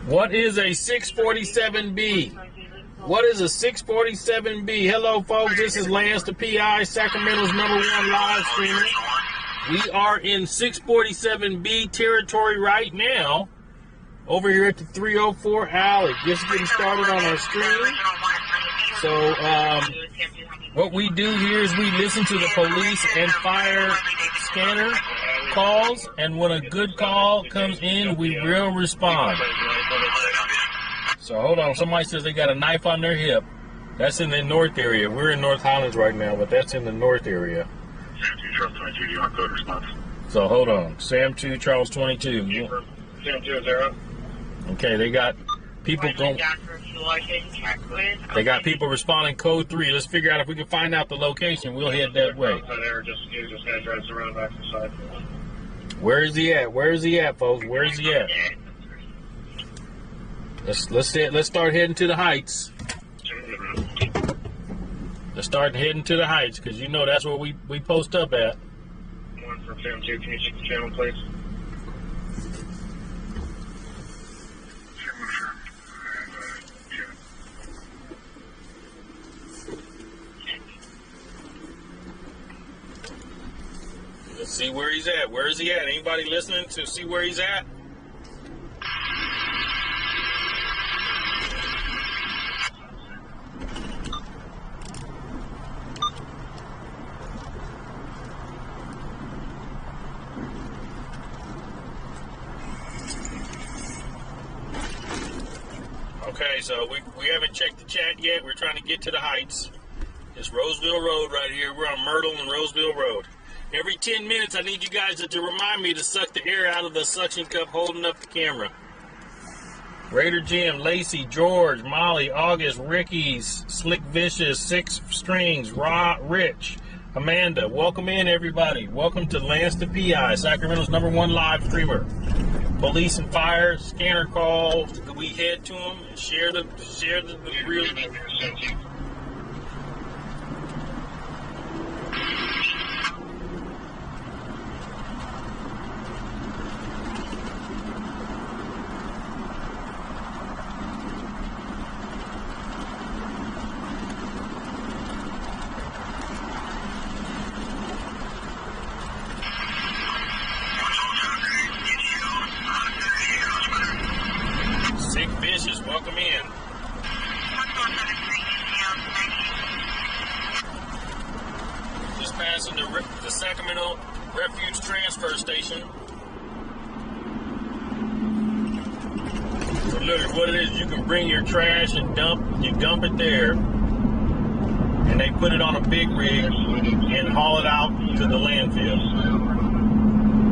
What is a 647B? What is a 647B? Hello, folks. This is Lance, the PI, Sacramento's #1 live streamer. We are in 647B territory right now, over here at the 304 alley. Just getting started on our stream. So, what we do here is we listen to the police and fire scanner calls, and when a good call comes in, we will respond. So hold on, somebody says they got a knife on their hip. That's in the north area. We're in North Highlands right now, but that's in the north area. Sam 2, Charles 22, do you want code response? So hold on, Sam 2, Charles 22. Sam 2, 0. Okay, they got people going. They got people responding code 3. Let's figure out if we can find out the location. We'll head that way. Just guy drives around back to the side. Where is he at? Where is he at, folks? Where is he at? Let's start heading to the heights. Let's start heading to the heights, because you know that's where we post up at. One for Sam 2, can you check the channel, please? Let's see where he's at. Where is he at? Anybody listening to see where he's at? Okay, so we haven't checked the chat yet. We're trying to get to the heights. It's Roseville Road right here. We're on Myrtle and Roseville Road. Every 10 minutes, I need you guys to remind me to suck the air out of the suction cup holding up the camera. Raider Jim, Lacey, George, Molly, August, Ricky's, Slick Vicious, Six Strings, Rich, Amanda. Welcome in, everybody. Welcome to Lance the PI, Sacramento's #1 live streamer. Police and fire, scanner calls. We head to them and share the real. Welcome in. Just passing the Sacramento Refuge Transfer Station. So literally what it is, you can bring your trash and you dump it there, and they put it on a big rig and haul it out to the landfill.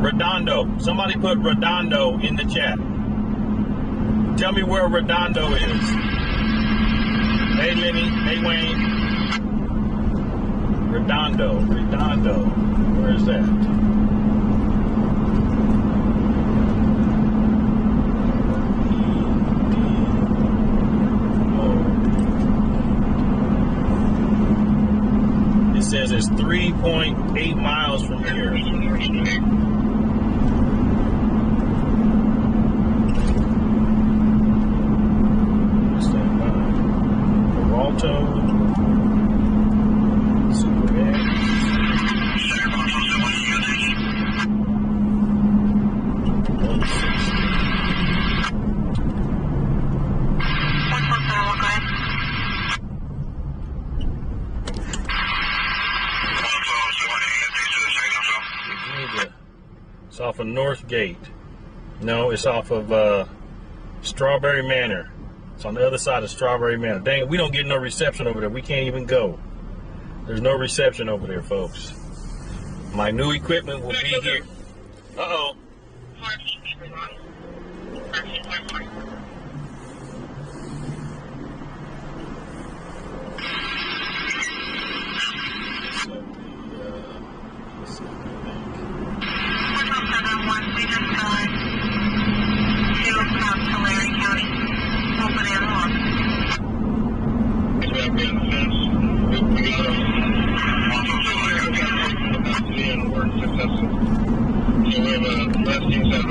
Redondo. Somebody put Redondo in the chat. Tell me where Redondo is. Hey, Lenny. Hey, Wayne. Redondo. Where is that? Oh. It says it's 3.8 miles from here. It's off of North Gate. No, it's off of Strawberry Manor. It's on the other side of Strawberry Manor. Dang, we don't get no reception over there. We can't even go. There's no reception over there, folks. My new equipment will be here. Uh-oh. So we have a last team set of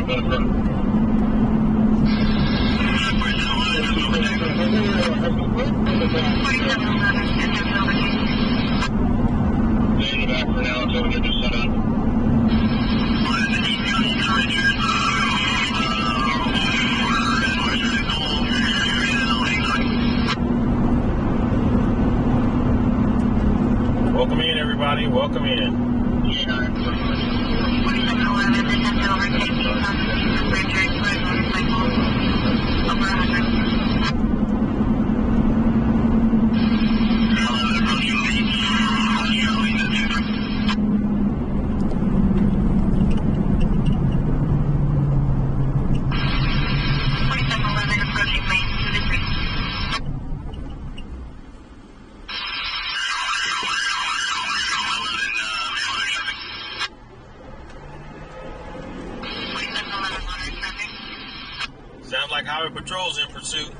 Welcome in, everybody. Welcome in. 4711, attempt to overtake the Bridge motorcycle over 100. Sounds like Highway Patrol's in pursuit.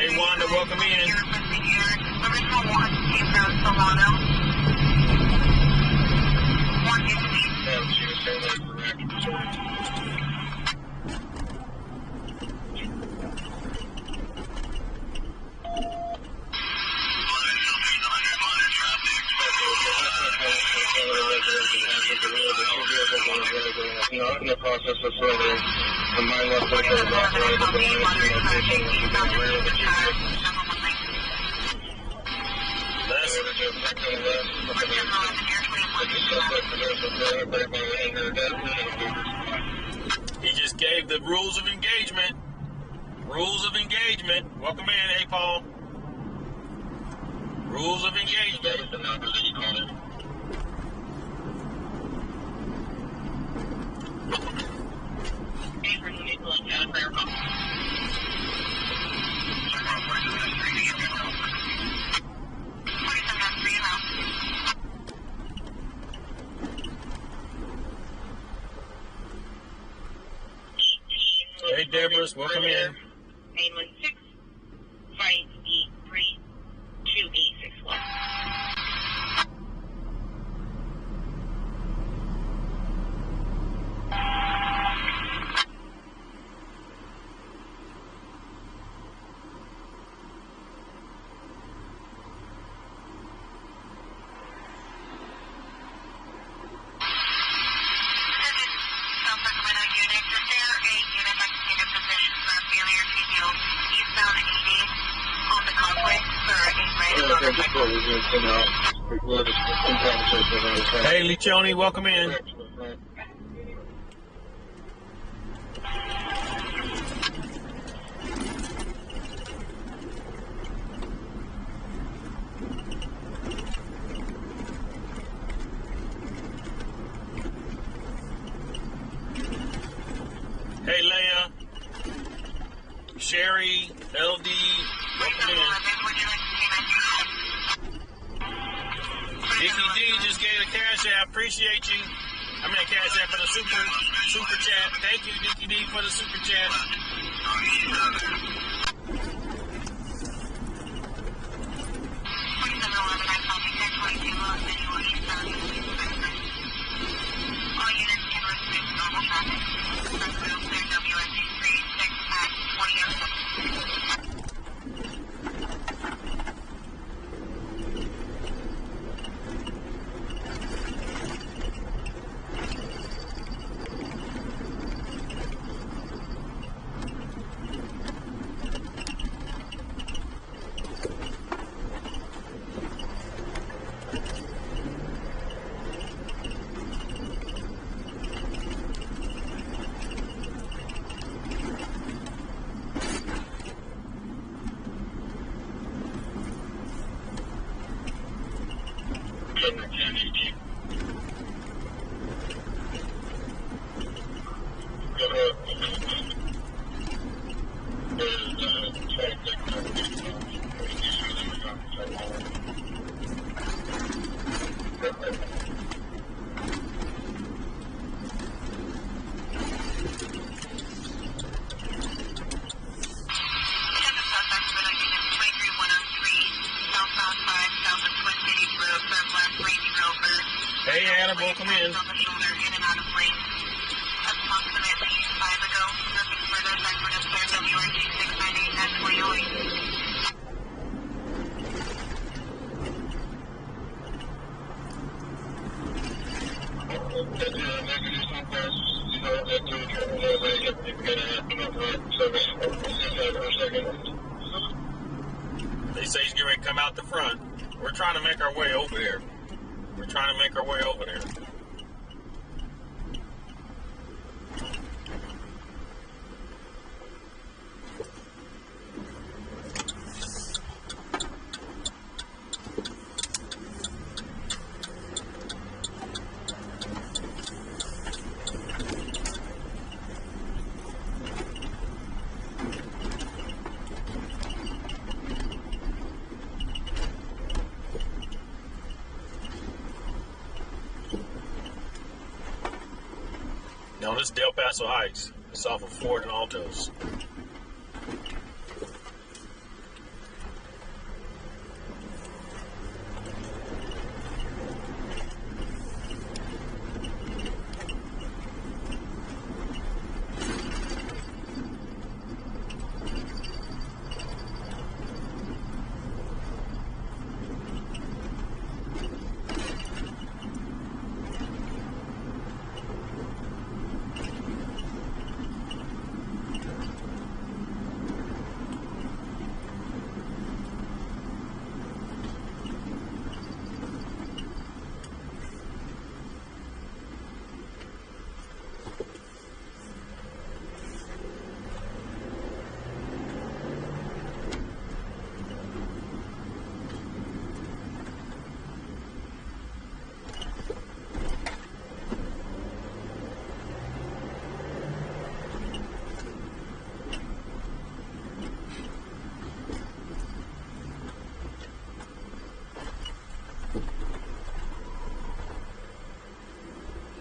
Hey, Wanda, welcome in. Original one came from Solano. One is not in the process of surrendering. The mind left foot is operated the location which is aware of the He just gave the rules of engagement. Rules of engagement. Welcome in, hey Paul. Rules of engagement. Hey Deborah, welcome in. 916 583 2861. Hey Lichoni, welcome in. Hey Leah, Sherry, LD, welcome in. Dickie D just gave a cash app. Appreciate you. I mean, cash app for the super chat. Thank you, Dickie D, for the super chat. All units can resume normal traffic. WSC 36 at 20. our way over there. We're trying to make our way over there. Now this is Del Paso Heights. It's off of Ford and Altos.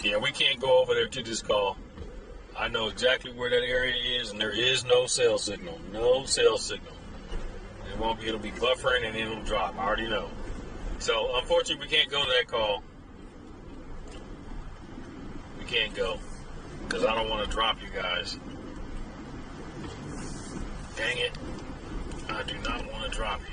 Yeah, we can't go over there to this call. I know exactly where that area is, and there is no cell signal. No cell signal. It won't be. It'll be buffering, and it'll drop. I already know. So, unfortunately, we can't go to that call. We can't go because I don't want to drop you guys. Dang it! I do not want to drop you.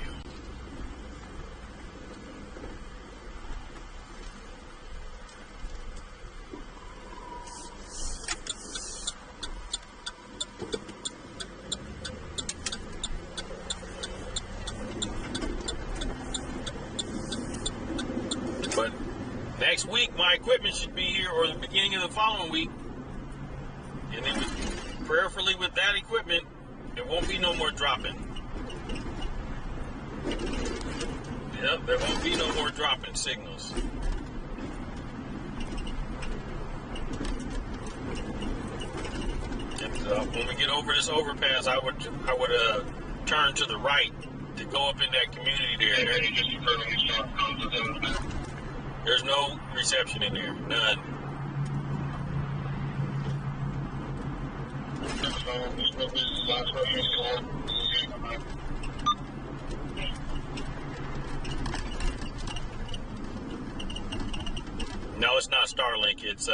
But next week, my equipment should be here, or the beginning of the following week. And then, prayerfully, with that equipment, there won't be no more dropping. Yep, there won't be no more dropping signals. And when we get over this overpass, I would turn to the right to go up in that community there. There's no reception in there, none. No, it's not Starlink. It's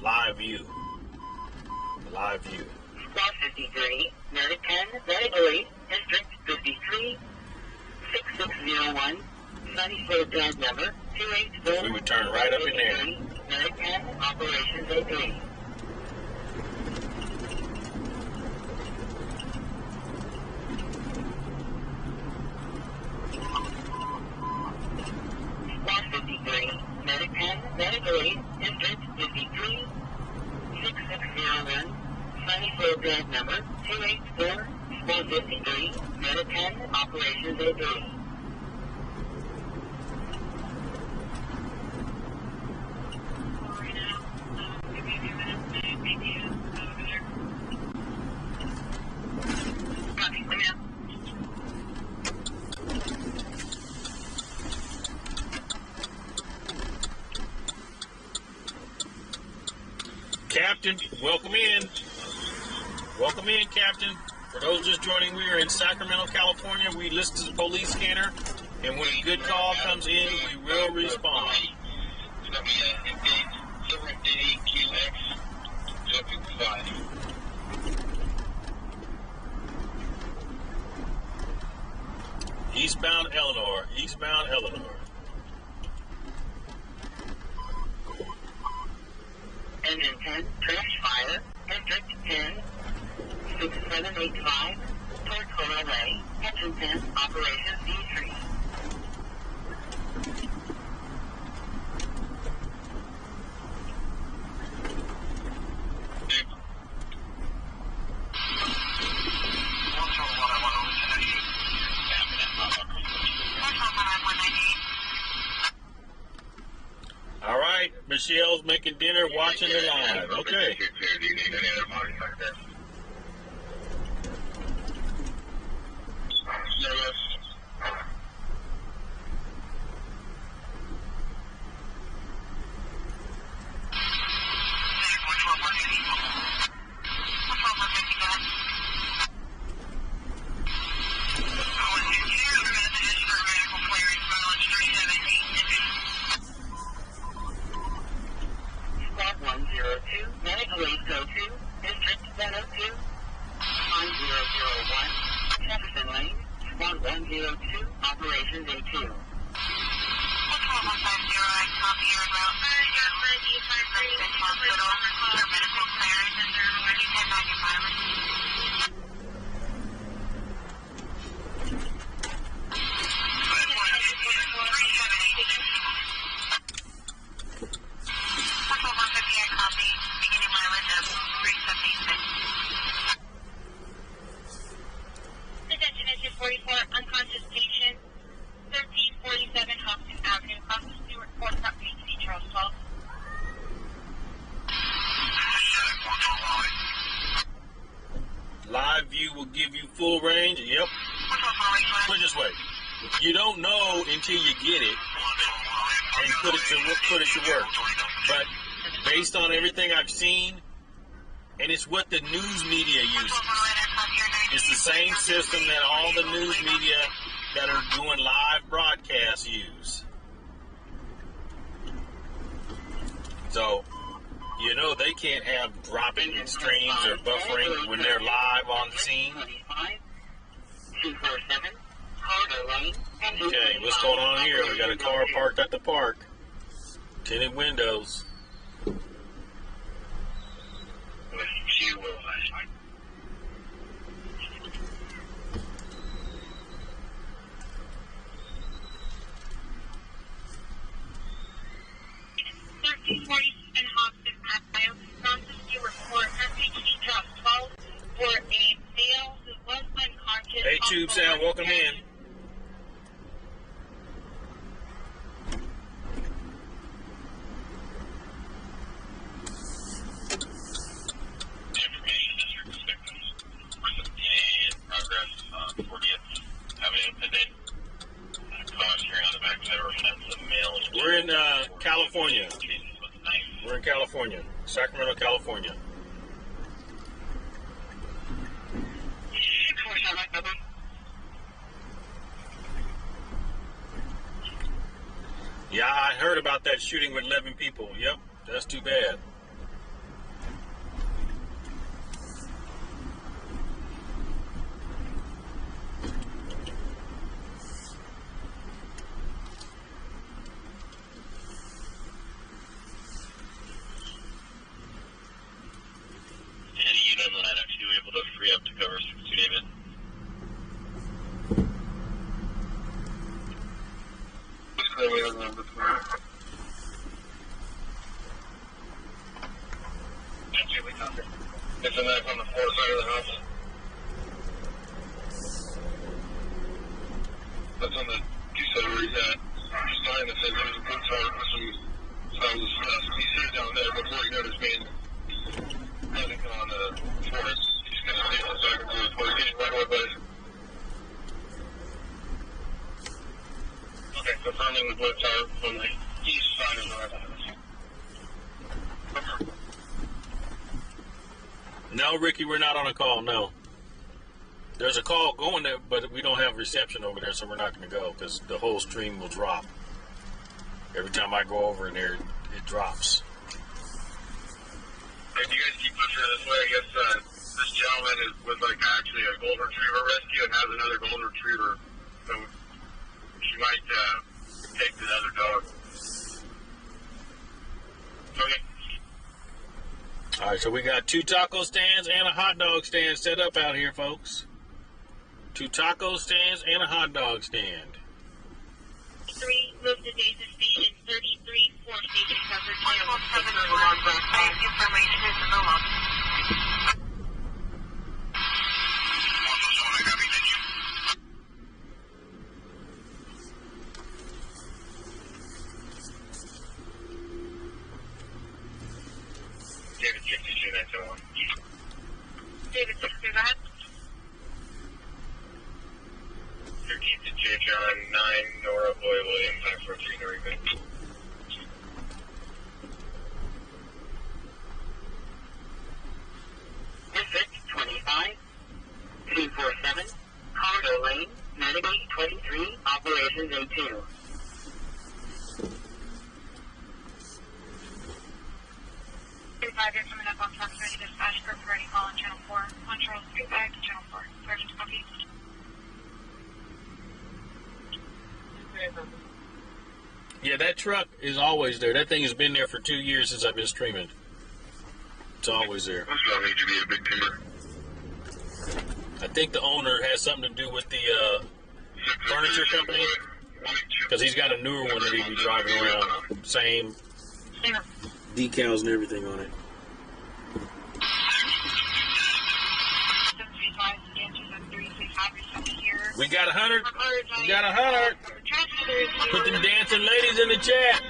Live View. Live View. Star 53, Medic 10, Medic 8, District 53, 6601, Sunnyfield Drive number 284. We would turn right up in there. Medic 10, Operations 83. Star 53, Medic 10, Medic 8, District 53, 6601, Sunnyfield Drive number 284, Star 53, Medic 10, Operations 83. Captain, welcome in. Welcome in, Captain. For those just joining, we are in Sacramento, California. We listen to the police scanner, and when a good call comes in, we will respond. It's going to be QX 75. Eastbound Eleanor. Eastbound Eleanor. Engine 10, trash fire, District 10, 6785, toward Coral Way, Engine 10, Operations D3. girls making dinner, watching the live. Okay. Do you need any other money like that? Yes. Squad 102, medical aid go to District 102, 1001, Jefferson Lane, Squad 102, Operations A2. Attention issue 44, unconscious patient, 1347 Hopkins Avenue, across the Stewart Court, property to be Charles 12. Live view will give you full range. Yep. Put it this way. You don't know until you get it and put it to work. But based on everything I've seen, and it's what the news media uses. It's the same system that all the news media that are doing live broadcasts use. So, you know they can't have dropping streams or buffering when they're live on the scene. 247, Carter Lane. Okay, what's going on here? We got a car parked at the park. Tinted windows. She will. And Hopkins Avenue, across the Stewart Court, property to be Charles 12, for a male who was unconscious. Hey, Tube Sound, welcome in. Information district victims. In progress on 40th Avenue, pending. Cause hearing on the back side of our fence, a male. We're in California. We're in California, Sacramento, California. Yeah, I heard about that shooting with 11 people. Yep, that's too bad. Any unit on the line actually able to free up to cover 62 David? Clearly doesn't have the plan. It's a knife on the floor side of the house. That's on the two side where he's at. There's a sign that says there's a police car with some signs of stuff. He's sitting down there before he noticed me. Having on the forest. He's going to stay on the side of the forest. Getting right away, buddy. Okay, confirming the blue tire from the east side of the right house. No, Ricky, we're not on a call, no. There's a call going there, but we don't have reception over there, so we're not going to go because the whole stream will drop. Every time I go over in there, it drops. If you guys keep pushing it this way, I guess this gentleman is with like actually a golden retriever rescue and has another golden retriever. So she might take the other dog. Okay. All right, so we got 2 taco stands and a hot dog stand set up out here, folks. 2 taco stands and a hot dog stand. 3, move to Davis Station, 33, 4 station coverage. Information is in the log. 282. Advisor coming up on proximity dispatch for ready call on channel 4. On Charles Street back to channel 4. Sergeant copy. Yeah, that truck is always there. That thing has been there for 2 years since I've been streaming. It's always there. That's going to need to be a big timber. I think the owner has something to do with the furniture company, because he's got a newer one that he'd be driving around. Same decals and everything on it. We got 100. We got 100. Put them dancing ladies in the chat.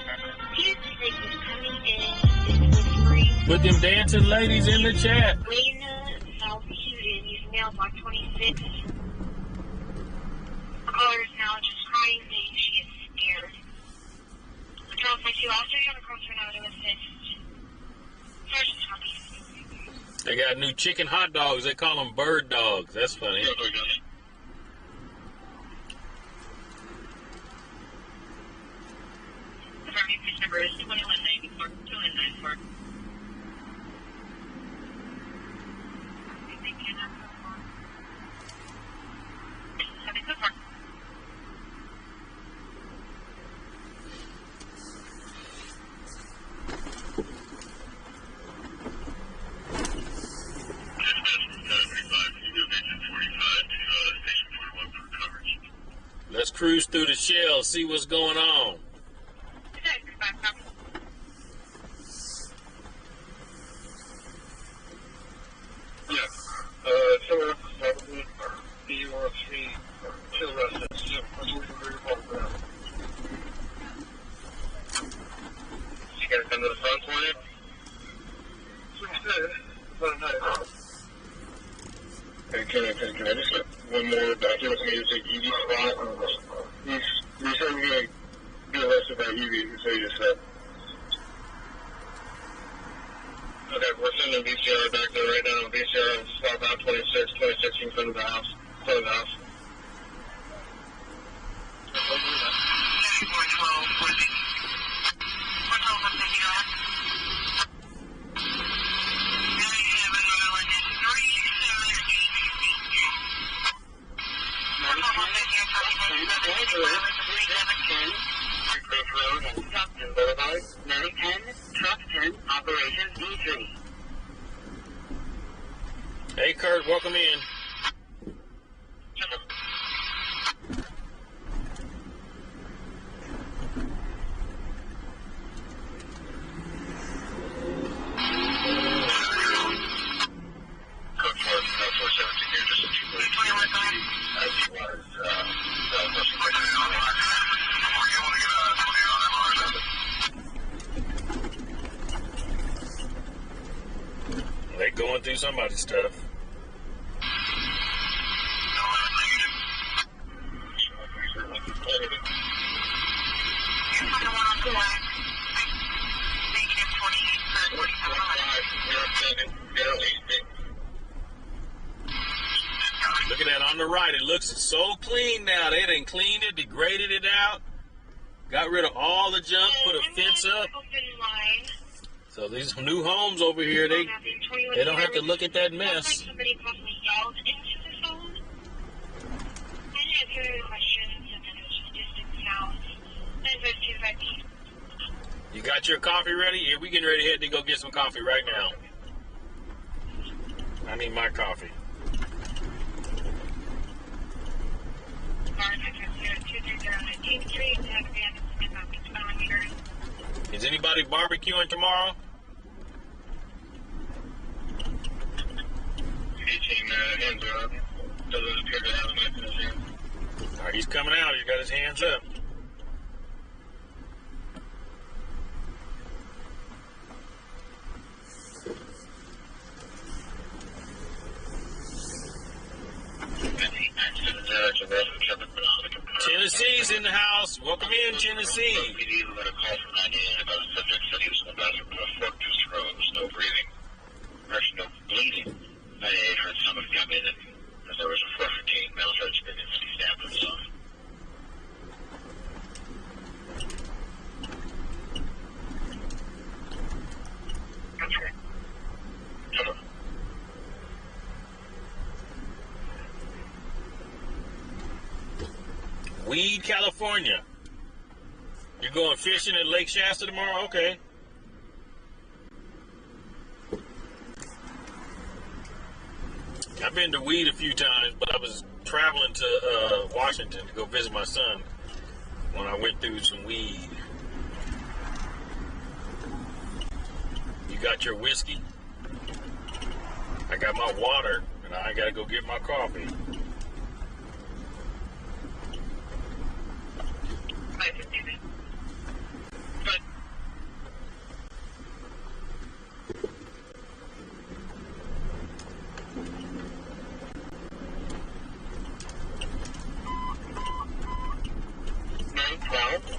Put them dancing ladies in the chat. South Houston, using mailbox 26. Caller is now just crying, saying she is scared. Patrol 52, I'll show you on the cross for now to assist. Sergeant copy. They got new chicken hot dogs. They call them bird dogs. That's funny. The Farming number is 2194. 2194. Let's cruise through the shell, see what's going on. Yeah. So probably B13 kill residents. Yeah, that's what we're going to now. You got to come to the front for you? Can I just get one more back here with me to take EV spot? You said we're going to do less about EV, so you just said. Okay, we're sending VCR back there right now. VCR southbound 26 in front of the house. Front of the house. Boulevard, 910, Truck 10, Operations E3. Hey, Kurt, welcome in. They going through somebody's stuff. Look at that on the right. It looks so clean now. They done cleaned it, degraded it out, got rid of all the junk, put a fence up. So these new homes over here, they don't have to look at that mess. Somebody possibly yelled into the phone. I didn't have any questions, and then it was just distant sounds. And those two red teeth. You got your coffee ready? Yeah, we getting ready to head to go get some coffee right now. I need my coffee. Is anybody barbecuing tomorrow? 18 hands are up. Doesn't appear to have a knife in his hand. All right, he's coming out. He's got his hands up. Tennessee's in the house. Welcome in, Tennessee. PD let a call from 98 about a subject said he was in the bathroom with a fork to his throat. There was no breathing. There's no bleeding. 98 heard someone come in, and as there was a 415 military experience, he stabbed himself. Weed, California. You're going fishing at Lake Shasta tomorrow? Okay. I've been to Weed a few times, but I was traveling to Washington to go visit my son when I went through some weed. You got your whiskey? I got my water, and I gotta go get my coffee.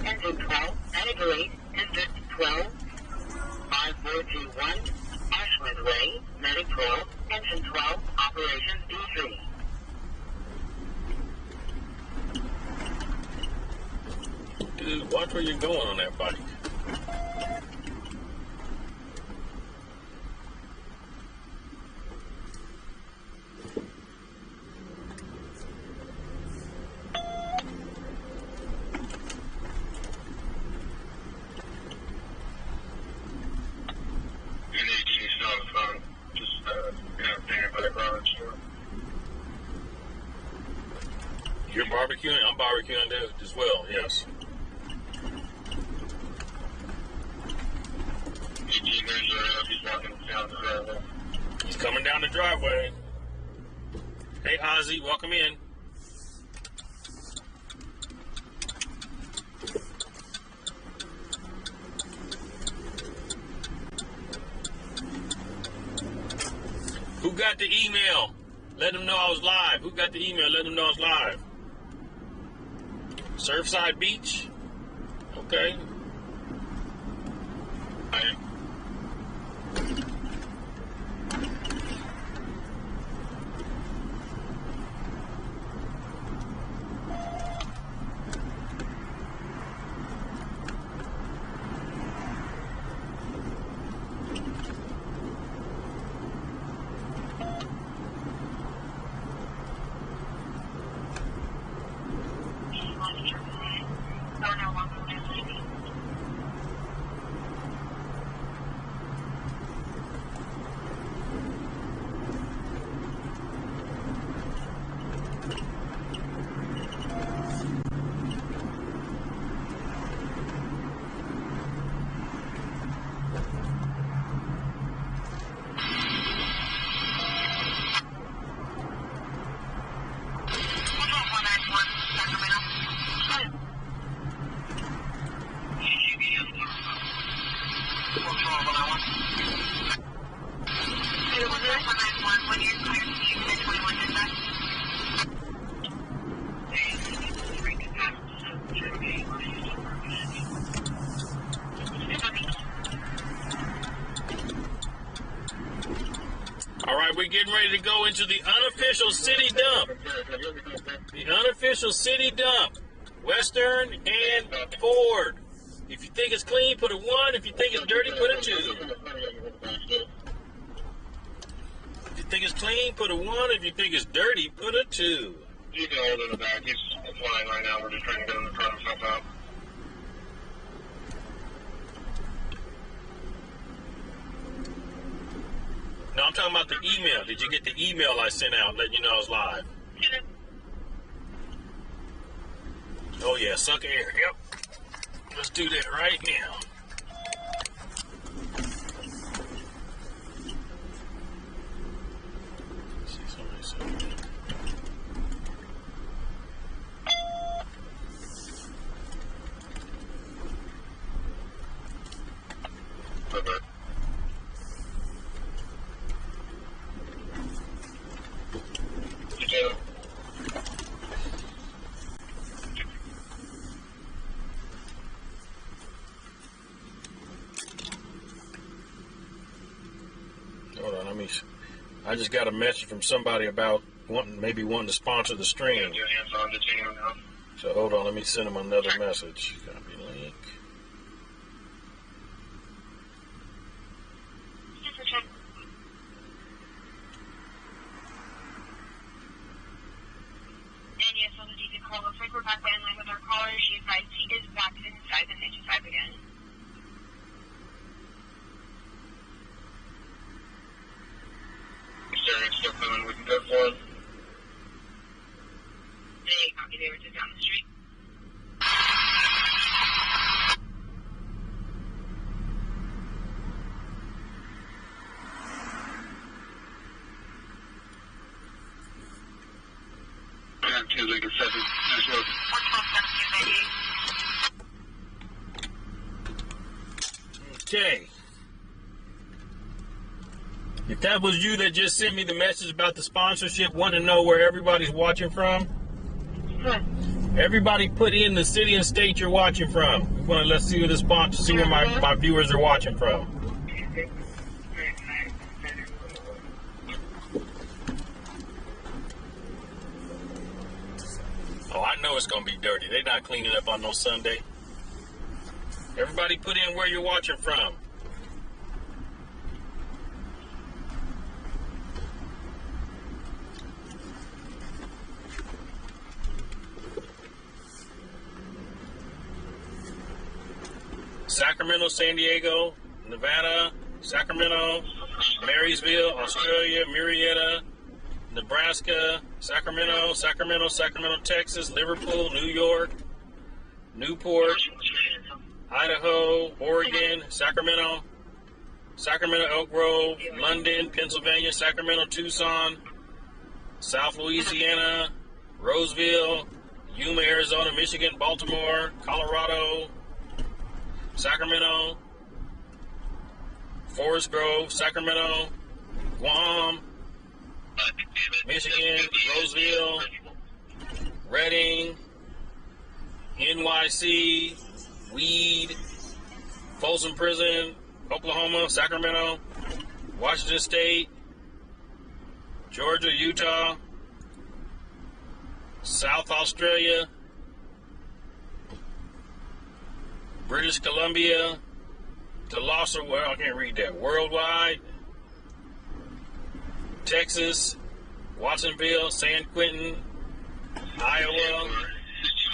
Engine 12, Medicaid, District 12, 5421, Ashland Way, Medic 12, Engine 12, Operations D3. Dude, watch where you're going on that bike. You're barbecuing? I'm barbecuing as well, yes. He's coming down the driveway. Hey, Ozzy, welcome in. Who got the email? Let them know I was live. Who got the email? Let them know I was live. Surfside Beach? Okay. All right, we're getting ready to go into the unofficial city dump. The unofficial city dump. Western and Ford. If you think it's clean, put a 1. If you think it's dirty, put a 2. If you think it's clean, put a 1. If you think it's dirty, put a 2. You can hold in the back. He's flying right now. We're just trying to get him to cut himself out. No, I'm talking about the email. Did you get the email I sent out letting you know I was live? Oh, yeah, suck air. Yep. Let's do that right now. See somebody say. Hold on, I just got a message from somebody about maybe wanting to sponsor the stream. So hold on, let me send them another message. Copy link. And yes, on the DVD. call. Looks like we're back in line with our caller. She advised he is back inside the 55 again. Is there any stuff coming we can go for? They copy. They were just down the street. Like a 7. Nice work. 112-1798. Okay. If that was you that just sent me the message about the sponsorship, want to know where everybody's watching from? Everybody put in the city and state you're watching from. Let's see who the sponsor, see where my viewers are watching from. Oh, I know it's going to be dirty. They're not cleaning up on no Sunday. Everybody put in where you're watching from. Sacramento, San Diego, Nevada, Sacramento, Marysville, Australia, Marietta, Nebraska, Sacramento, Texas, Liverpool, New York, Newport, Idaho, Oregon, Sacramento, Elk Grove, London, Pennsylvania, Sacramento, Tucson, South Louisiana, Roseville, Yuma, Arizona, Michigan, Baltimore, Colorado, Sacramento, Forest Grove, Sacramento, Guam, Michigan, Roseville, Redding, NYC, Weed, Folsom Prison, Oklahoma, Sacramento, Washington State, Georgia, Utah, South Australia, British Columbia, Tolosa, well, I can't read that, Worldwide, Texas, Watsonville, San Quentin, Iowa,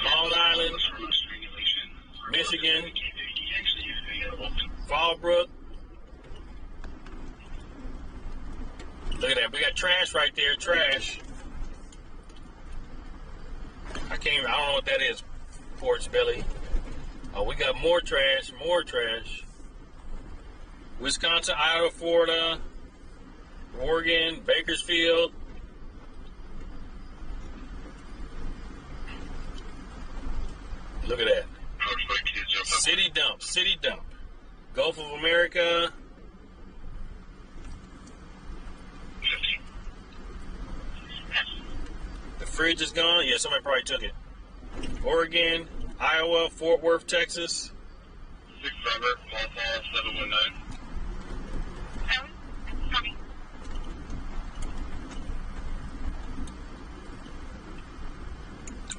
Long Island, Michigan, Fallbrook. Look at that, we got trash right there, trash. I don't know what that is, Porch Belly. Oh, we got more trash, Wisconsin, Iowa, Florida, Oregon, Bakersfield. Look at that. City dump. Gulf of America. The fridge is gone. Yeah, somebody probably took it. Oregon, Iowa, Fort Worth, Texas. 6 Robert, 719. Coming.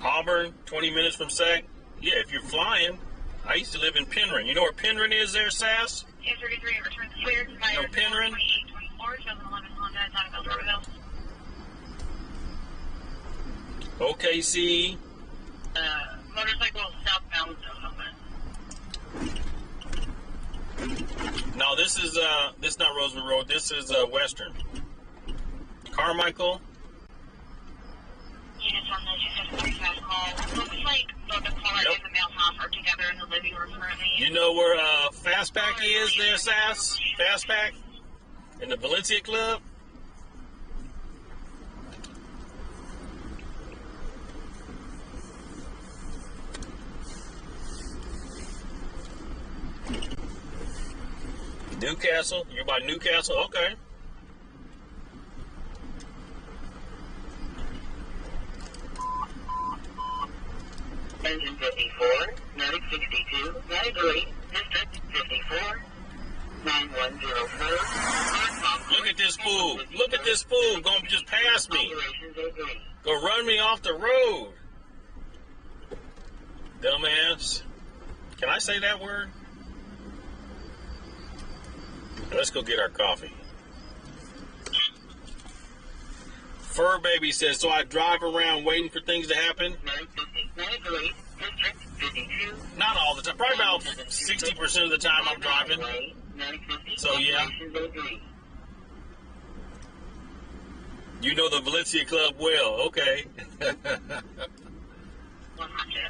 Auburn, 20 minutes from Sac. Yeah, if you're flying. I used to live in Penryn. You know where Penryn is there, Sass? 1033, return cleared. You know Penryn? 2824, 711 Honda, Donovan Doorville. OKC. Motorcycle southbound, No, this is not Roosevelt Road. This is Western. Carmichael. Units on the 275 call. Looks like both the caller and the male cop are together in the living room currently. You know where Fastback is there, Sass? Fastback? In the Valencia Club? Newcastle? You're by Newcastle? Okay. Engine 54, 962, 93, District 54, 9104. Look at this fool. Look at this fool. Gonna just pass me. Go run me off the road. Dumbass. Can I say that word? Let's go get our coffee. Fur Baby says, so I drive around waiting for things to happen? Manager 8, District 52. Not all the time. Probably about 60% of the time I'm driving. So, yeah. You know the Valencia Club well. Okay. 100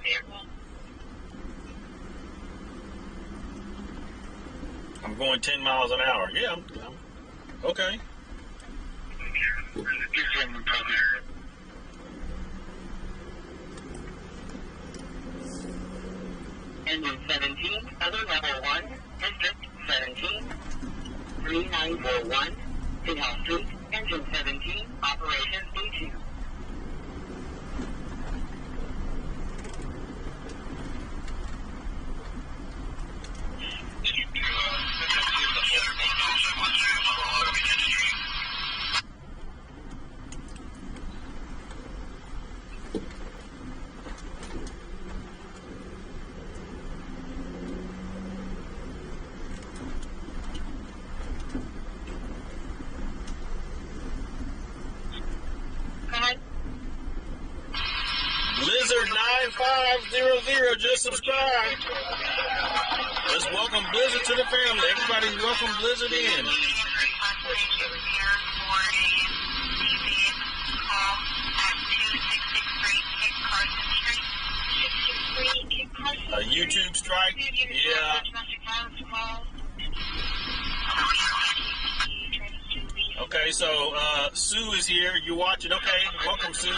vehicle. I'm going 10 miles an hour. Yeah, okay. Engine 17, other level 1, District 17, 3941, Pinhall Street, Engine 17, Operations B2. Blizzard 9500 just subscribed. Let's welcome Blizzard to the family. Everybody welcome Blizzard in. A YouTube strike? Yeah. Okay, so Sue is here. You watching? Okay, welcome, Sue.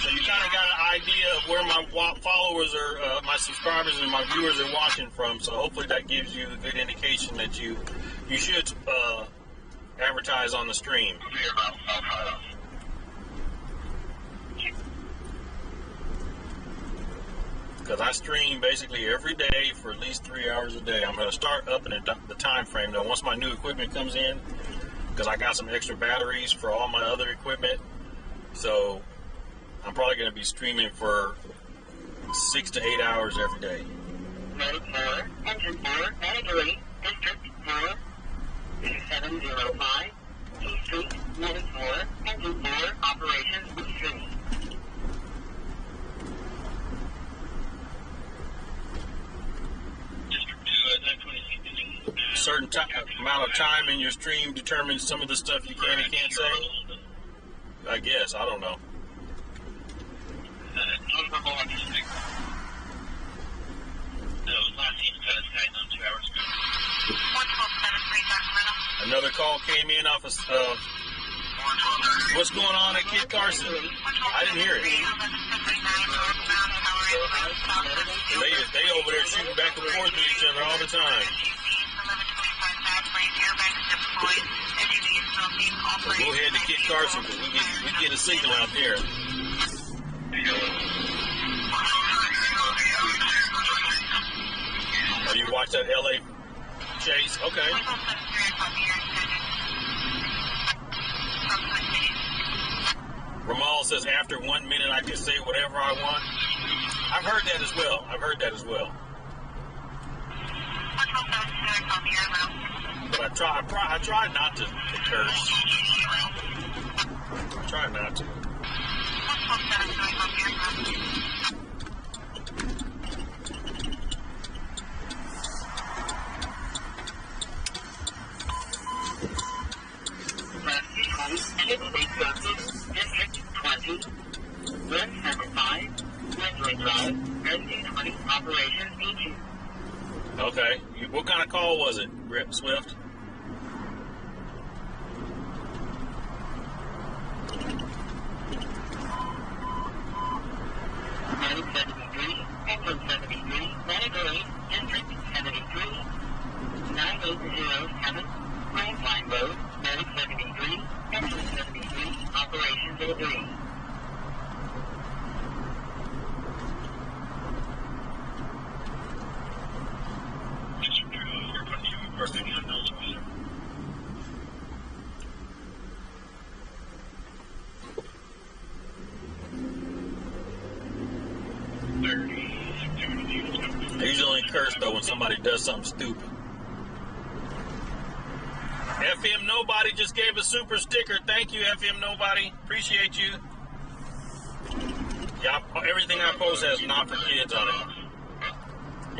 So you kind of got an idea of where my followers are, my subscribers and my viewers are watching from. So hopefully that gives you a good indication that you should advertise on the stream. Because I stream basically every day for at least 3 hours a day. I'm going to start upping the time frame though once my new equipment comes in, because I got some extra batteries for all my other equipment. So I'm probably going to be streaming for 6 to 8 hours every day. Mode 4, Engine 4, Manager 8, District 4, 2705, T Street, Mode 4, Engine 4, Operations B3. Certain amount of time in your stream determines some of the stuff you can and can't say. I guess, I don't know. Another call came in off of what's going on at Kit Carson? I didn't hear it. They over there shooting back and forth with each other all the time. So go ahead to Kit Carson because we get a signal out there. Oh, you watch that LA chase? Okay. Ramal says after 1 minute I can say whatever I want. I've heard that as well. But I try not to curse. I try not to. District 20, 175, Westwood Drive, RC20, Operations B2. Okay. What kind of call was it, Swift? Engine 73, Manager 8, District 73, 9807, Grapevine Road, Medic 73, Engine 73, Operations A3. I usually only curse though when somebody does something stupid. FM Nobody just gave a super sticker. Thank you, FM Nobody. Appreciate you. Yeah, everything I post has not for kids on it.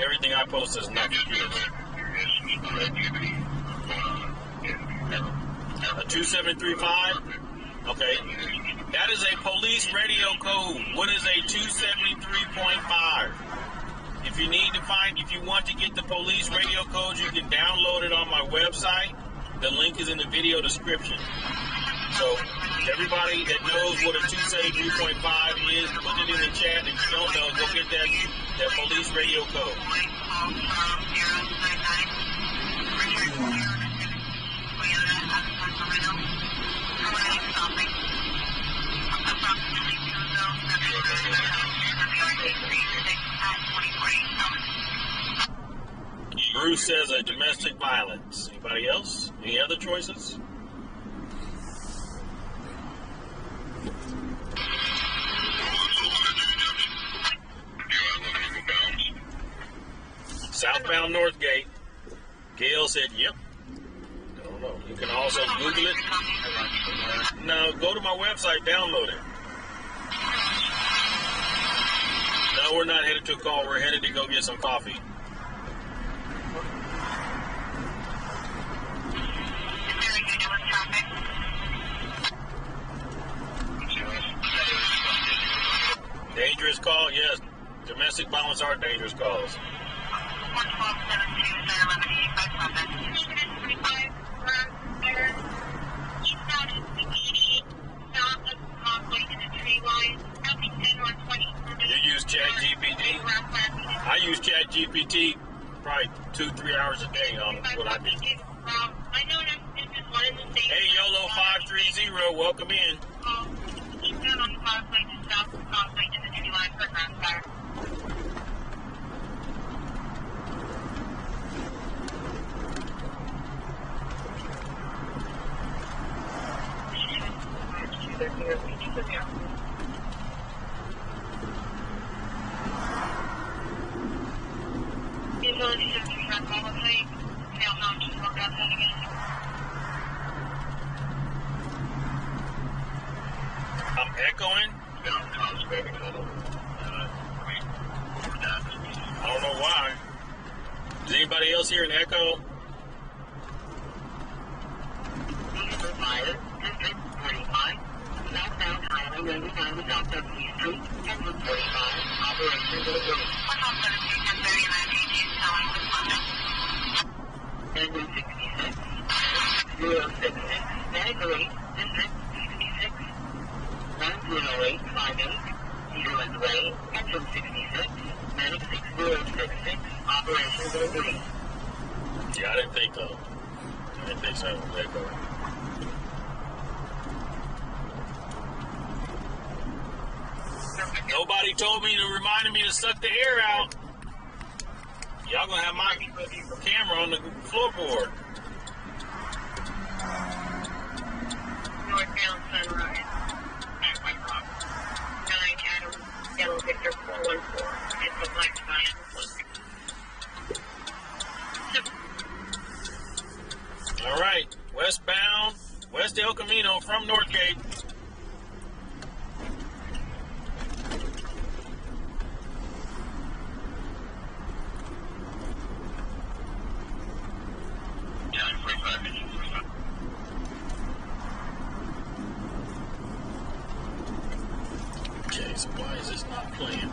Everything I post is not for kids. A 2735? Okay. That is a police radio code. What is a 273.5? If you want to get the police radio code, you can download it on my website. The link is in the video description. So everybody that knows what a 273.5 is, put it in the chat. If you don't know, go get that police radio code. Bruce says a domestic violence. Anybody else? Any other choices? Southbound Northgate. Gail said, yep. I don't know. You can also Google it. No, go to my website, download it. No, we're not headed to a call. We're headed to go get some coffee. Dangerous call? Yes. Domestic violence are dangerous calls. You use ChatGPT? I use ChatGPT probably 2-3 hours a day on what I do. Hey, YOLO 530, welcome in. I'm echoing. I don't know why. Is anybody else here an echo? Southbound Highway 99 without Beverly Street, 1045, Operation Delivery. 1066, 066, Medical Aid, District 66, 90858, Zealand Way, Entrance 66, Medic 6066, Operation Delivery. Yeah, I didn't think so. I didn't think so. Echo. Nobody told me to remind me to suck the air out. Y'all gonna have my camera on the floorboard. Northbound Sunrise, at White Rock. 9 Adam, Yellow Victor 414. It's a black giant. All right, westbound, West El Camino from Northgate. Okay, so why is this not playing?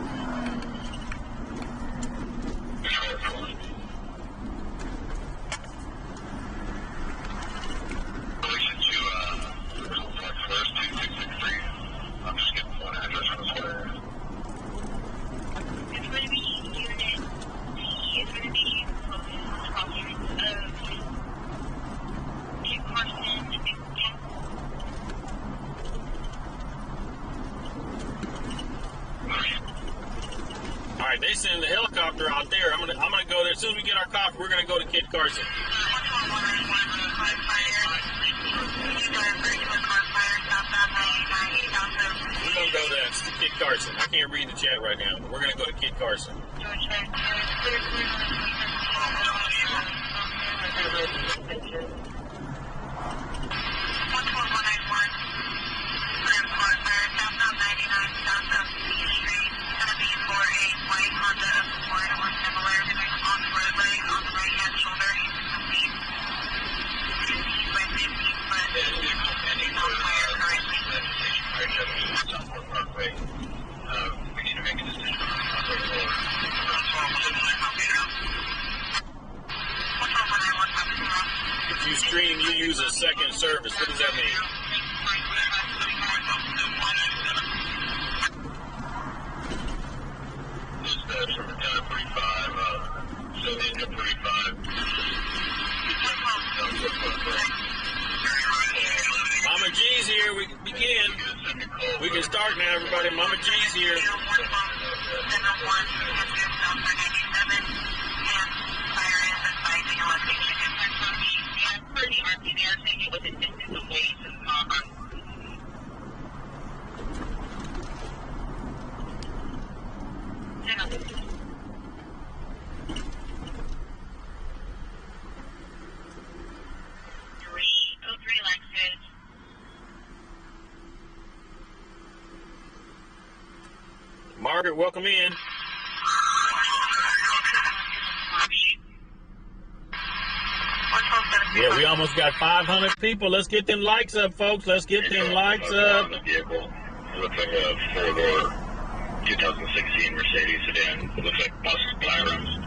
Alright, they send the helicopter out there. I'm gonna go there. As soon as we get our coffee, we're gonna go to Kit Carson. We're gonna go to Kit Carson. I can't read the chat right now, but we're gonna go to Kit Carson. here. We can begin. We can start now, everybody. Mama G's here. Margaret, welcome in. Yeah, we almost got 500 people. Let's get them likes up, folks. Let's get them likes up. The vehicle looks like a four-door 2016 Mercedes sedan. It looks like bus diagrams.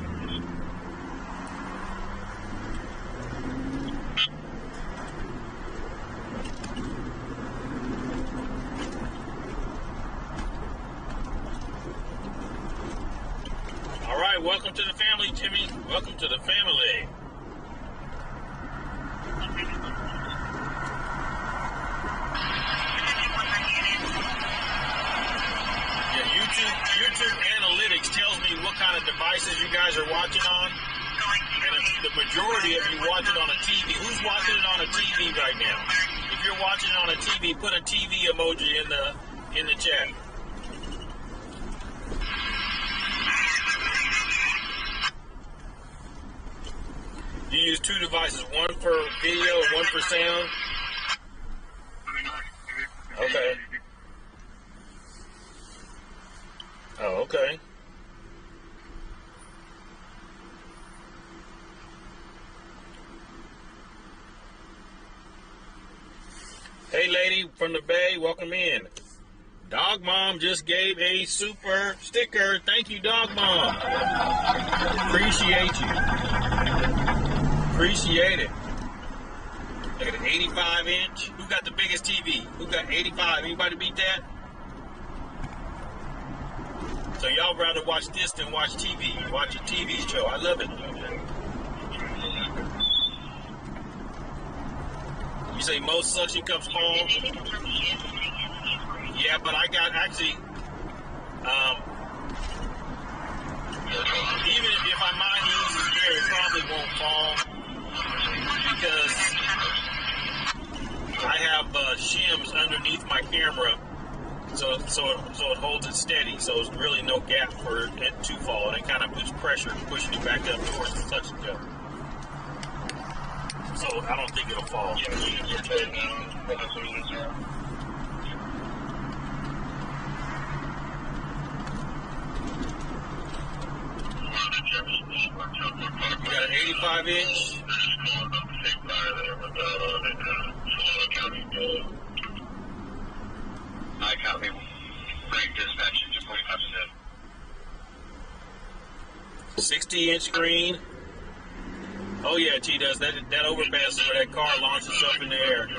All right, welcome to the family, Timmy. Welcome to the family. YouTube analytics tells me what kind of devices you guys are watching on. And if the majority of you watch it on a TV, who's watching it on a TV right now? If you're watching it on a TV, put a TV emoji in the chat. You use two devices, one for video and one for sound? Okay. Oh, okay. Hey, lady from the Bay, welcome in. Dog Mom just gave a super sticker. Thank you, Dog Mom. Appreciate you. Appreciate it. Look at an 85-inch. Who got the biggest TV? Who got 85? Anybody beat that? So y'all rather watch this than watch TV. Watch a TV show. I love it. You say most suction cups home? Yeah, but I got actually, even if I mind uses there, it probably won't fall because I have shims underneath my camera. So it holds it steady, so there's really no gap for it to fall, and it kind of puts pressure, pushing it back up towards the suction cup. So I don't think it'll fall. You got an 85-inch? I copy. Break dispatch into 45%. 60-inch screen. Oh yeah, T does. That overpass where that car launches up in the air.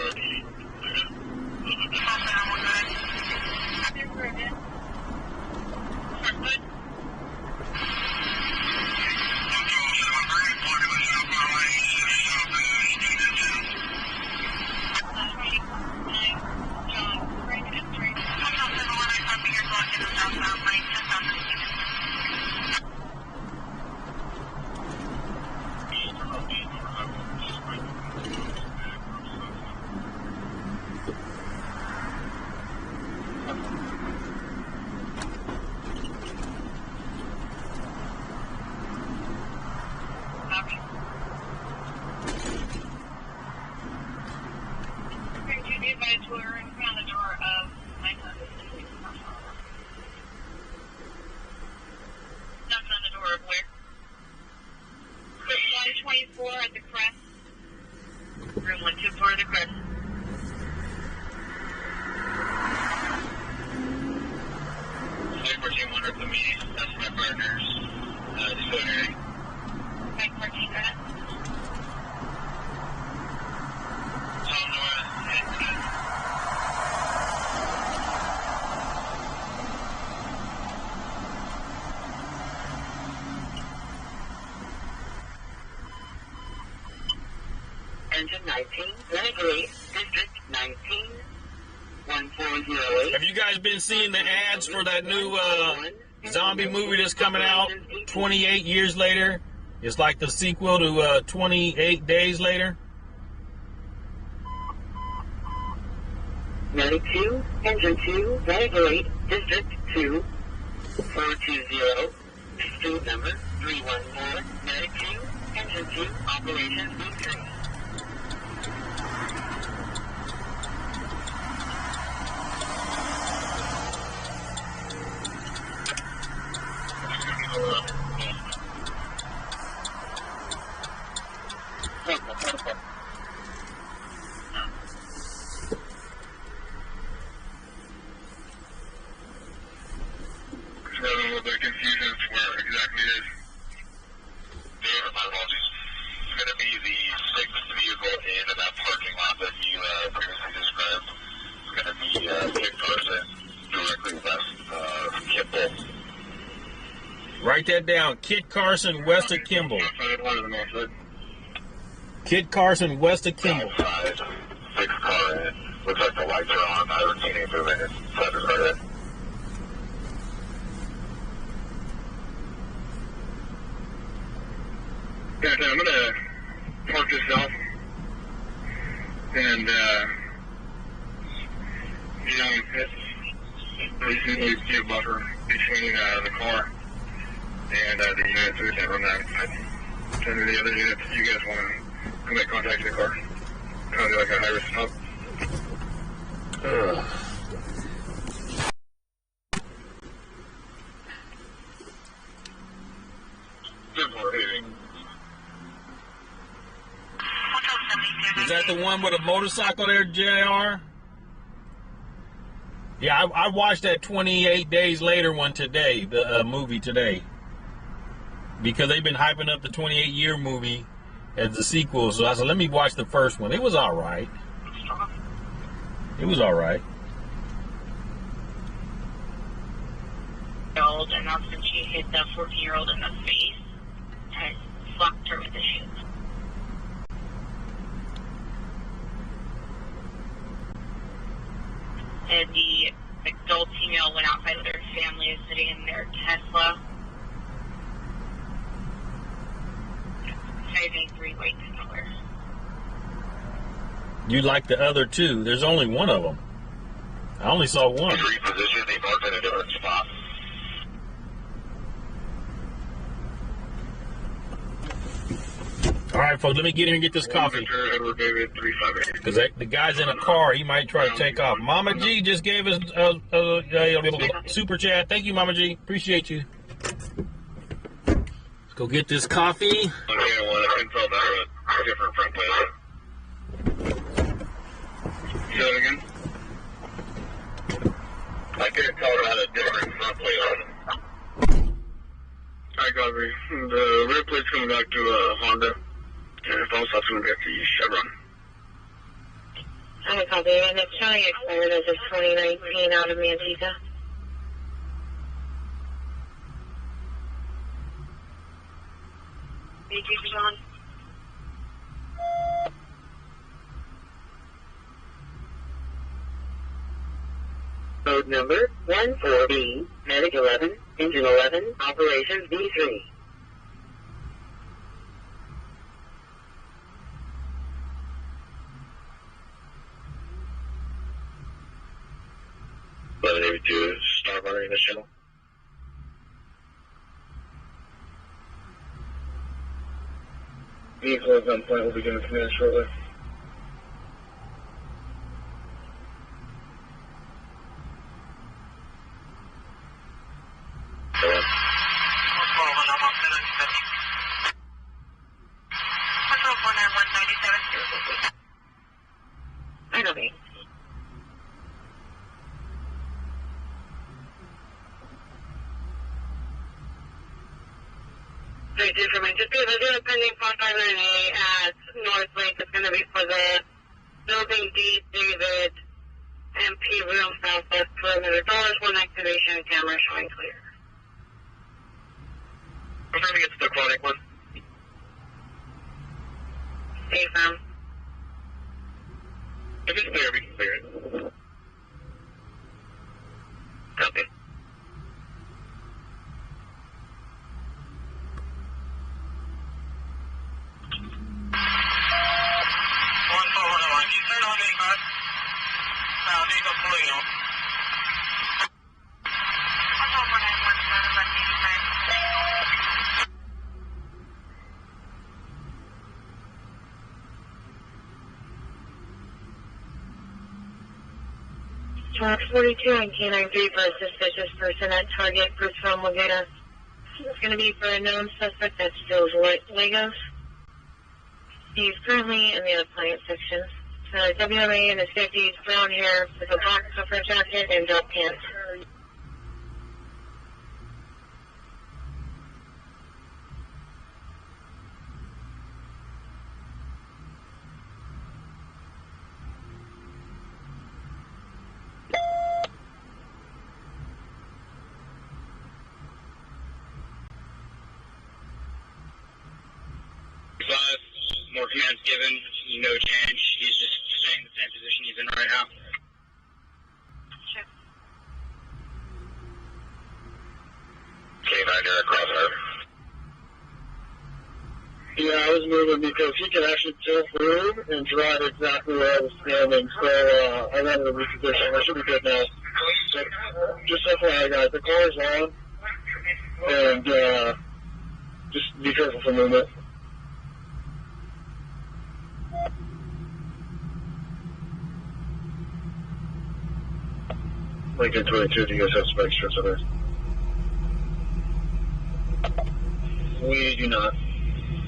Engine 19, Renegade, District 19, 1408. Have you guys been seeing the ads for that new zombie movie that's coming out 28 years later? It's like the sequel to 28 Days Later. 92, Engine 2, 908, District 2, 420, street number 314, 92, Engine 2, Operations B3. A little bit of confusion as to where exactly it is. David, my apologies. It's going to be the sixth vehicle in that parking lot that you previously described. It's going to be Kit Carson, directly west of Kimball. Write that down. Kit Carson, west of Kimball. Kit Carson, west of Kimball. Outside, sixth car in. Looks like the lights are on. I routine movement inside the car in. Yeah, I'm going to park this out and, basically be a buffer between the car and the units so we can't run that. Send to the other units if you guys want to come make contact with the car. Kind of do like a high-risk stop. Good morning. Is that the one with a motorcycle there, JR? Yeah, I watched that 28 Days Later one today, the movie today. Because they've been hyping up the 28-year movie as the sequel. So I said, let me watch the first one. It was all right. It was all right. And that's when she hit the 14-year-old in the face and slapped her with the shoe. And the adult female went outside with her family, sitting in their Tesla. 583 white color. You like the other two. There's only one of them. I only saw one. Reposition the marked in a different spot. All right, folks, let me get in and get this coffee. Edward David 358. Because the guy's in a car. He might try to take off. Mama G just gave us a little super chat. Thank you, Mama G. Appreciate you. Let's go get this coffee. Okay, well, I confirm that a different front plate. Say that again? I couldn't tell her had a different front plate on it. Alright, copy. The rear plate's coming back to Honda. And if also that's going to be at the Chevron. Okay, copy. And it's showing expired as of 2019 out of Manteca. Thank you, John. Code number 14B, Medic 11, Engine 11, Operations B3. To start running the channel. Vehicle is on point. We'll begin the command shortly. I know me. Just because there's a pending 4598 at North Lake, it's going to be for the building D, David, MP room southwest perimeter doors, one activation, camera showing clear. I'm trying to get to the chronic one. Stay firm. If it's clear, we can clear it. Copy. Track 42 and K93 for a suspicious person at Target. First film will get us. It's going to be for a known suspect that steals Legos. He's currently in the appliance section. WMA in his 50s, brown hair with a black puffer jacket and dark pants. More commands given, no change. He's just staying in the same position he's in right now. Sure. K9 Eric Crossfire. Yeah, I was moving because he could actually pull through and drive exactly where I was standing, so I wanted to reposition. I should be good now. So, just FYI, guys, the car's on, and just be careful for a moment. Lincoln 22, do you guys have some extras on there? We do not,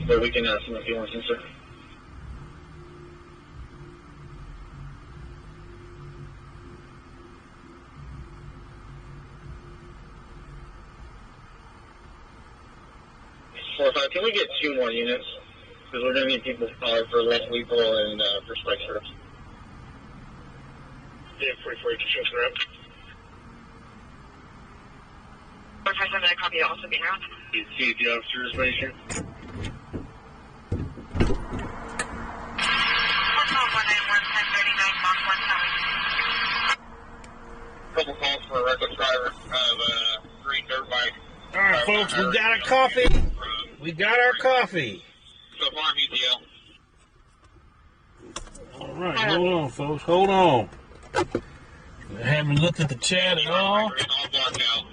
but we can ask him if he wants to, sir. Can we get 2 more units? Because we're going to need people for less lethal and for spike strips. Yeah, 44 to shift around. Professor, that copy will also be around. You see the officer information? Couple calls for a reckless driver of a green dirt bike. All right, folks, we got our coffee. We got our coffee. So far, BTL. All right, hold on, folks. Hold on. I haven't looked at the chat at all. All blocked out.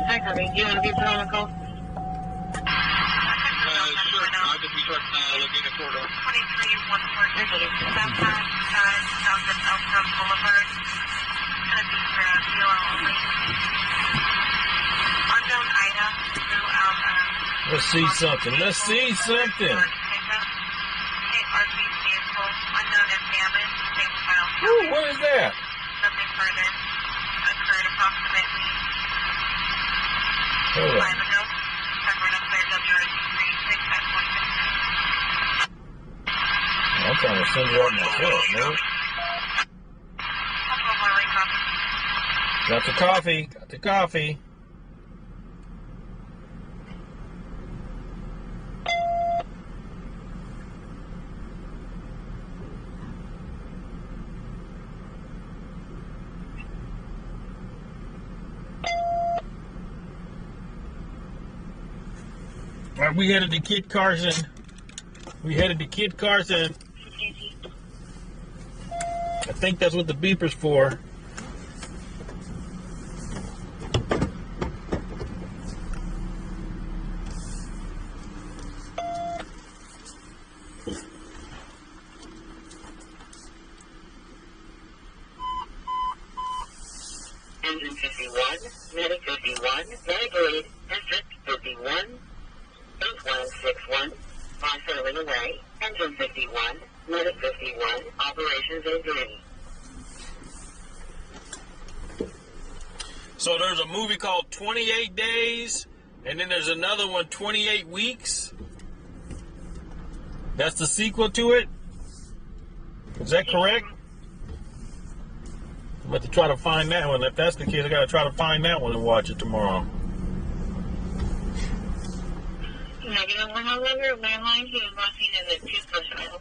Hi, Copy. Do you want to be put on the call? Sure. I'll just be looking at corridor. 23-148. Southbound side, south of Elmhurst Boulevard. Gonna be for fuel only. Unknown item throughout. Let's see something. Let's see something. RP vehicle, unknown and damaged. Same file. Ooh, what is that? Nothing further occurred approximately Hold 5 on. ago. Sacramento County WRC 365.6. I'm trying to send you out myself, man. Got the coffee. Got the coffee. All right, we headed to Kit Carson. I think that's what the beeper's for. Engine 51, Medic 51, Medicaid, District 51, 8161, sailing away, Engine 51, Medic 51, Operations agree. So there's a movie called 28 Days, and then there's another one, 28 Weeks. That's the sequel to it? Is that correct? I'm about to try to find that one. If that's the case, I gotta try to find that one and watch it tomorrow. Negative 1 over, landline, he was watching in the toothbrush aisle.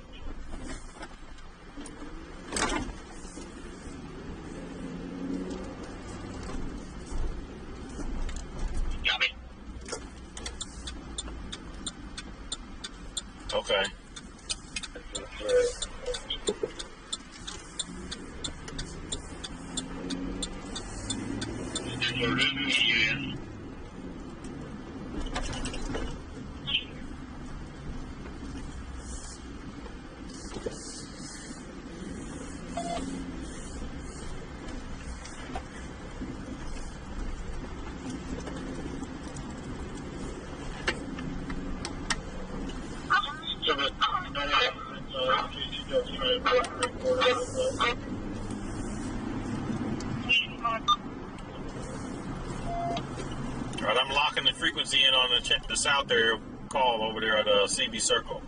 All right, I'm locking the frequency in on the south there call over there at CB Circle.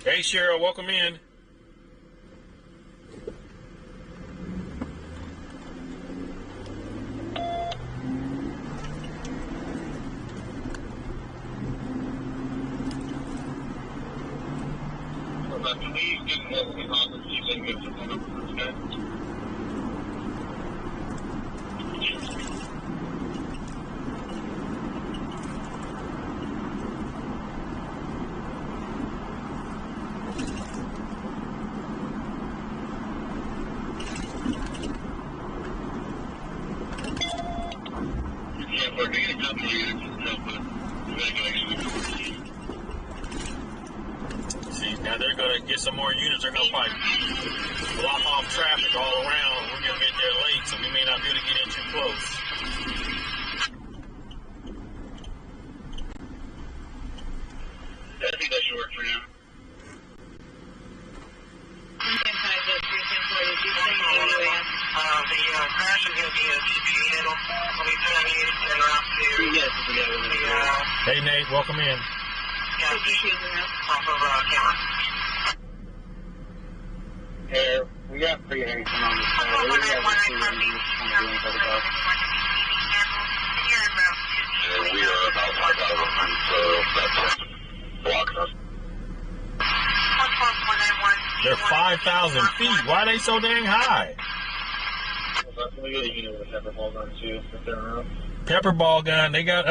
Hey, Cheryl, welcome in. See, now they're going to get some more units. They're going to probably block off traffic all around. We're going to get there late, so we may not be able to get in too close. I think that should work for now. The crash is going to be a GPD handle. I'll be turning you en route to Hey, Nate, welcome in. gas station off of camera. Hey, we got pretty heavy on this side. We have a pretty heavy We are about 5,000, so that's blocking us. They're 5,000 feet. Why are they so dang high? We got a unit with a pepper ball gun too, if they're around. Pepper ball gun. They got,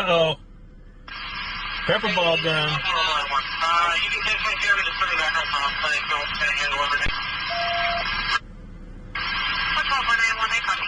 Pepper ball gun. You can take my camera just put it back on top, so they don't handle everything. What's up, 191? They copy.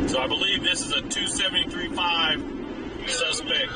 So I believe this is a 273.5 suspect.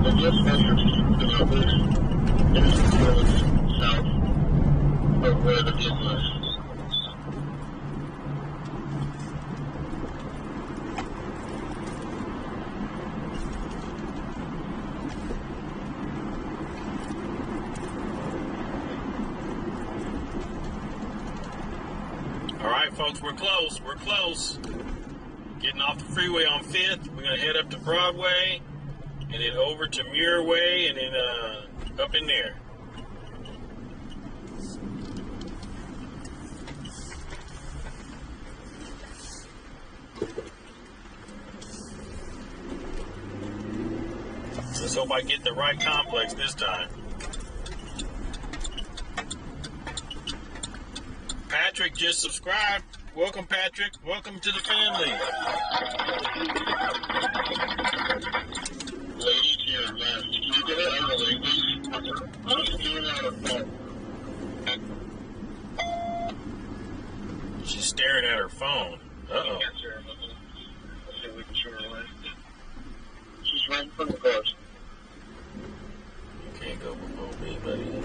The just measures the numbers south of where the vehicle is. All right, folks, we're close. We're close. Getting off the freeway on 5th. We're going to head up to Broadway and then over to Muir Way and then up in there. Let's hope I get the right complex this time. Patrick just subscribed. Welcome, Patrick. Welcome to the family. Lady to your left. Can you get it out of the way, please? I'm just doing it out of phone. She's staring at her phone. Uh-oh. Yes, sir. Let's see if we can show her away. She's right in front of the cars. You can't go below me, buddy.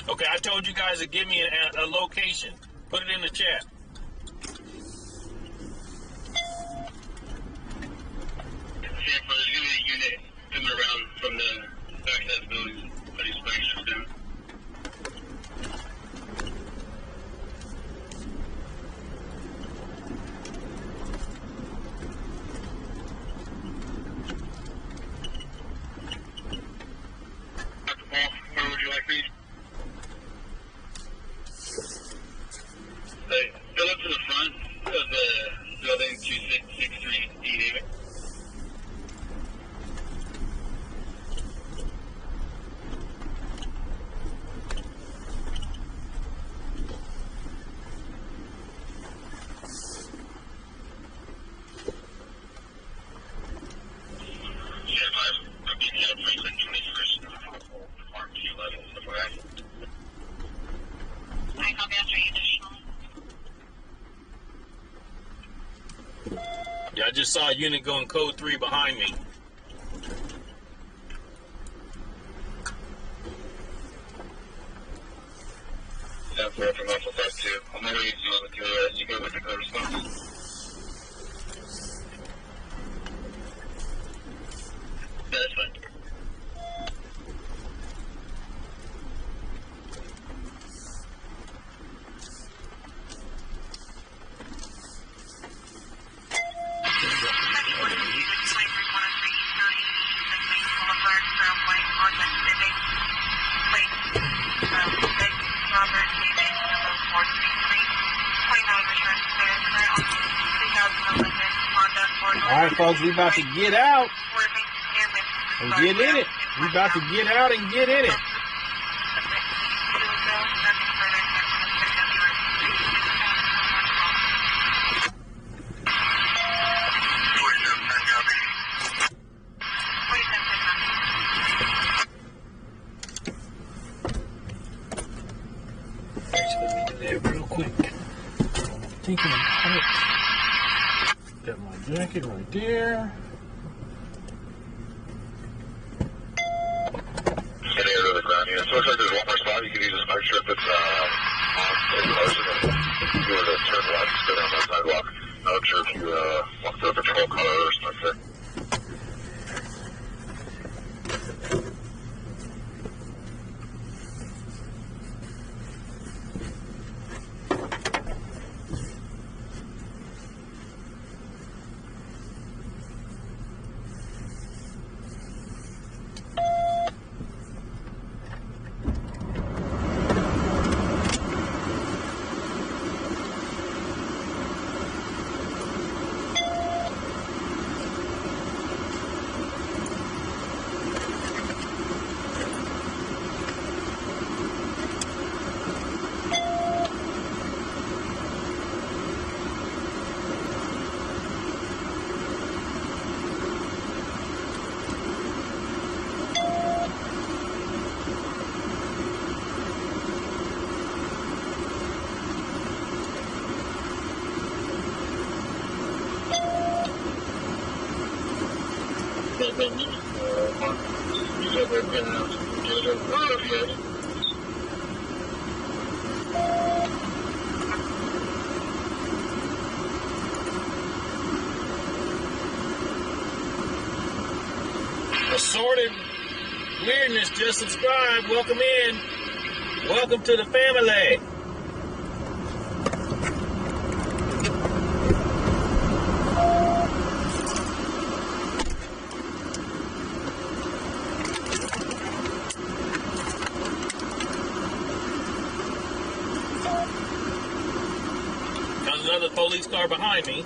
Okay, I told you guys to give me a location. Put it in the chat. See if there's any unit coming around from the back of that building that he's spraying shit down. Dr. Paul, where would you like me? Hey, fill up to the front of the building 2663 D. David. I'm being out Franklin 21st, Farm T11, stuff like that. I copy after you additional. Yeah, I just saw a unit going code 3 behind me. Yeah, for from Alpha 5-2. I'm going to use you with your, you go with your code response. Yeah, that's fine. All right, folks, we about to get out and get in it. We about to get out and get in it. Actually, let me do that real quick. I'm thinking about it. Got my jacket right there. Any other ground units? Looks like there's one more spot. You can use this make sure if it's on the motion. If you were to turn left, just go down that sidewalk. Not sure if you want the patrol car or something. Assorted weirdness, just subscribe. Welcome in. Welcome to the family. There's another police car behind me.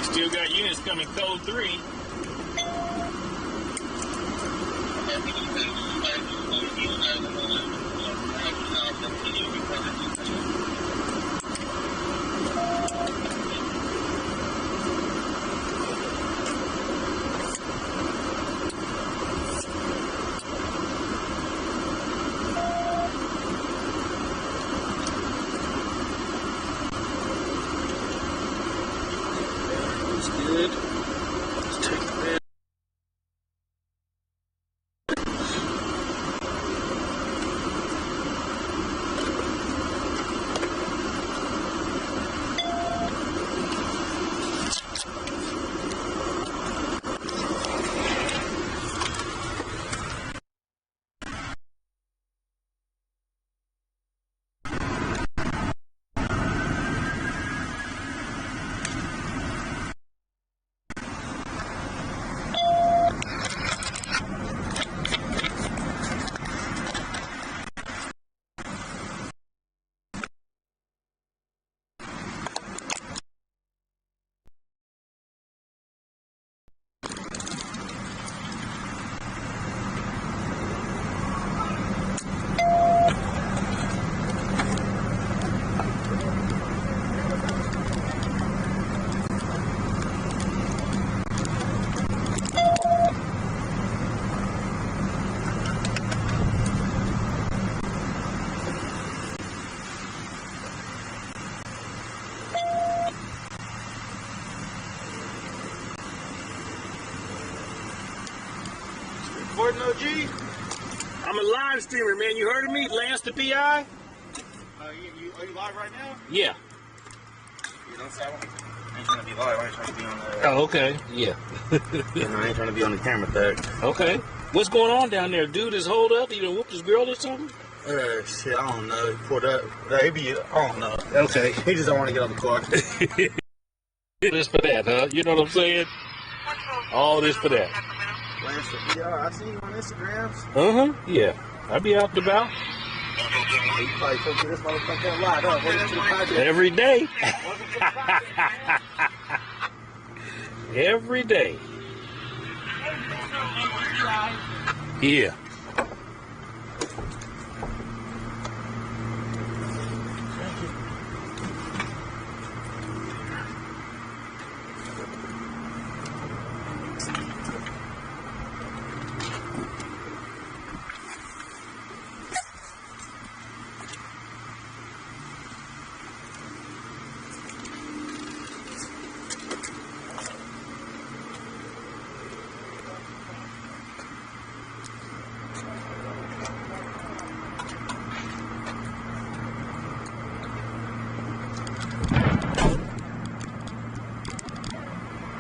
Still got units coming, code 3. Good. Let's take that. Recording OG? I'm a live streamer, man. You heard of me? Lance the PI? Are you live right now? Yeah. You don't say I ain't trying to be live. I ain't trying to be on the... Oh, okay. Yeah. I ain't trying to be on the camera thing. Okay. What's going on down there? Dude is holed up? He done whooped his girl or something? Shit, I don't know. For that, he be, I don't know. Okay. He just don't want to get on the car. This for that, huh? You know what I'm saying? All this for that. Yeah, I see you on Instagrams. Uh-huh. Yeah. I be out and about. You probably come to this motherfucker live, huh? Welcome to the project. Every day. Every day. Yeah.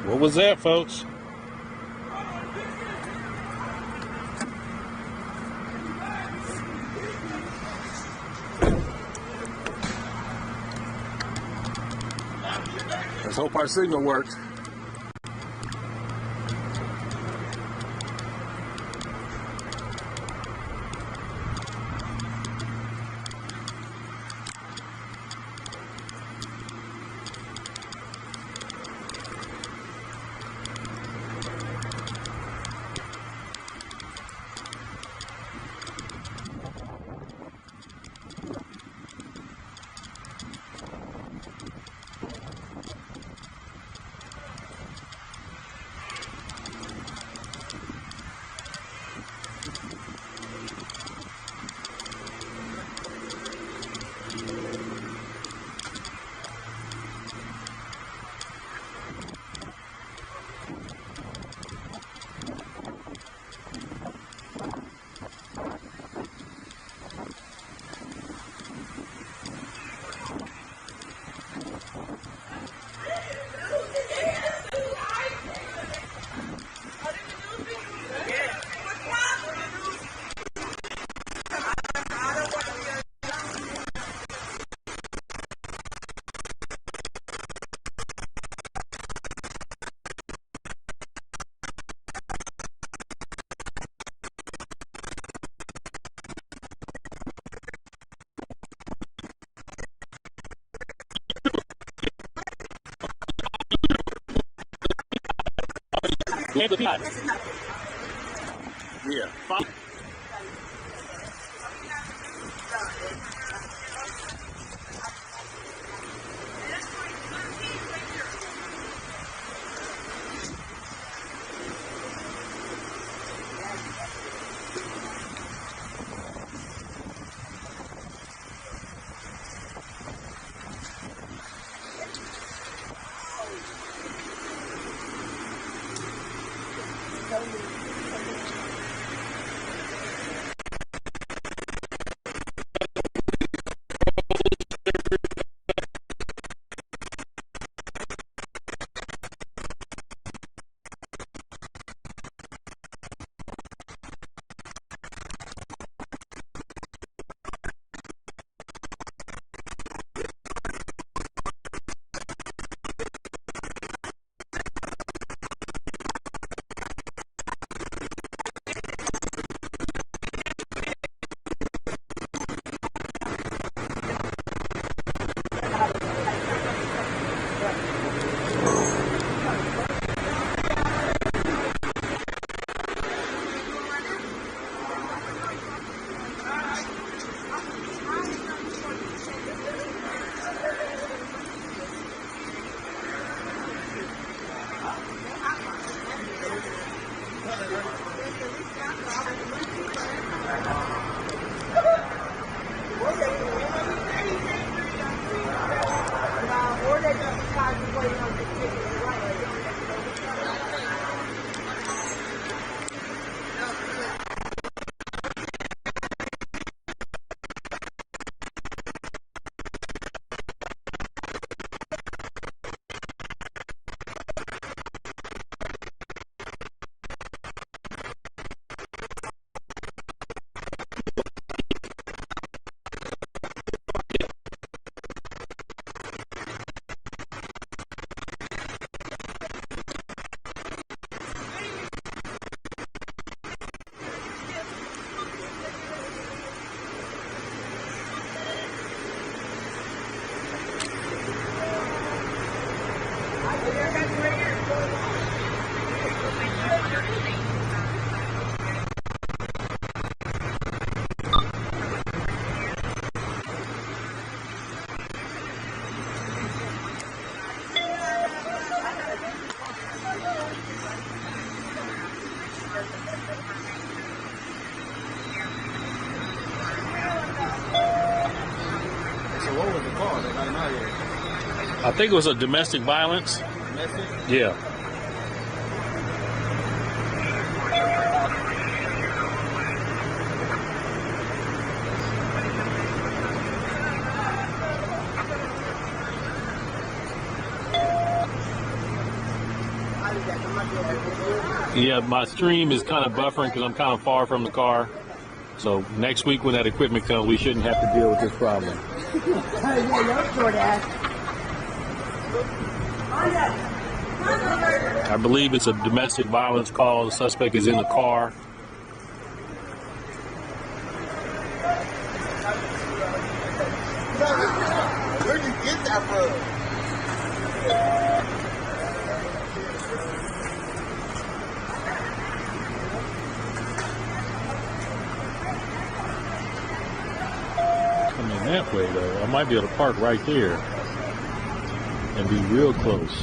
What was that, folks? Let's hope our signal works. Yeah. Fine. I think it was a domestic violence. Domestic? Yeah. Yeah, my stream is kind of buffering because I'm kind of far from the car. So next week when that equipment comes, we shouldn't have to deal with this problem. I believe it's a domestic violence call. The suspect is in the car. Where'd you get that from? Coming that way though, I might be able to park right there and be real close.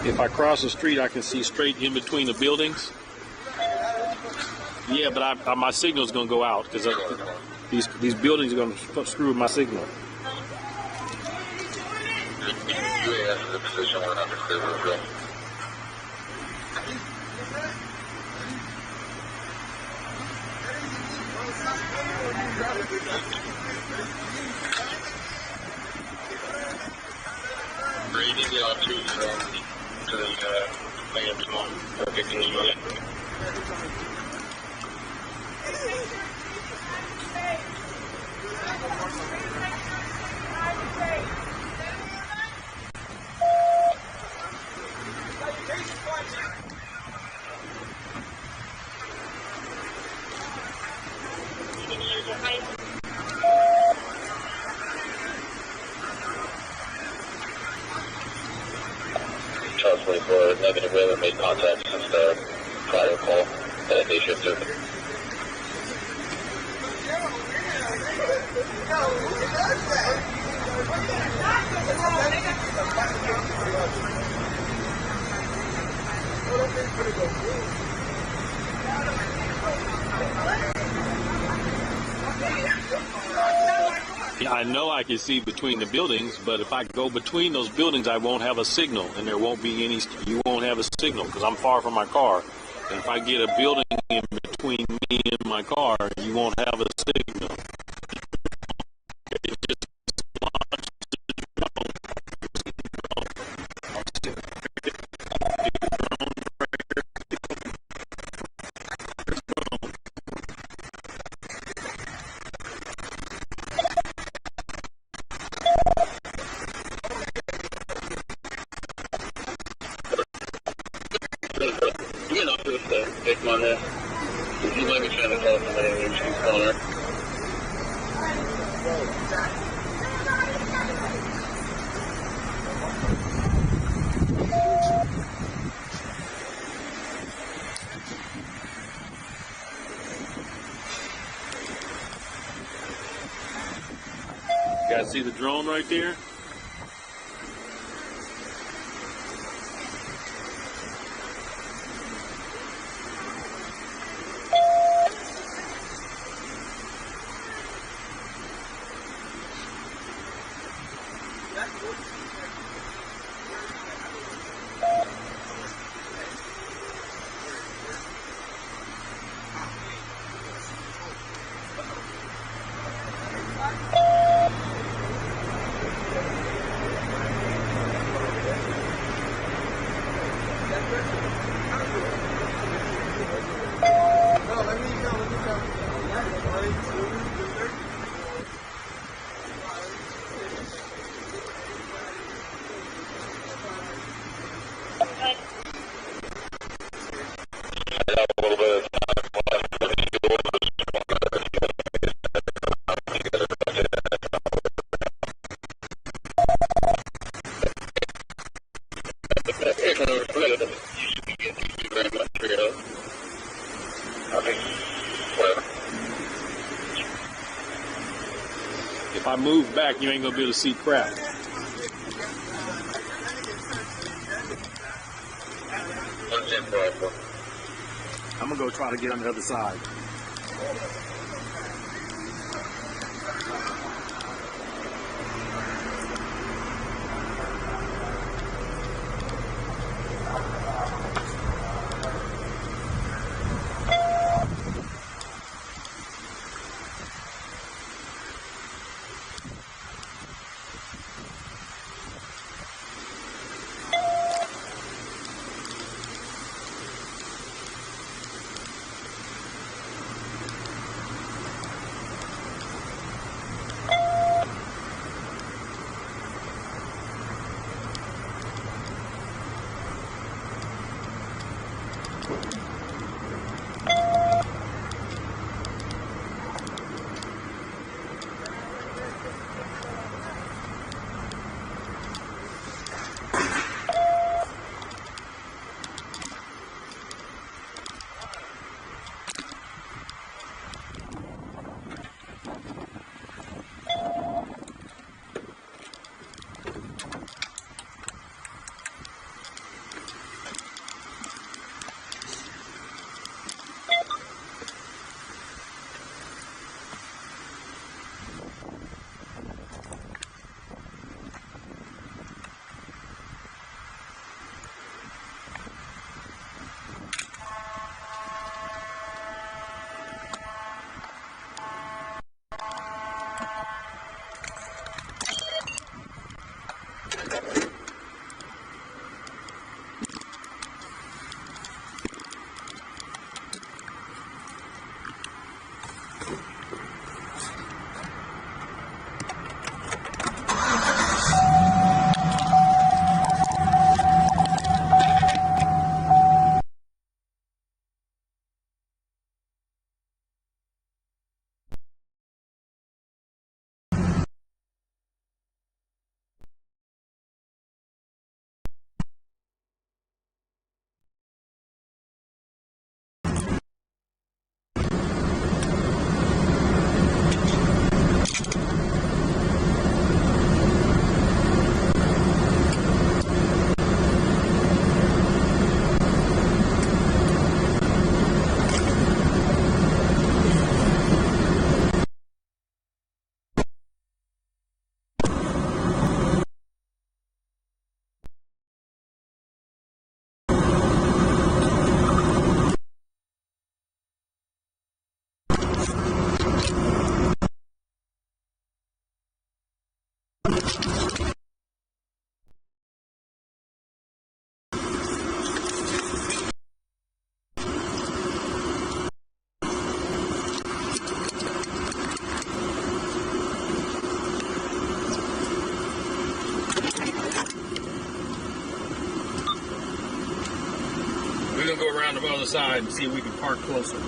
If I cross the street, I can see straight in between the buildings. Yeah, but my signal's going to go out because these buildings are going to screw with my signal. Brady, the to the Okay, can you go ahead? Charles 24, negative, we haven't made contact since the prior call that they shipped to. Yeah, I know I can see between the buildings, but if I go between those buildings, I won't have a signal, and there won't be any. You won't have a signal because I'm far from my car. And if I get a building in between me and my car, you won't have a signal. It just You know, it's on there. You might be trying to call somebody and she's calling her. You guys see the drone right there? If I move back, you ain't gonna be able to see crap. I'm gonna go try to get on the other side. We're gonna go around the other side and see if we can park closer.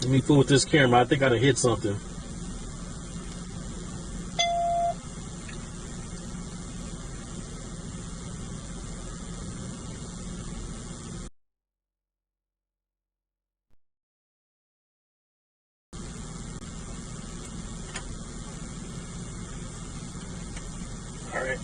Let me fool with this camera. I think I done hit something. All right.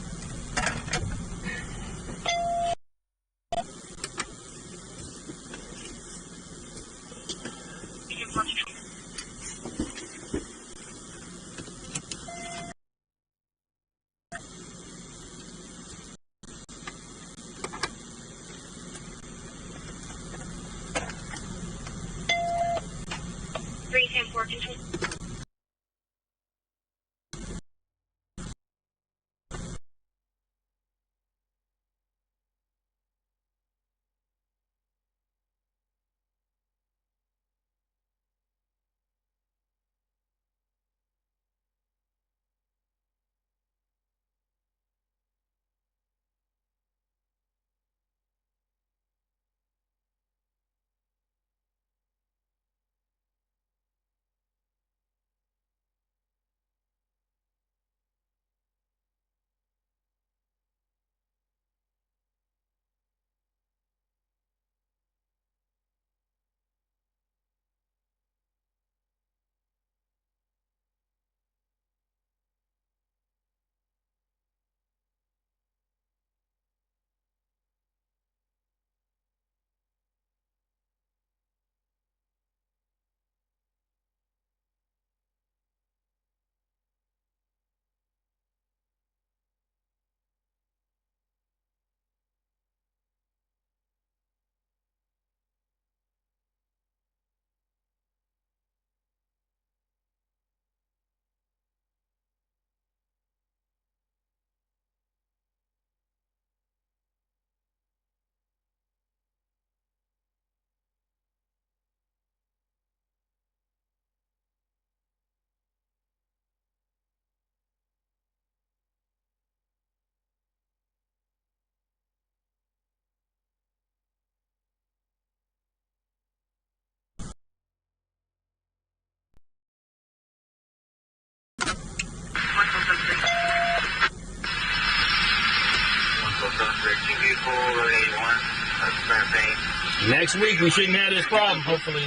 Next week we shouldn't have this problem, hopefully.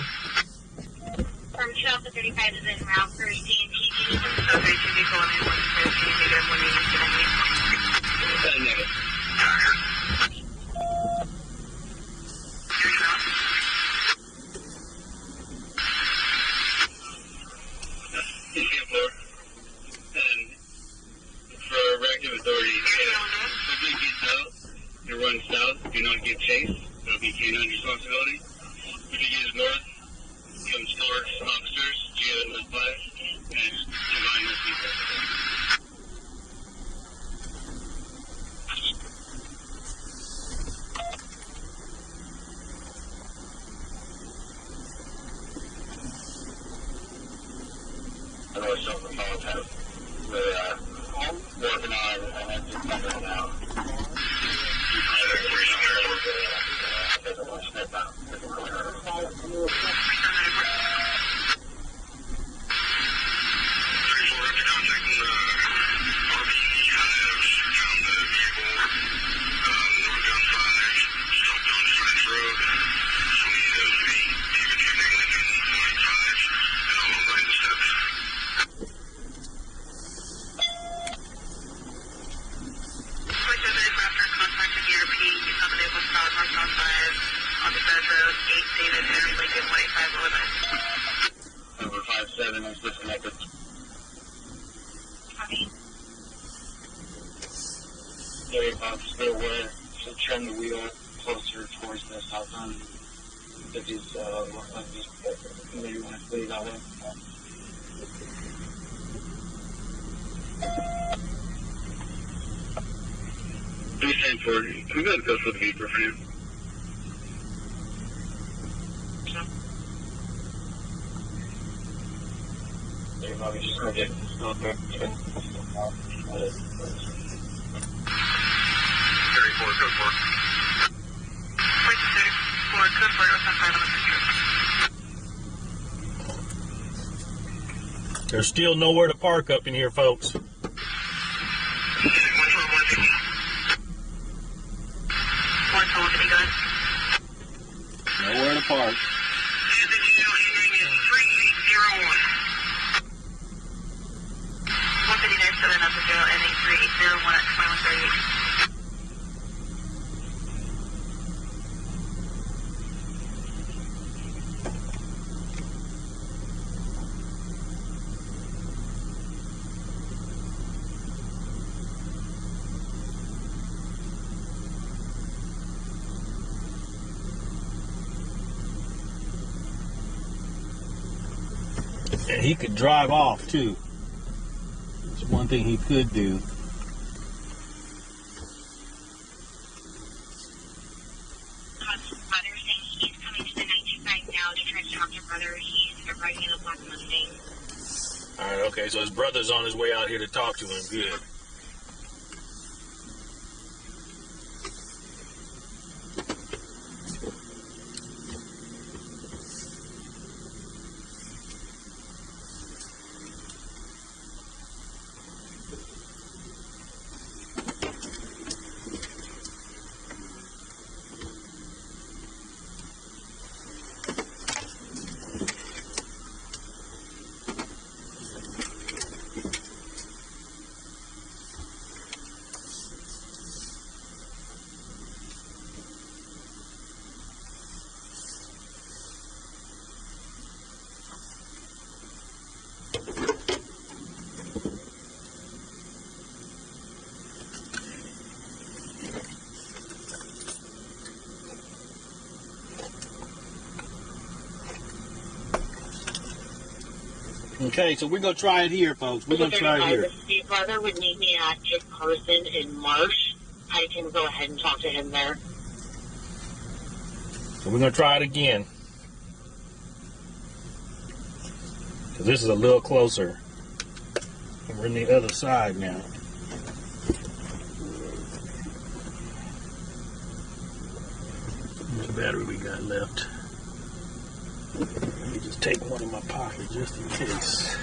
From 12 to 35 is in route for CNTG. So they should be calling in 113 negative 180 negative. And for reactive authority, if it gets out, you run south, do not get chased. That'll be K9 responsibility. If it gets north, come stores, officers, GL5, and myself apologize. We're working on it, and I'm just not right now. Doesn't want to step out. Number 57 is disconnected. Gary Bob's still where, so turn the wheel closer towards the south end. If he's, looks like he's maybe want to leave that way. He's saying for, can we go for the beeper for you? You're probably just going to get still there. 34, code 4. 34, code 4, what's on 5 on the picture? There's still nowhere to park up in here, folks. Nowhere to park. And he could drive off too. That's one thing he could do. Brother saying he's coming to the 925 now to try to talk to brother. He's arriving in a black Mustang. Alright, okay, so his brother's on his way out here to talk to him. Good. Okay, so we're going to try it here, folks. We're going to try it here. Steve brother would meet me at Kit Carson in Marsh. I can go ahead and talk to him there. So we're going to try it again. Because this is a little closer. And we're on the other side now. How much battery we got left? Let me just take one in my pocket just in case.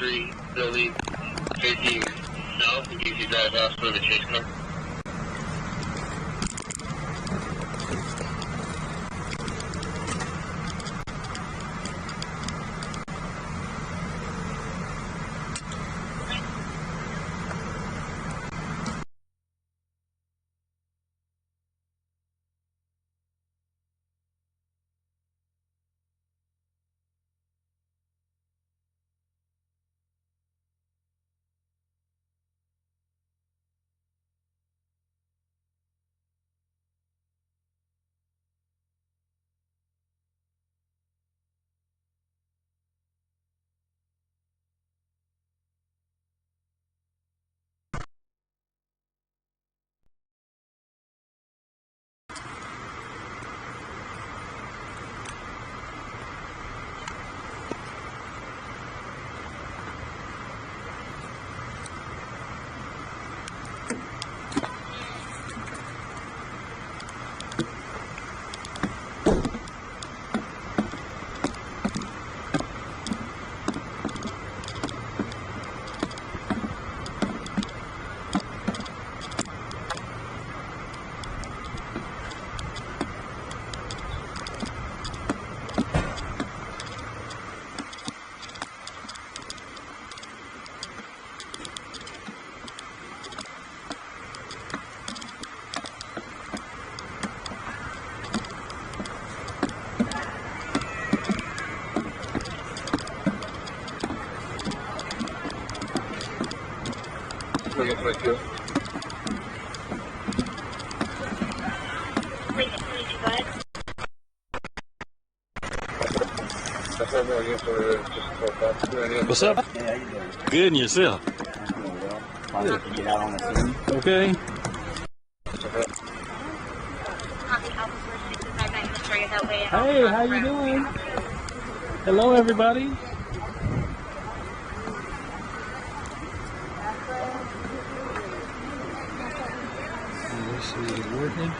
Street building facing south in case you drive off for the chase car. What's up? Hey, how you doing? Good, and yourself? Doing well. Finally to get out on the scene. Okay. Hey, how you doing? Hello, everybody. Let's see, is it working?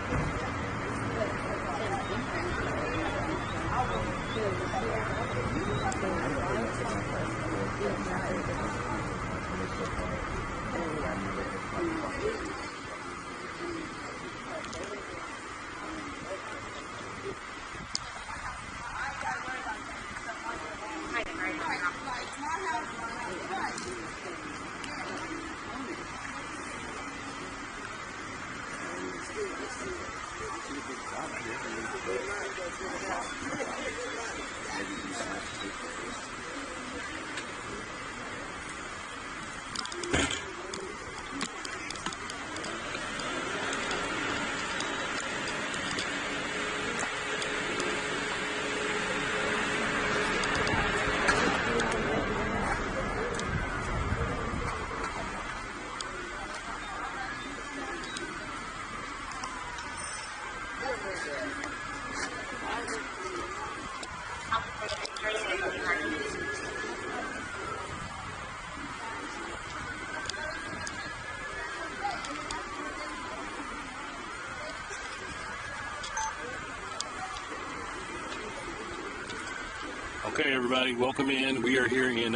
Okay, everybody, welcome in. We are here in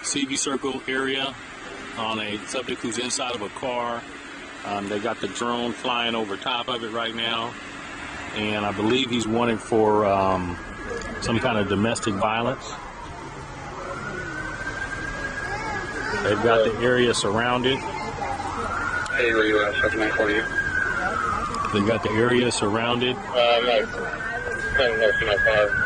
CV Circle area on a subject who's inside of a car. They got the drone flying over top of it right now, and I believe he's wanted for some kind of domestic violence. They've got the area surrounded. Hey, where you at? Sacramento County. They've got the area surrounded. I'm like, kind of less than a 5.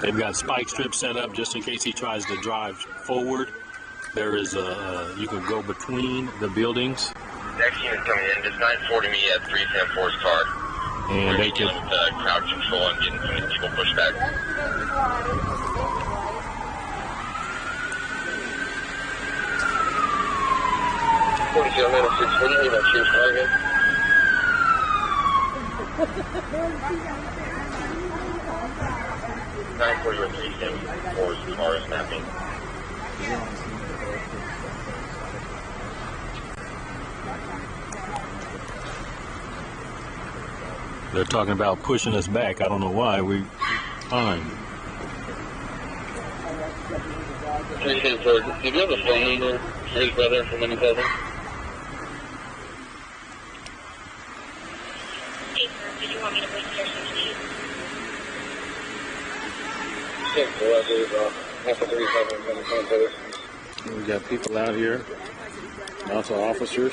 They've got spike strips set up just in case he tries to drive forward there is a, you can go between the buildings. Next unit coming in, it's 940 me at 310 car. And they can, with crowd control and getting some people pushed back. 47 minutes, 640, about Chief's target. Nine 40 with 310 car is mapping. they're talking about pushing us back. I don't know why. We fine. Appreciate it, sir. Do you have a phone number for his brother from any cousin? Did you want me to bring your sheet? Yes, well, I believe, half of 37 We got people out here, also officers.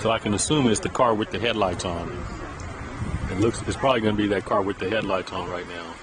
So I can assume it's the car with the headlights on. It's probably going to be that car with the headlights on right now.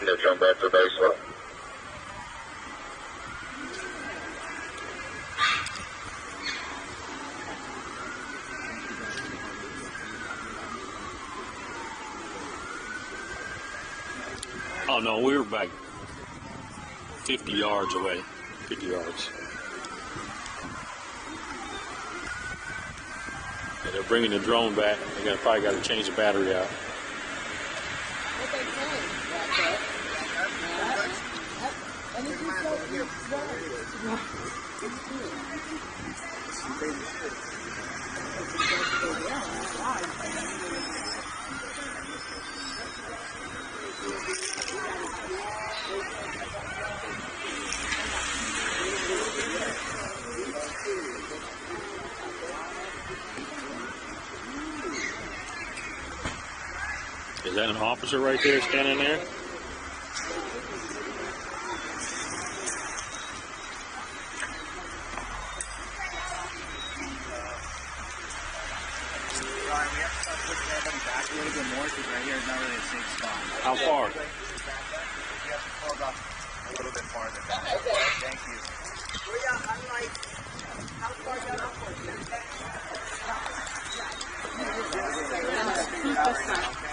They're coming back to base level. Oh no, we were back 50 yards away. 50 yards. Yeah, they're bringing the drone back. They're probably got to change the battery out. Is that an officer right there standing there? Back a little bit more because right here is not really a safe spot. How far? You have to pull up a little bit farther back. Okay. Thank you.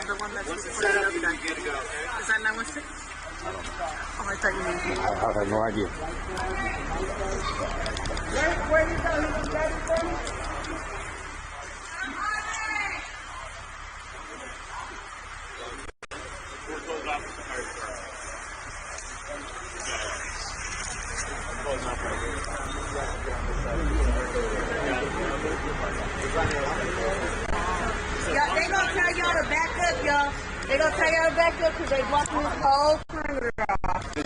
The one that's set up. Is that 916? Oh, I thought you meant. I have no idea. Where you going? They gonna tell y'all to back up, y'all. They gonna tell y'all to back up because they blocking this whole perimeter off.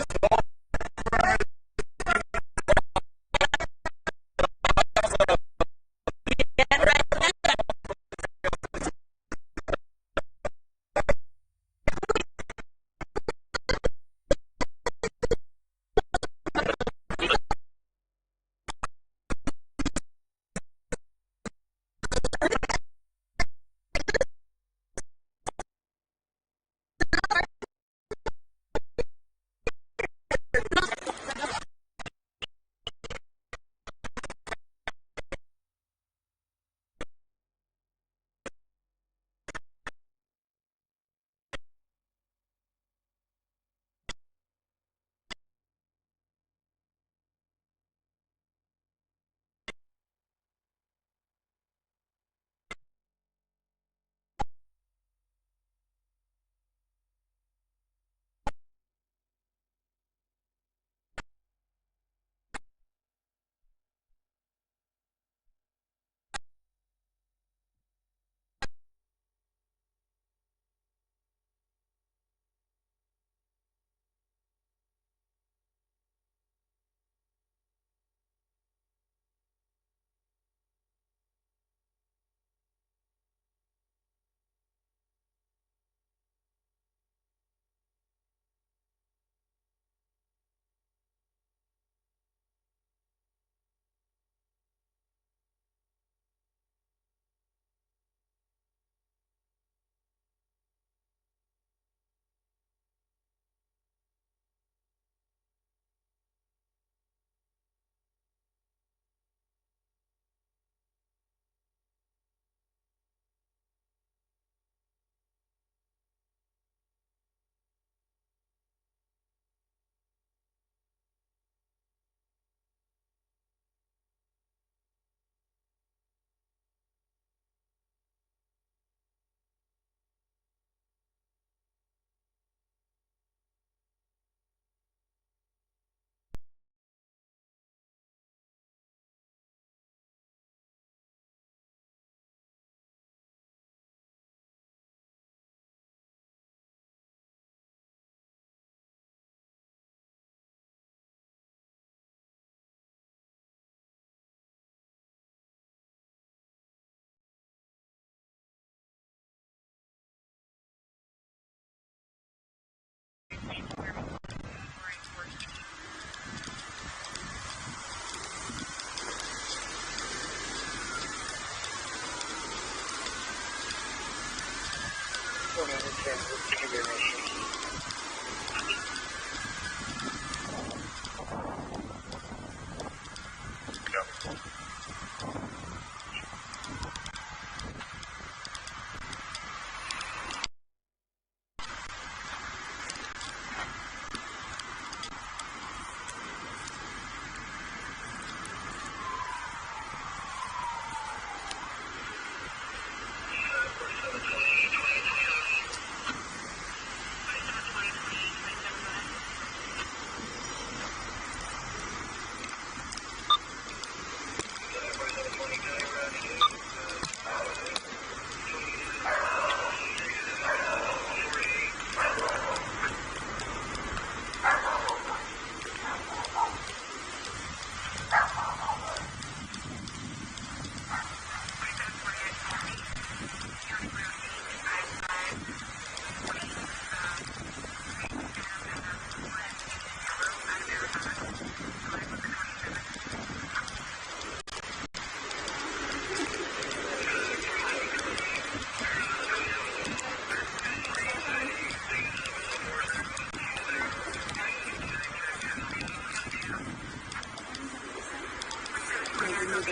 The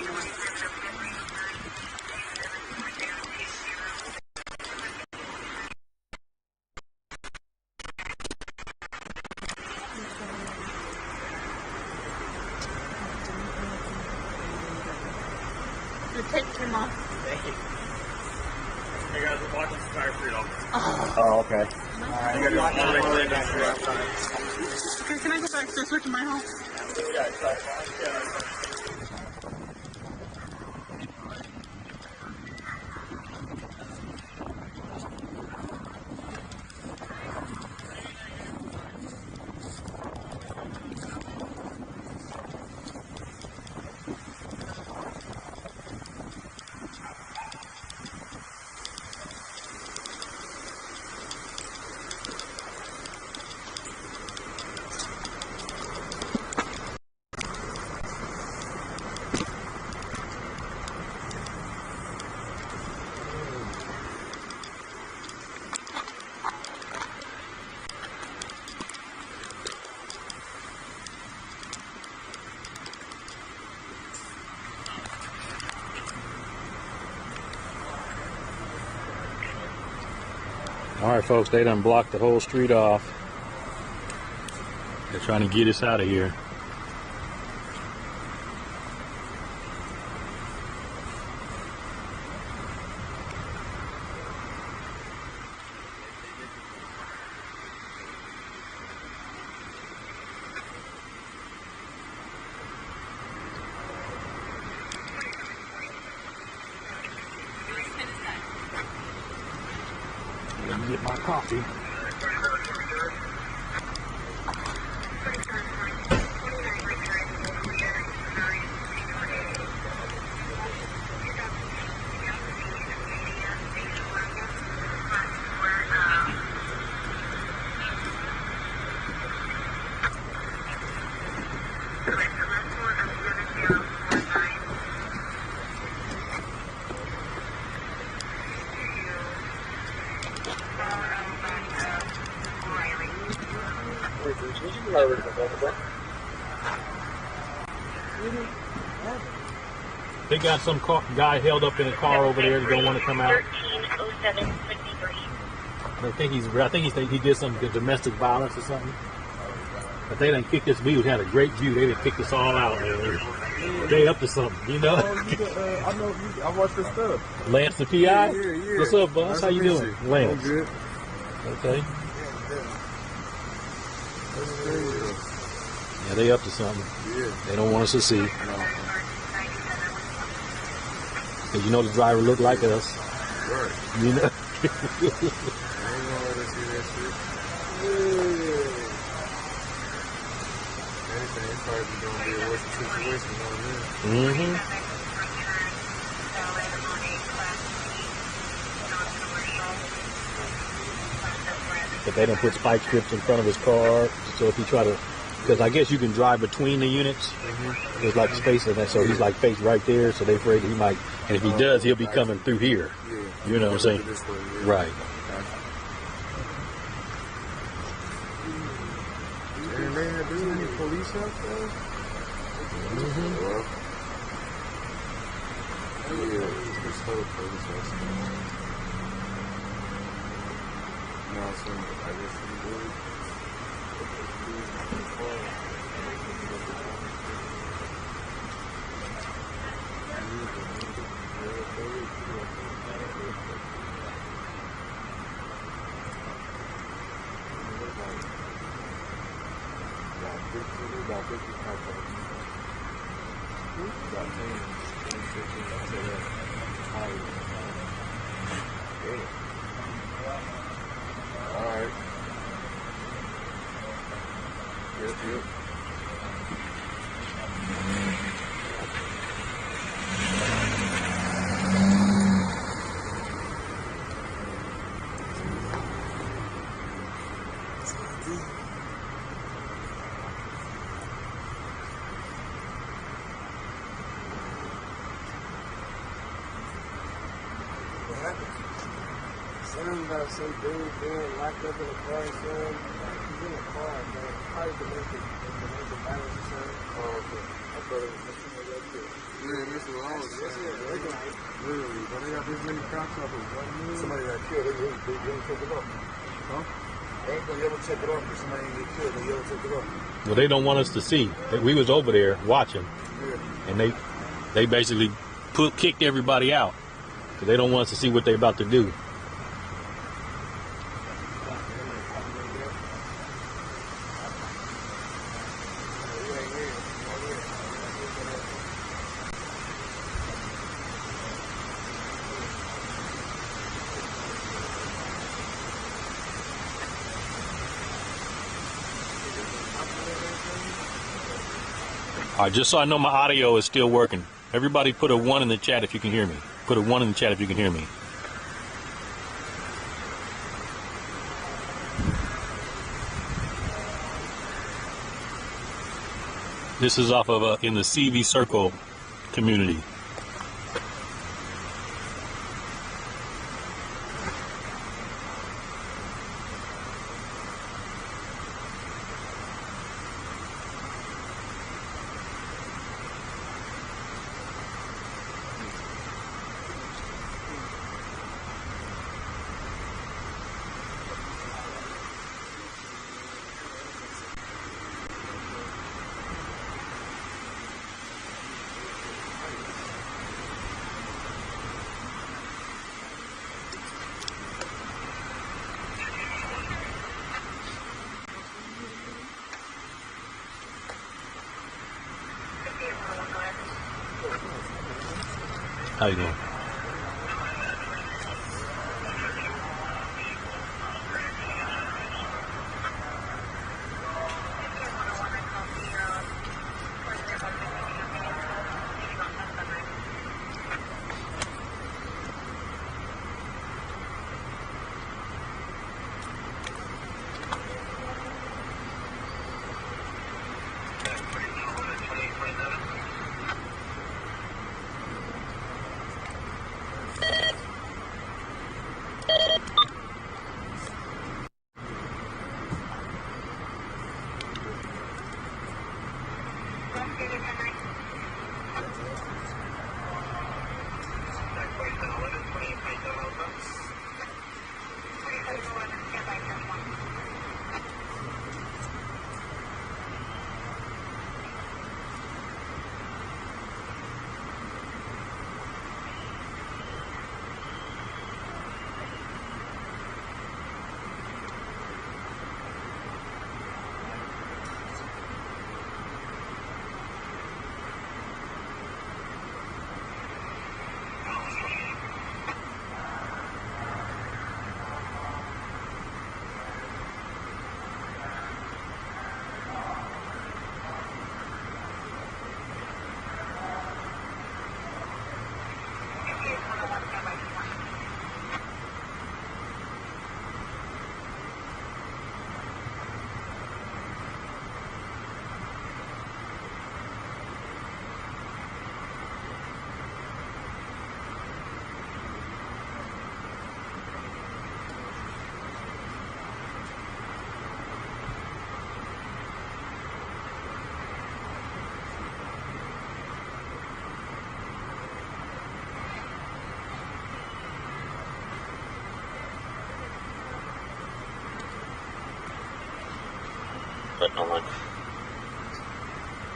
tape came off. Thank you. Hey guys, we're watching some tire freedom. Oh, okay. Alright, you guys are right back here outside. Okay, can I go back to switch to my house? All right, folks, they done blocked the whole street off. They're trying to get us out of here. Let me get my coffee. They got some guy held up in a car over there that don't want to come out. 130753. I think he did some domestic violence or something. But they done kicked us. We had a great view. They done kicked us all out, man. They up to something, you know. I know you. I watched this stuff. Lance the PI. Yeah. What's up, boss? Nice How you to meet doing, you. Lance? I'm good. Okay. Yeah, they up to something. Yeah. They don't want us to see. No. Cause you know the driver looked like us. Right. You know. I ain't gonna let us see that shit. Anything, it's probably gonna be a worse situation on this. Mm-hmm. But they done put spike strips in front of his car, so if he try to, because I guess you can drive between the units. There's like space in that, so he's like faced right there. So they afraid he might, and if he does, he'll be coming through here. Yeah. You know what I'm saying? This way, yeah. Right. And they had this many police out there? Well, yeah, this whole police out there. No, so I guess we do. About 50 about 10, 15, all right. Yep. What happened? Something about some dude being locked up in a car, son. He's in a car, man. Probably domestic violence or something. Oh, okay. I thought it was something like that too. Yeah, this Literally, but they got this many cops up here. Somebody got killed. They didn't take it off. Huh? They ever take it off if somebody didn't get killed. They ever take it off. Well, they don't want us to see. We was over there watching, and they basically kicked everybody out because they don't want us to see what they about to do. All right, just so I know my audio is still working. Everybody put a 1 in the chat if you can hear me. Put a 1 in the chat if you can hear me. This is off of in the CV Circle community. How you doing? But no one.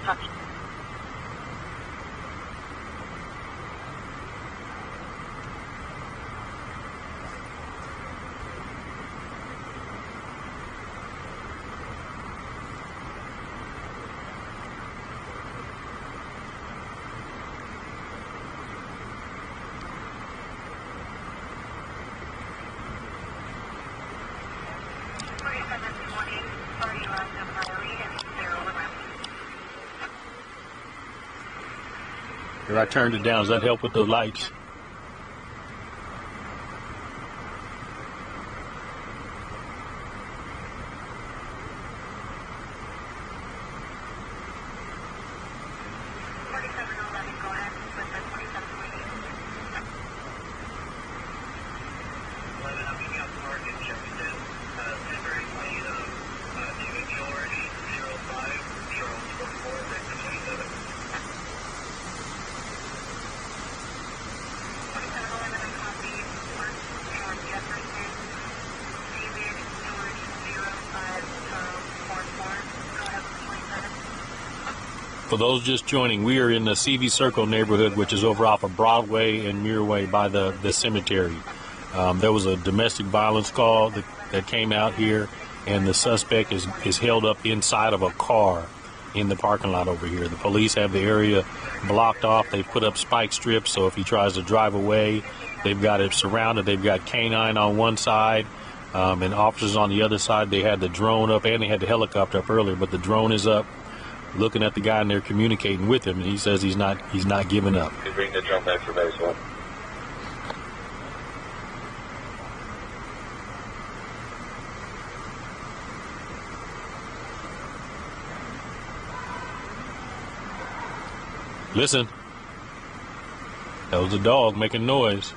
Copy. Here, I turned it down. Does that help with the lights? For those just joining, we are in the CV Circle neighborhood, which is over off of Broadway and Muirway by the cemetery. There was a domestic violence call that came out here, and the suspect is held up inside of a car in the parking lot over here. The police have the area blocked off. They've put up spike strips, so if he tries to drive away, they've got it surrounded. They've got canine on one side and officers on the other side. They had the drone up, and they had the helicopter up earlier, but the drone is up, looking at the guy, and they're communicating with him, and he says he's not giving up. You bring the drone back for base 1. Listen, that was a dog making noise.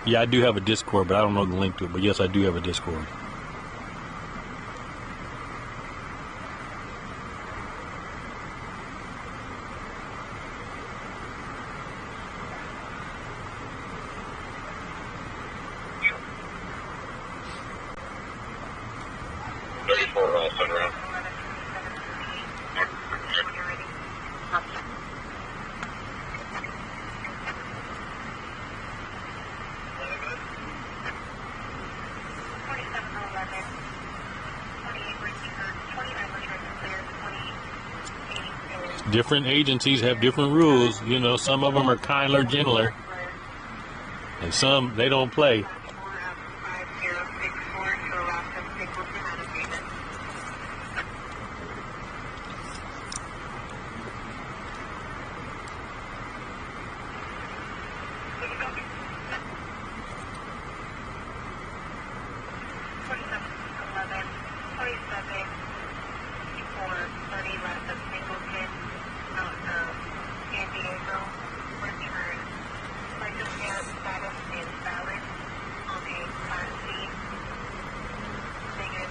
Yeah, I do have a Discord, but I don't know the link to it. But yes, I do have a Discord. Different agencies have different rules. You know, some of them are kinder, gentler, and some, they don't play.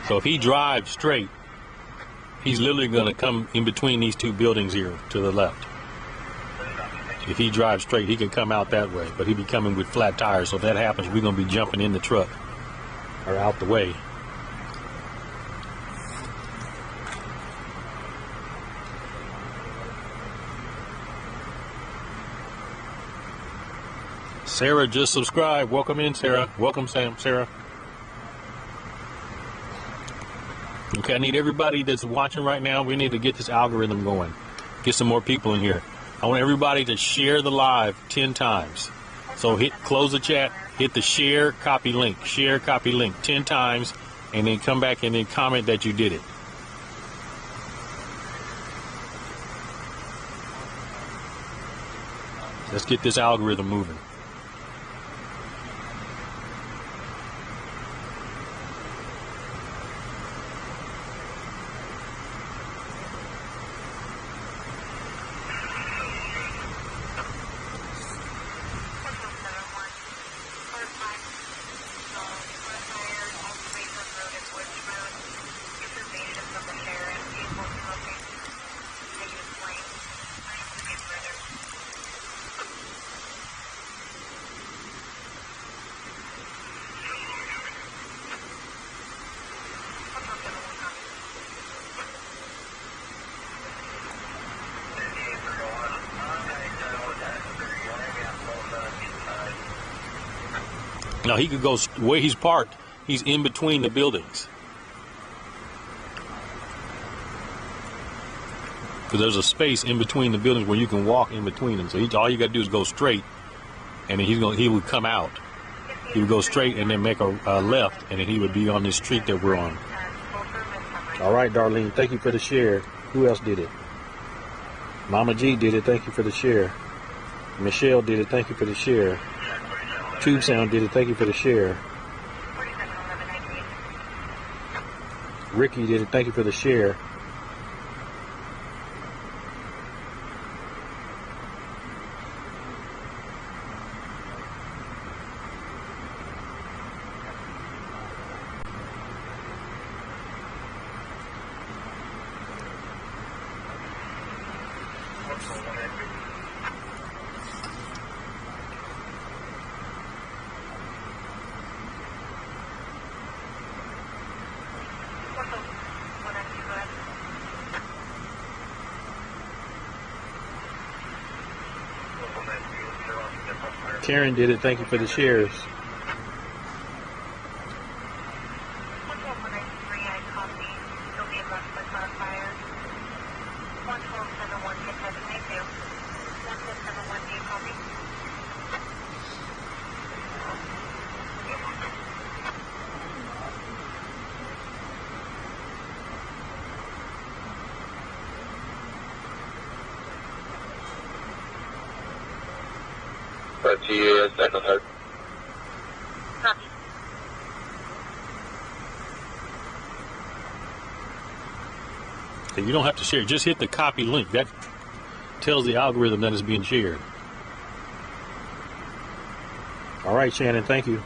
So if he drives straight, he's literally going to come in between these two buildings here to the left. If he drives straight, he can come out that way, but he'd be coming with flat tires. So if that happens, we're going to be jumping in the truck or out the way. Sarah just subscribed. Welcome in, Sarah. Welcome, Sarah. Okay, I need everybody that's watching right now. We need to get this algorithm going. Get some more people in here. I want everybody to share the live 10 times. So close the chat, hit the share copy link 10 times, and then come back and then comment that you did it. Let's get this algorithm moving. Now he could go where he's parked. He's in between the buildings. Because there's a space in between the buildings where you can walk in between them. So all you got to do is go straight, and then he would come out. He would go straight and then make a left, and then he would be on this street that we're on. All right, Darlene, thank you for the share. Who else did it? Mama G did it. Thank you for the share. Michelle did it. Thank you for the share. Tube Sound did it. Thank you for the share. Ricky did it. Thank you for the share. Karen did it. Thank you for the shares. You don't have to share. Just hit the copy link. That tells the algorithm that it's being shared. All right, Shannon. Thank you.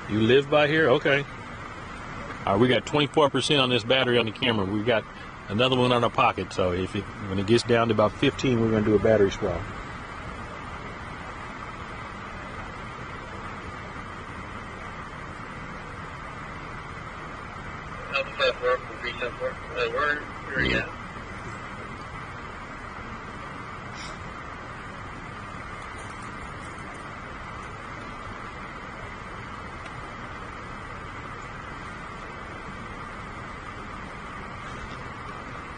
You live by here? Okay. All right, we got 24% on this battery on the camera. We've got another one on our pocket. So when it gets down to about 15, we're going to do a battery swap. Where are you at?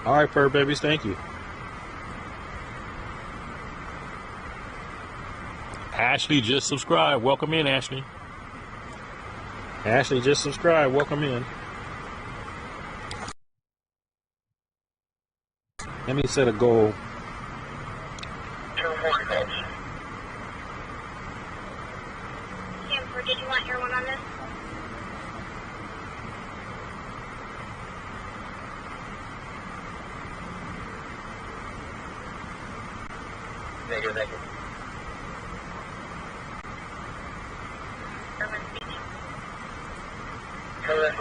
All right, fur babies, thank you. Ashley just subscribed. Welcome in, Ashley. Ashley just subscribed. Welcome in. Let me set a goal. 240 calls. Camper, did you want your one on this? Negative. Urban speaking. Correct.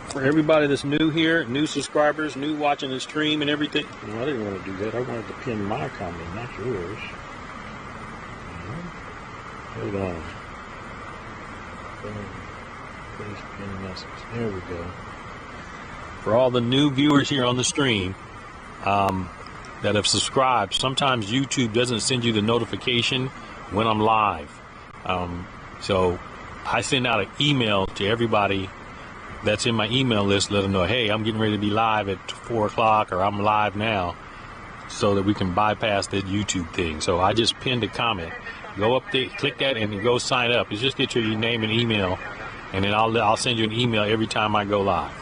For everybody that's new here, new subscribers, new watching the stream and everything. Well, I didn't want to do that. I wanted to pin my comment, not yours. Hold on. Please pin message. There we go. For all the new viewers here on the stream that have subscribed, sometimes YouTube doesn't send you the notification when I'm live. So I send out an email to everybody that's in my email list, let them know, hey, I'm getting ready to be live at 4 o'clock, or I'm live now, so that we can bypass that YouTube thing. So I just pinned a comment. Go up there, click that, and go sign up. It's just get your name and email, and then I'll send you an email every time I go live.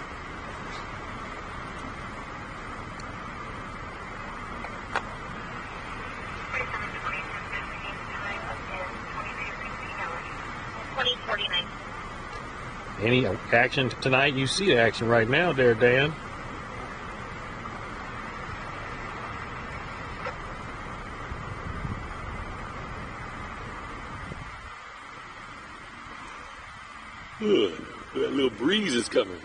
Any action tonight? You see the action right now there, Dan. That little breeze is coming.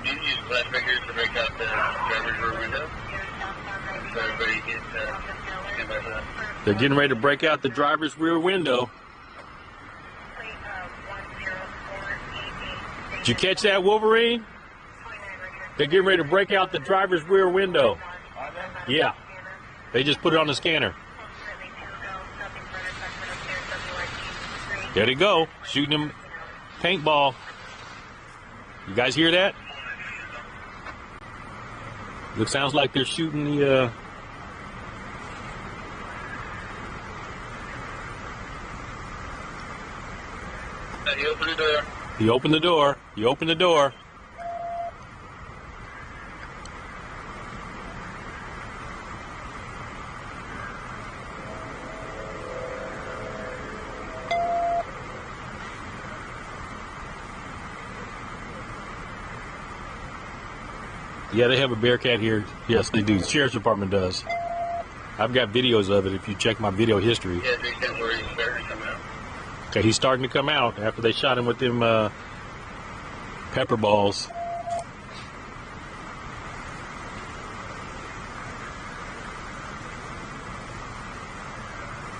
You use flash breakers to break out the driver's rear window. So everybody gets stand by that. They're getting ready to break out the driver's rear window. Did you catch that, Wolverine? They're getting ready to break out the driver's rear window. Yeah. They just put it on the scanner. There they go, shooting them paintball. You guys hear that? It sounds like they're shooting the You open the door. You open the door. You open the door. Yeah, they have a Bearcat here. Yes, they do. The Sheriff's Department does. I've got videos of it if you check my video history. Yeah, they said where he's starting to come out. Okay, he's starting to come out after they shot him with them pepper balls.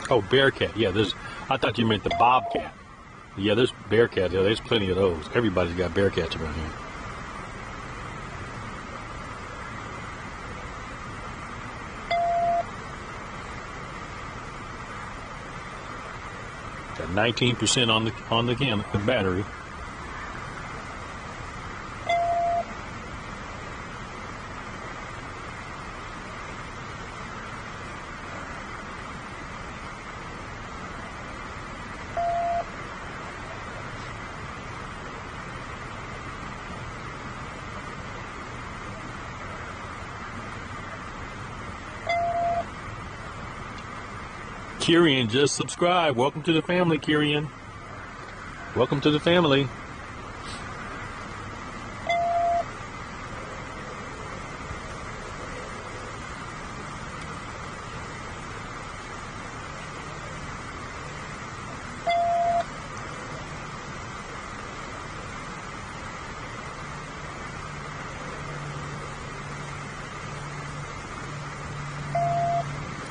Oh, Bearcat. Yeah, I thought you meant the Bobcat. Yeah, there's Bearcat. Yeah, there's plenty of those. Everybody's got Bearcats around here. Got 19% on the battery. Kyrian just subscribed. Welcome to the family, Kyrian. Welcome to the family.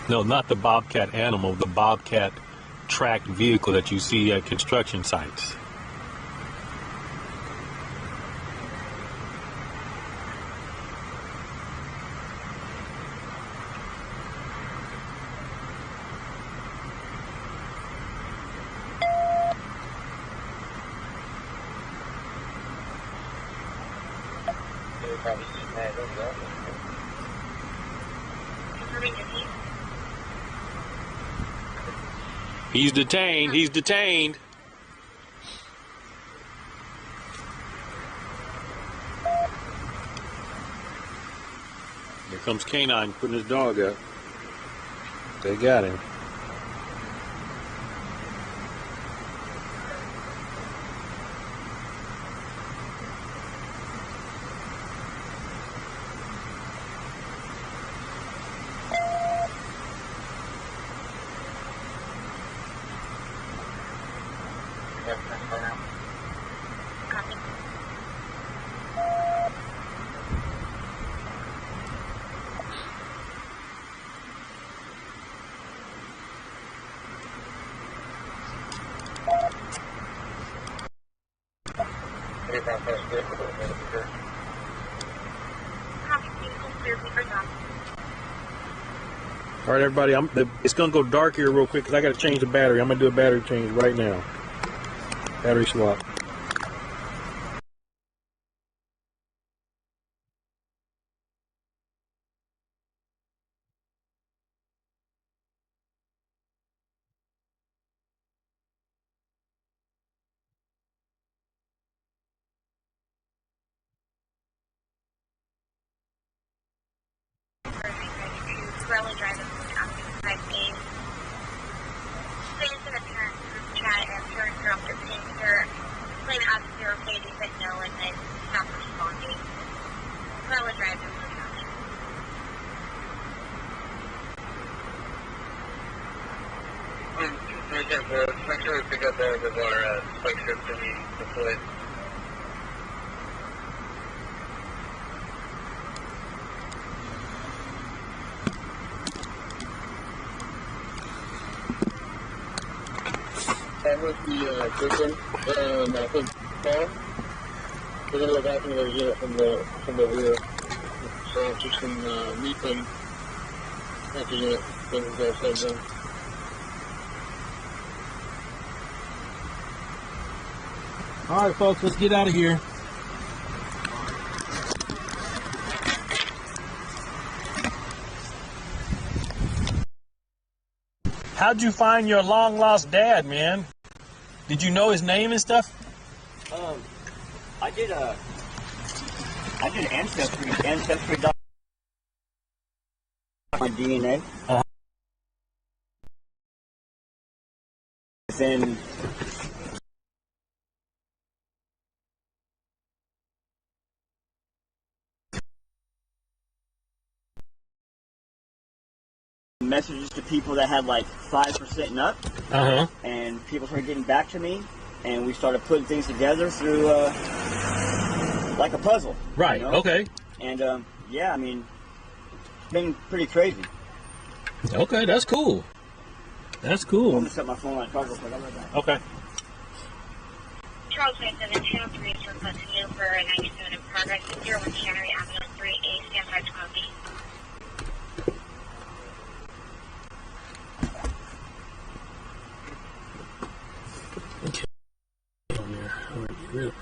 No, not the Bobcat animal, the Bobcat tracked vehicle that you see at construction sites. They're probably eating that over there. He's detained. He's detained. Here comes Canine putting his dog up. They got him. All right, everybody, it's going to go dark here real quick because I got to change the battery. I'm going to do a battery change right now. Battery swap. Rally driving outside game. Fans in the parent group chat and parents are up to paying their claim out 0 paid, he said no, and then not respond. Make sure we pick up all of our spike strips that we deployed. That was the Discretion, I think, car. We're going to go back into the unit from the rear. So just can meet them at the unit when we go send them. All right, folks, let's get out of here. How'd you find your long lost dad, man? Did you know his name and stuff? I did ancestry my DNA. Then messages to people that had like 5% and up, and people started getting back to me, and we started putting things together through like a puzzle. Right. You know? Okay. And yeah, I mean, it's been pretty crazy. Okay, that's cool. That's I'm cool. gonna set my phone on charge real quick. I'll be right back. Okay. Charles Mason and 203 is requesting you for a 97 in progress. 01 Shannery Avenue 3A, stand by to copy. Okay. On there. All right, get rid of it.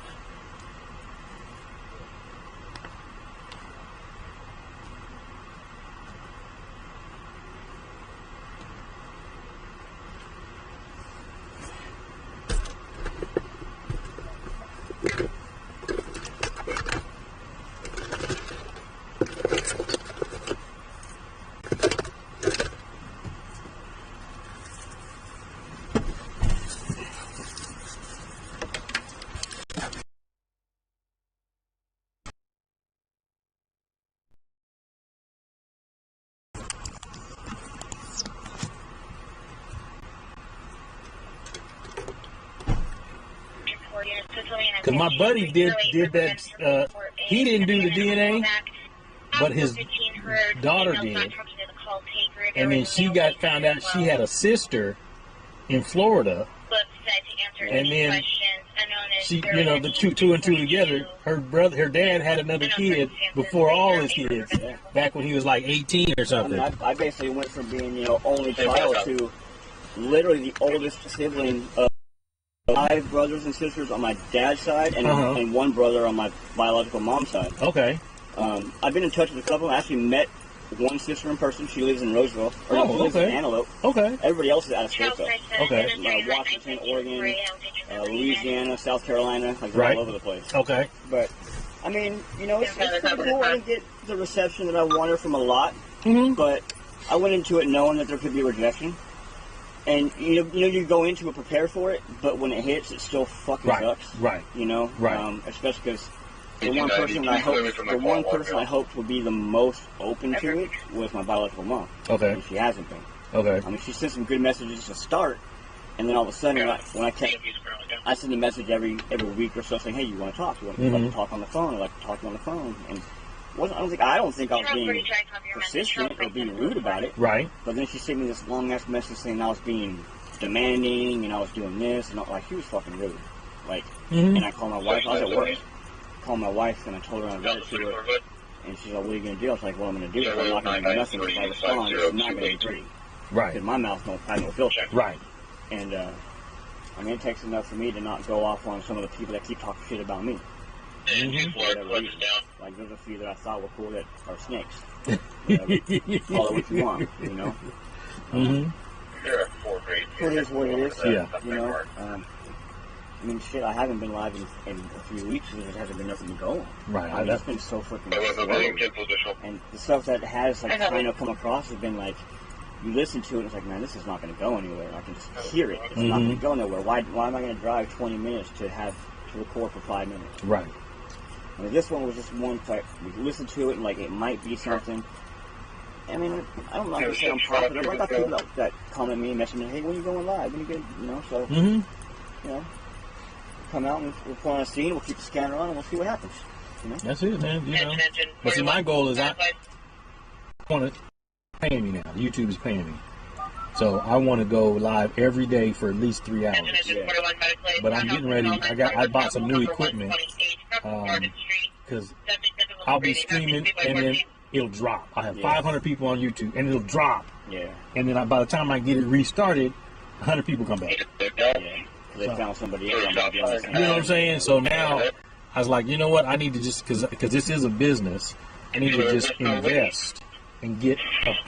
Because my buddy did that, he didn't do the DNA, but his daughter did. And then she found out she had a sister in Florida. And then she, the two and two together, her dad had another kid before all his kids, back when he was like 18 or something. I mean, I basically went from being, only child to literally the oldest sibling of 5 brothers and sisters on my dad's side, and one brother on my biological mom's side. Okay. I've been in touch with a couple. I actually met one sister in person. She lives in Roseville. She lives in Antelope. Okay. Everybody else is out of state, though. Okay. Washington, Oregon, Louisiana, South Carolina, like right. all over the place. Okay. But, I mean, it's pretty cool. I didn't get the reception that I wanted from a lot, but I went into it knowing that there could be rejection. And you go into it prepared for it, but when it hits, it still fucking sucks. Right. Right. Especially because the one person I hoped would be the most open to it was my biological mom. Okay. And she hasn't been. Okay. I mean, she sent some good messages to start, and then all of a sudden, I send a message every week or so saying, "Hey, you want to talk? You want to talk on the phone? I'd like to talk to you on the phone." And I don't think I was being persistent or being rude about it. Right. But then she sent me this long ass message saying I was being demanding and I was doing this and she was fucking rude. And I called my wife. I was at work. Called my wife and I told her I read it to her. And she's like, "What are you gonna do?" I was like, "Well, I'm gonna do it. I'm not gonna do nothing if I respond. It's not gonna be pretty." Right. Because my mouth I don't filter. Right. And I mean, it takes enough for me to not go off on some of the people that keep talking shit about me. Like there's a few that I thought were cool that are snakes. Call it what you want, It is what it is. Yeah. I mean, shit, I haven't been live in a few weeks because there hasn't been nothing to go on. Right. I mean, it's been so freaking slow. And the stuff that has kind of come across has been like, you listen to it, and it's like, man, this is not going to go anywhere. I can just hear it. It's not going to go nowhere. Why am I going to drive 20 minutes to record for 5 minutes? Right. I mean, this one was just one, we listened to it, and it might be something. I mean, I don't like to say I'm popular, but I got people that comment me and message me, hey, when you going live? When you get, you know, so, you know, come out and we'll put on a scene, we'll keep the scanner on, and we'll see what happens. You know? That's it, man. You know. But see, my goal is I want to pay me now. YouTube is paying me. So I want to go live every day for at least 3 hours. Yeah. But I'm getting ready. I bought some new equipment because I'll be streaming and then it'll drop. I have 500 people on YouTube and it'll drop. Yeah. And then by the time I get it restarted, 100 people come back. Yeah. They found somebody else. You know what I'm saying? So now I was like, you know what? I need to just, because this is a business, I need to just invest and get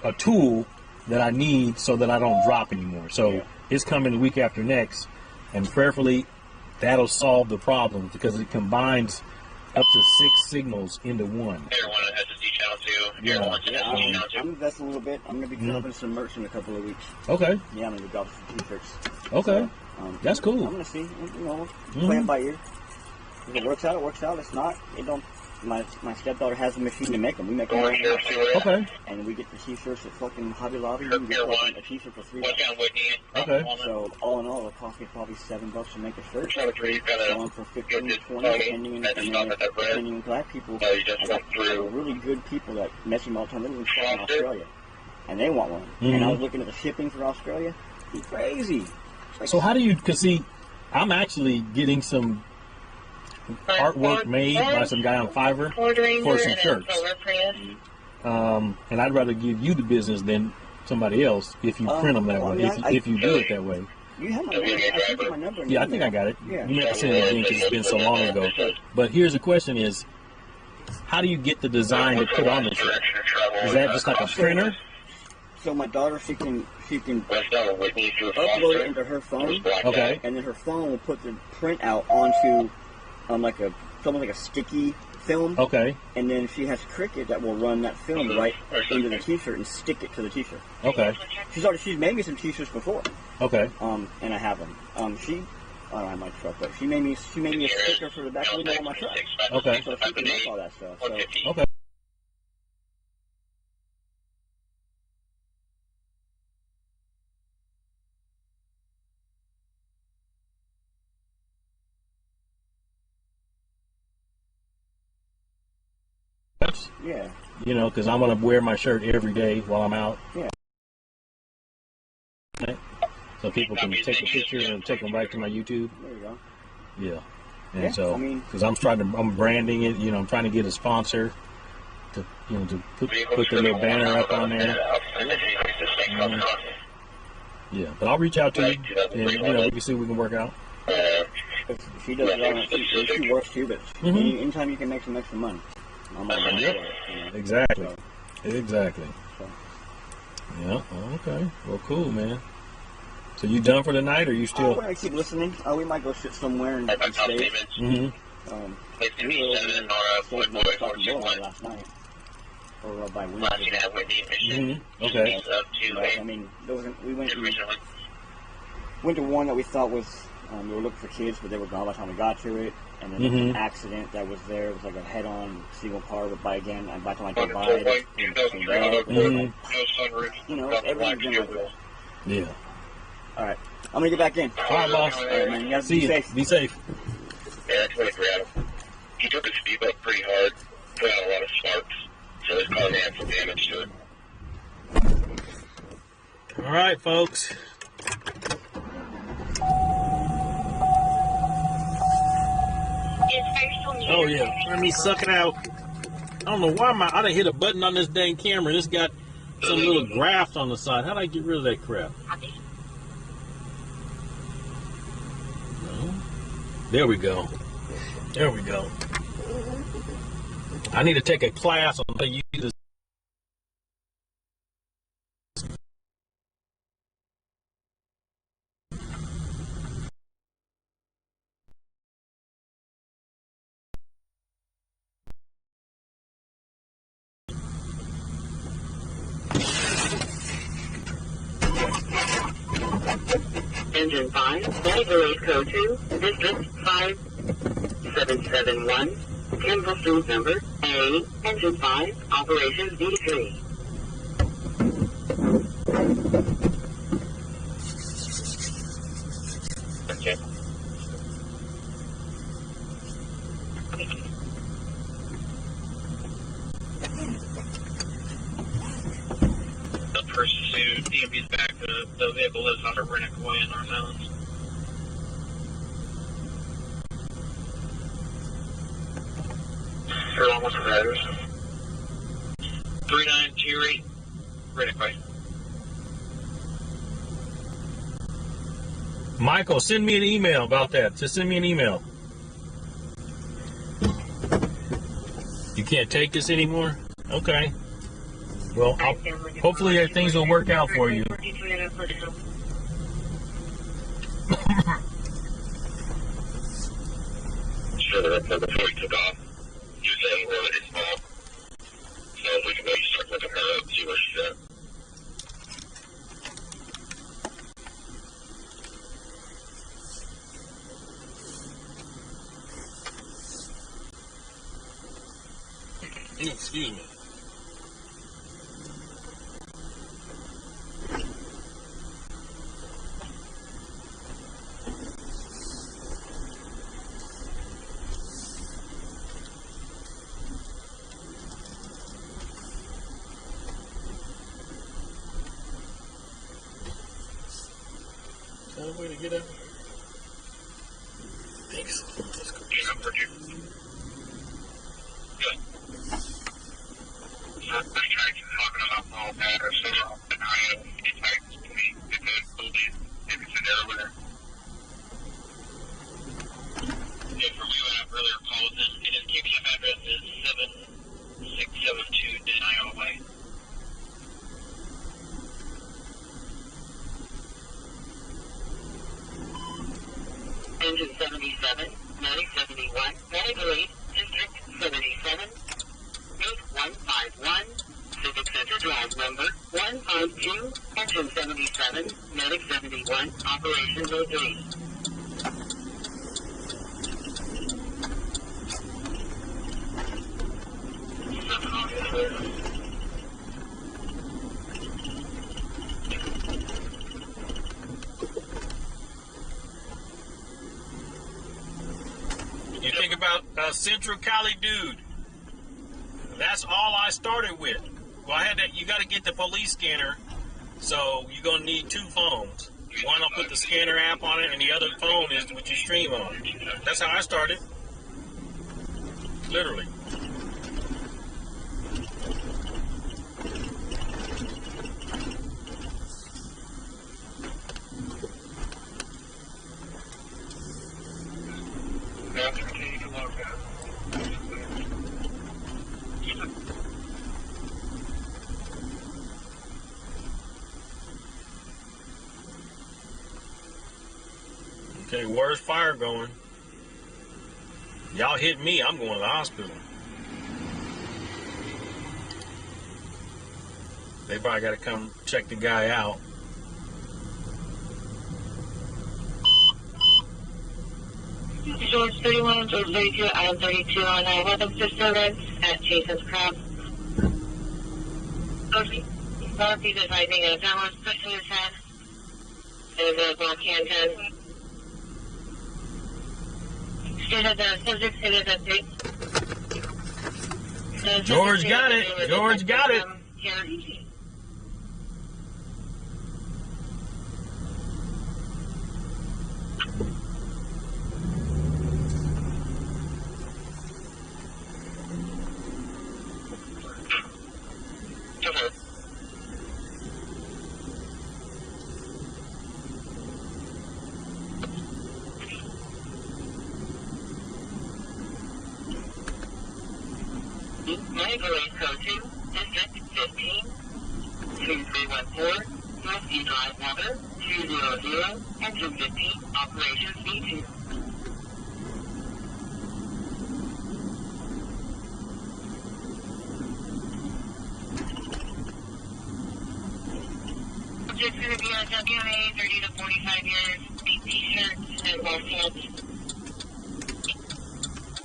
a tool that I need so that I don't drop anymore. So it's coming the week after next, and prayerfully that'll solve the problem because it combines up to 6 signals into one. Everyone has a D-channel too. Yeah, I'm investing a little bit. I'm going to be dropping some merch in a couple of weeks. Okay. Yeah, I'm going to be dropping some t-shirts. Okay. So, that's cool. I'm going to see. You know, play it by ear. If it works out, it works out. If not, it don't. My stepdaughter has a machine to make them. We make them right now. Okay. And we get the t-shirts at fucking Hobby Lobby. You can get a t-shirt for $3. Okay. So all in all, it'll cost me probably $7 to make a shirt. Selling for $15, $20, depending on black people. Really good people that message me all the time. They live in Australia, and they want one. And I was looking at the shipping for Australia. It's crazy. Like, so how do you? Because see, I'm actually getting some artwork made by some guy on Fiverr for some shirts. And I'd rather give you the business than somebody else if you print them that way, if you do it that way. You have my number. Yeah, I think I got it. You may have sent it again because it's been so long ago. But here's the question is, how do you get the design to put on the shirt? Is that just like a printer? So my daughter, she can upload it into her phone. Okay. And then her phone will put the print out onto like a sticky film. Okay. And then she has Cricut that will run that film right into the t-shirt and stick it to the t-shirt. Okay. She's made me some t-shirts before. Okay. And I have them. I don't have my truck, but she made me a sticker for the back window of my truck. Okay. So she can make all that stuff. So. Okay. Yeah. You know, because I'm going to wear my shirt every day while I'm out. Yeah. So people can take a picture and take them right to my YouTube. There you go. Yeah. And yeah, so, because I'm branding it, you know, I'm trying to get a sponsor to, you know, to put the little banner up on there. Yeah, but I'll reach out to you, and you know, we can see what we can work out. She does it she works too, but anytime you can make some extra money. Exactly. So. Exactly. So. Yeah. Okay. Well, cool, man. So you done for the night, or you still? We're gonna keep listening. We might go sit somewhere and stay. We were over last night, or by Wednesday. Okay. I mean, we went to one that we thought was we were looking for kids, but they were gone by the time we got to it. And then there was an accident that was there. It was like a head-on single car, but by the time I drove by it, you know, everything's been like that. Yeah. All right, I'm gonna get back in. All right, boss. All right, man. You gotta be safe. Be safe. Yeah, that's what I grabbed him. He took his speed up pretty hard, put out a lot of sparks, so his car had some damage to it. All right, folks. Oh yeah, let me suck it out. I don't know why I done hit a button on this dang camera. This got some little graft on the side. How do I get rid of that crap? No. There we go. There we go. I need to take a class on how to use this. Engine 5, Belgrade Code 2, District 5771, Kimball Street number A, Engine 5, Operations D3. Okay. The person who DMV's back, the vehicle is under Rennick-Way in our zones. Sure, what's the address? 3928 Rennick-Way. Michael, send me an email about that. Just send me an email. You can't take this anymore? Okay. Well, hopefully things will work out for you. Sure, before he took off, he was saying really small. So if we can maybe start looking her up, see where she's at. Excuse me. Is that a way to get out? Thanks. Let's go. Good. So, this track is talking about all that, or so and I have tracks to me, if it's building, if it's an earlier. Yeah, from you, I earlier called, and his KPF address is 7672 Denial Way. Engine 77, 971, 98, District 77, 8151, Civic Center Drive number 152, Engine 77, Medic 71, Operations 03. You think about Central Cali dude. That's all I started with. Well, I had that. You got to get the police scanner, so you're gonna need two phones. One will put the scanner app on it, and the other phone is what you stream on. That's how I started. Literally. Okay, where's fire going? Y'all hit me, I'm going to the hospital. They probably got to come check the guy out. George 31, George 32, Island 32 on weapons disturbance at Jason's Crab. Northeast is rising a downward push in his head. There's a block hand 10. State of the subject, state of the update. George got it. George got it. Here. Navigate code 2, District 15, 2314, Northview Drive number 200, Engine 15, Operations B2. Subject's going to be on WA 30 to 45 years, 8 t-shirts, and left hands.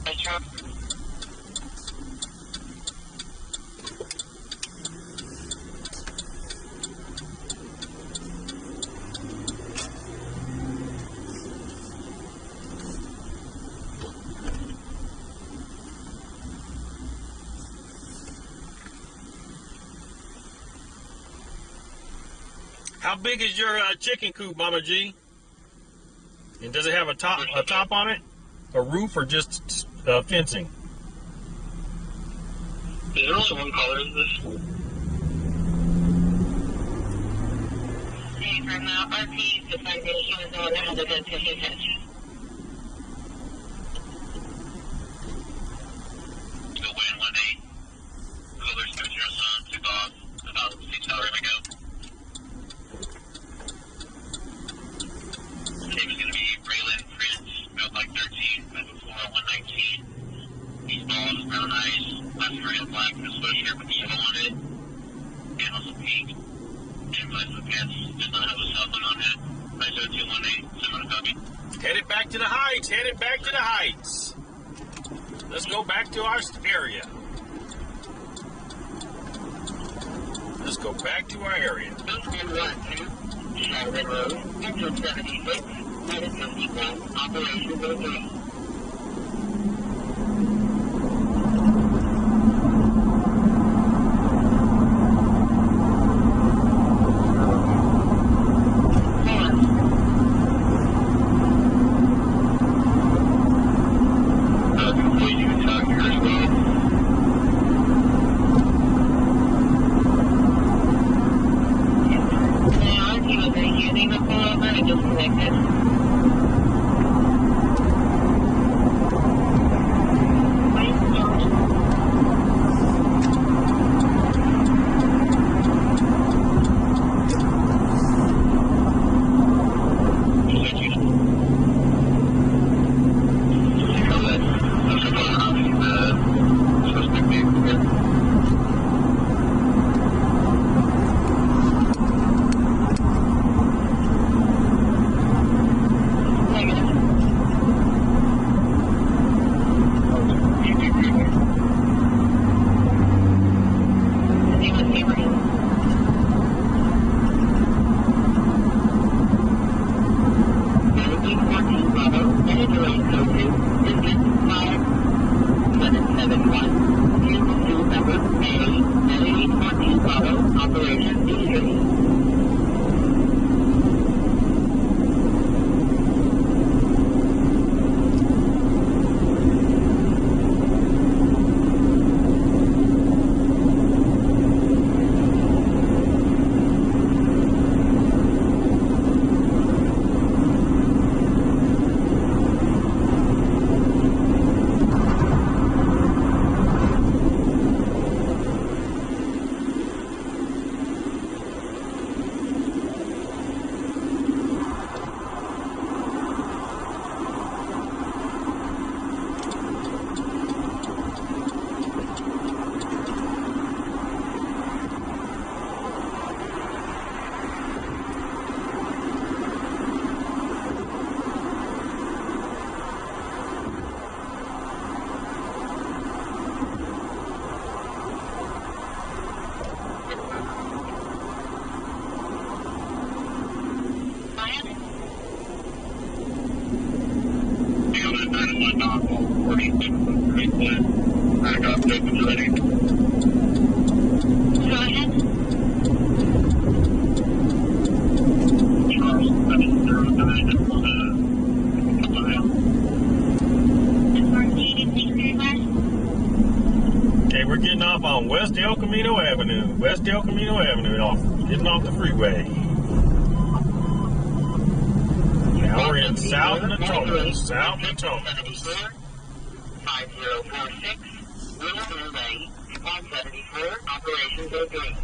Restaurant. How big is your chicken coop, Mama G? And does it have a top on it, a roof, or just fencing? Is there only one color in this? Hey, from RP to Sunday, he was the one that had the gun to his head. Go win 1-8. Colors 207 took off about 6 hours ago. Name is going to be Braylon Prince, built like 13, number 119. He's bald, his brown eyes, left for him black, and a sweatshirt with yellow on it, and also pink. And black pants, does not have a cell phone on it. 90218, someone copy. Headed back to the heights. Headed back to the heights. Let's go back to our area. Let's go back to our area. 812, Charlotte Road, Engine 76, Medic 51, Operation 03. West El Camino Avenue. West El Camino Avenue, getting off the freeway. Now we're in South Natoma. South Natoma. 5046, Willow Lane, 174, Operation 03.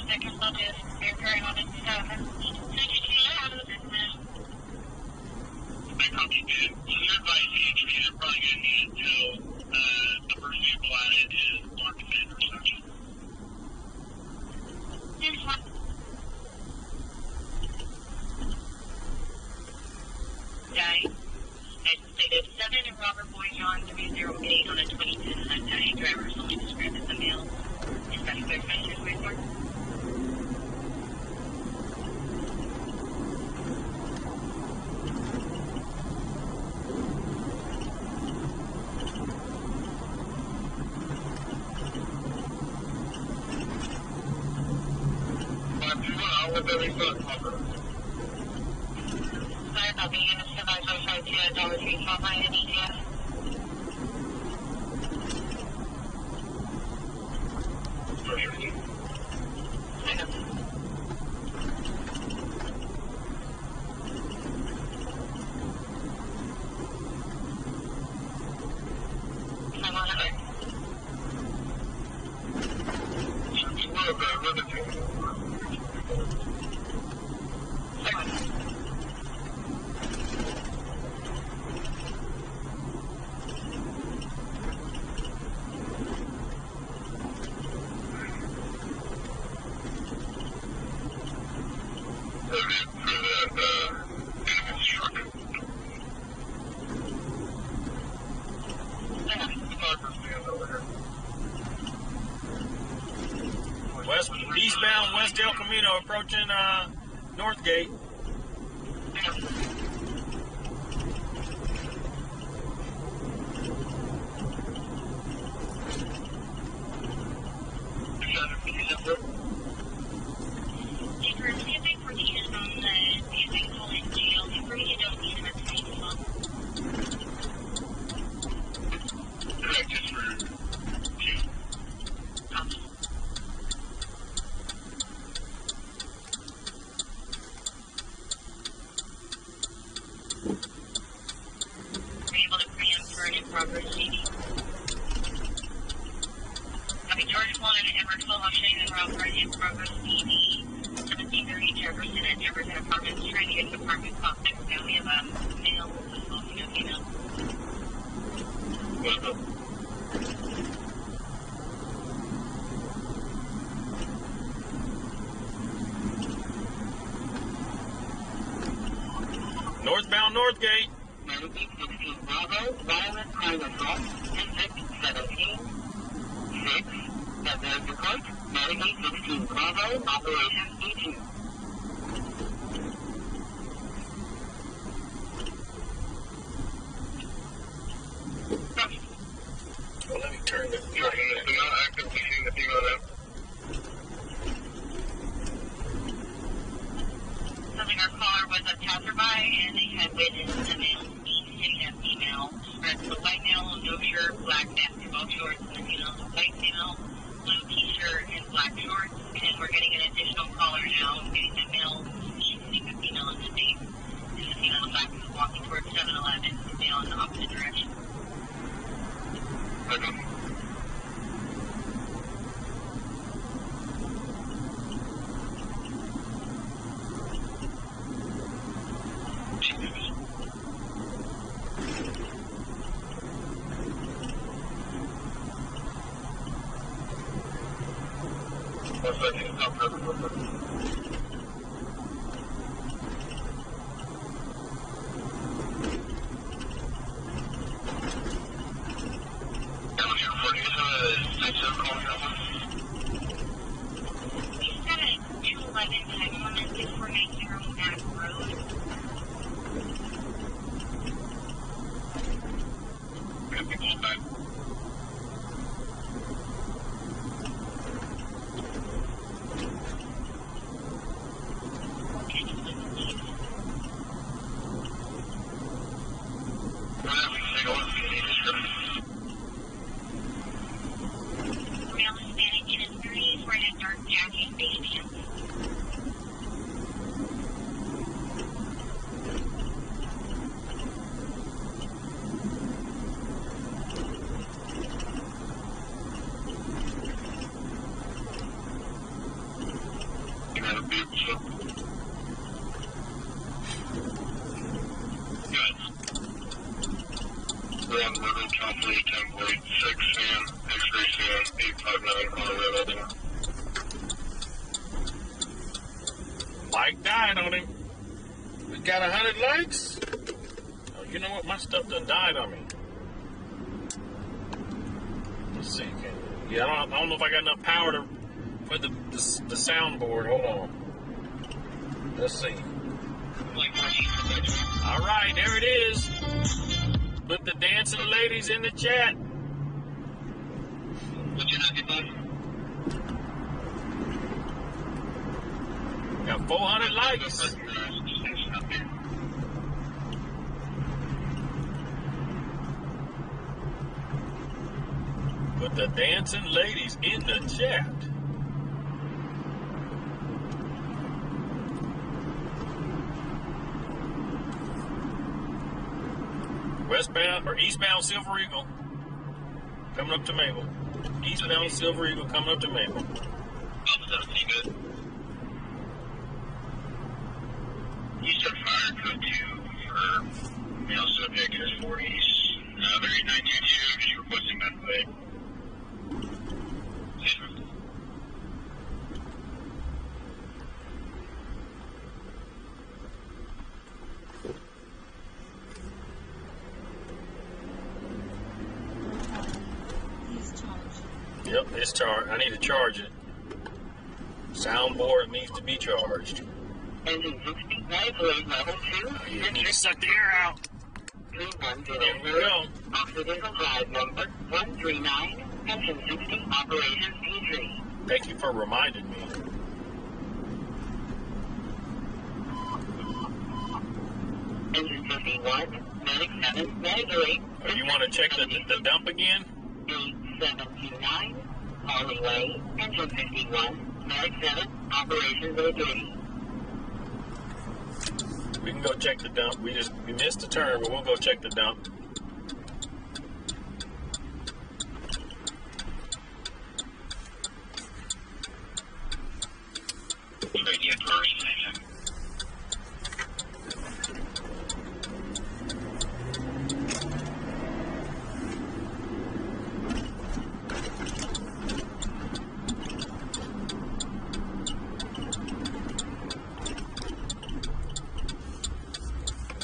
Second subject, reoccurring on its 16 I copy you. So your advice is you're probably going to need it until the first vehicle added is blocked in intersection. Here's one. Guy, at stated 7 and Robert Boy John 308 on a 2010 Hyundai. Driver is only described as a male. Is that clear for entry report? Sorry about being in the semi-social to Dollar Tree for my ETA. I'm on it. Eastbound West El Camino approaching Northgate. Northbound Northgate. 16 Bravo, violent crime assault, District 17, 6, that there's the court, 16 Bravo, Operation E2. Well, let me turn this. Something our caller was a passerby and they had witnessed the male hitting a female. Dressed in a white male, no shirt, black basketball shorts, and the female is a white female, blue t-shirt, and black shorts. And we're getting an additional caller now, getting the male hitting a female in the face. And the female in the back is walking towards 7-Eleven, the male in the opposite direction. died on him. We got 100 likes. Oh, you know what? My stuff done died on me. Let's see. Yeah, I don't know if I got enough power to put the soundboard. Hold on. Let's see. All right, there it is. Put the dancing ladies in the chat. What's your nugget, bud? Got 400 likes. Put the dancing ladies in the chat. Westbound or eastbound Silver Eagle coming up to Mabel. Eastbound Silver Eagle coming up to Mabel. Eastern Fire Code 2 for male subject in his 40s. Number 8922, just requesting medical aid. Yep, it's charged. I need to charge it. Soundboard needs to be charged. Engine 60, level 2. You need to suck the air out. 3100. There we go. Oxygen supply number 139. Engine 60, operations P3. Thank you for reminding me. Engine 51, medic 7, medic 8. Oh, you want to check the dump again? 8729, Hollyway, engine 51, medic 7, operations O3. We can go check the dump. We missed the turn, but we'll go check the dump.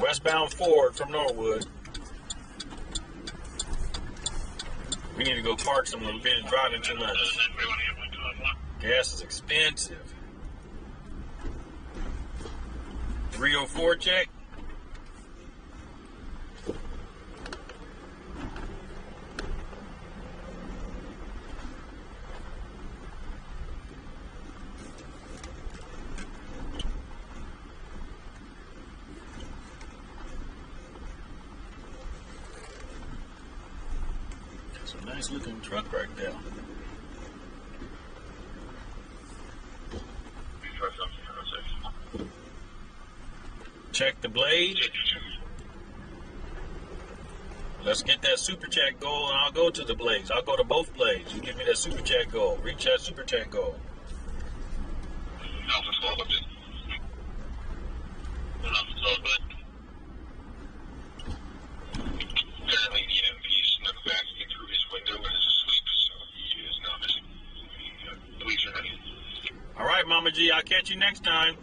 Westbound Ford from Norwood. We need to go park somewhere. We've been driving too much. Gas is expensive. 304 check. That's a nice looking truck right there. Check the blade. Let's get that super chat goal, and I'll go to the blades. I'll go to both blades. You give me that super chat goal. Reach that super chat goal. Alpha 12, Alpha 12, but apparently the MP's snuck back through his window and is asleep, so he is now missing. Police are ready. All right, Mama G, I'll catch you next time.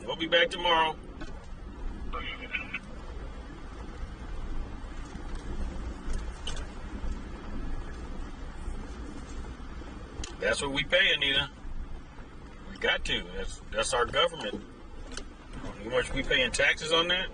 We'll be back tomorrow. That's what we pay, Anita. We got to. That's our government. How much we pay in taxes on that?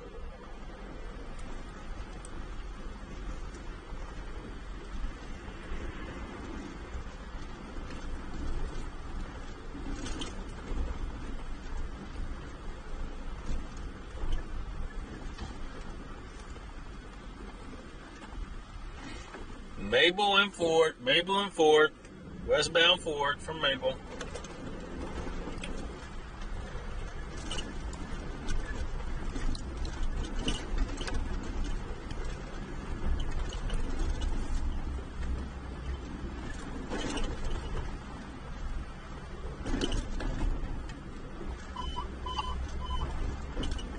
Mabel and Ford, westbound Ford from Mabel.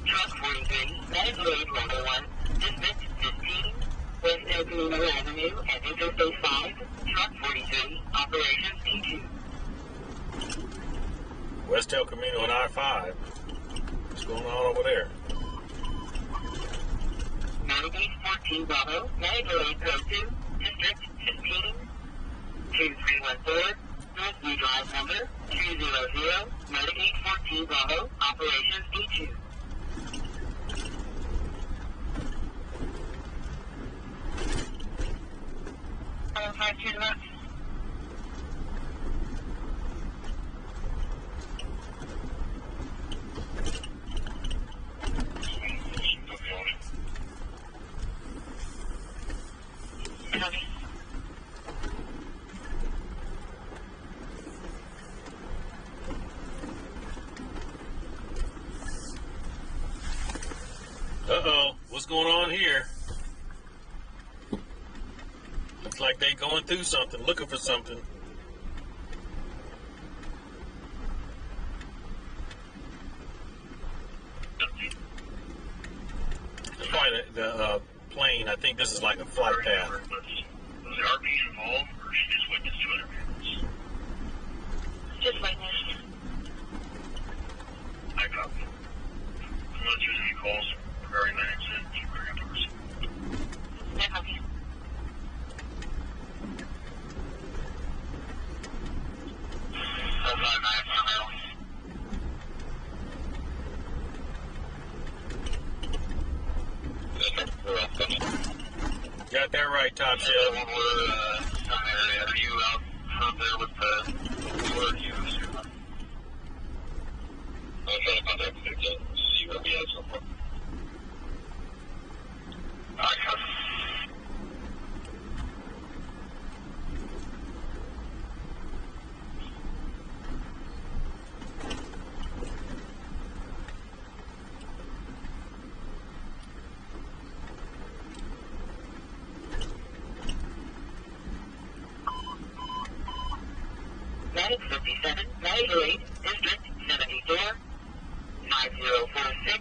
Truck 43, medic load number 1, district 15, West El Camino Avenue at Interstate 5, truck 43, operations P2. West El Camino and I-5. going on over there? Navigate 14 Bravo, navigate code 2, District 15, 2314, Northview Drive number 200, navigate 14 Bravo, operations D2. 5 to left. Copy. Uh-oh, what's going on here? Looks like they going through something, looking for something. It's probably the plane. I think this is like a flight path. Was the RP involved, or she just witnessed two interviews? Just witnessed. I copy. I'm going to choose any calls regarding that incident. Keep bringing up numbers. Yeah, copy. Got that right, Top Shelf. Are you out there with the word you? I'm trying to contact the victim to see where we have someone. Alright, come. Medic 57, 98, District 74, 5046,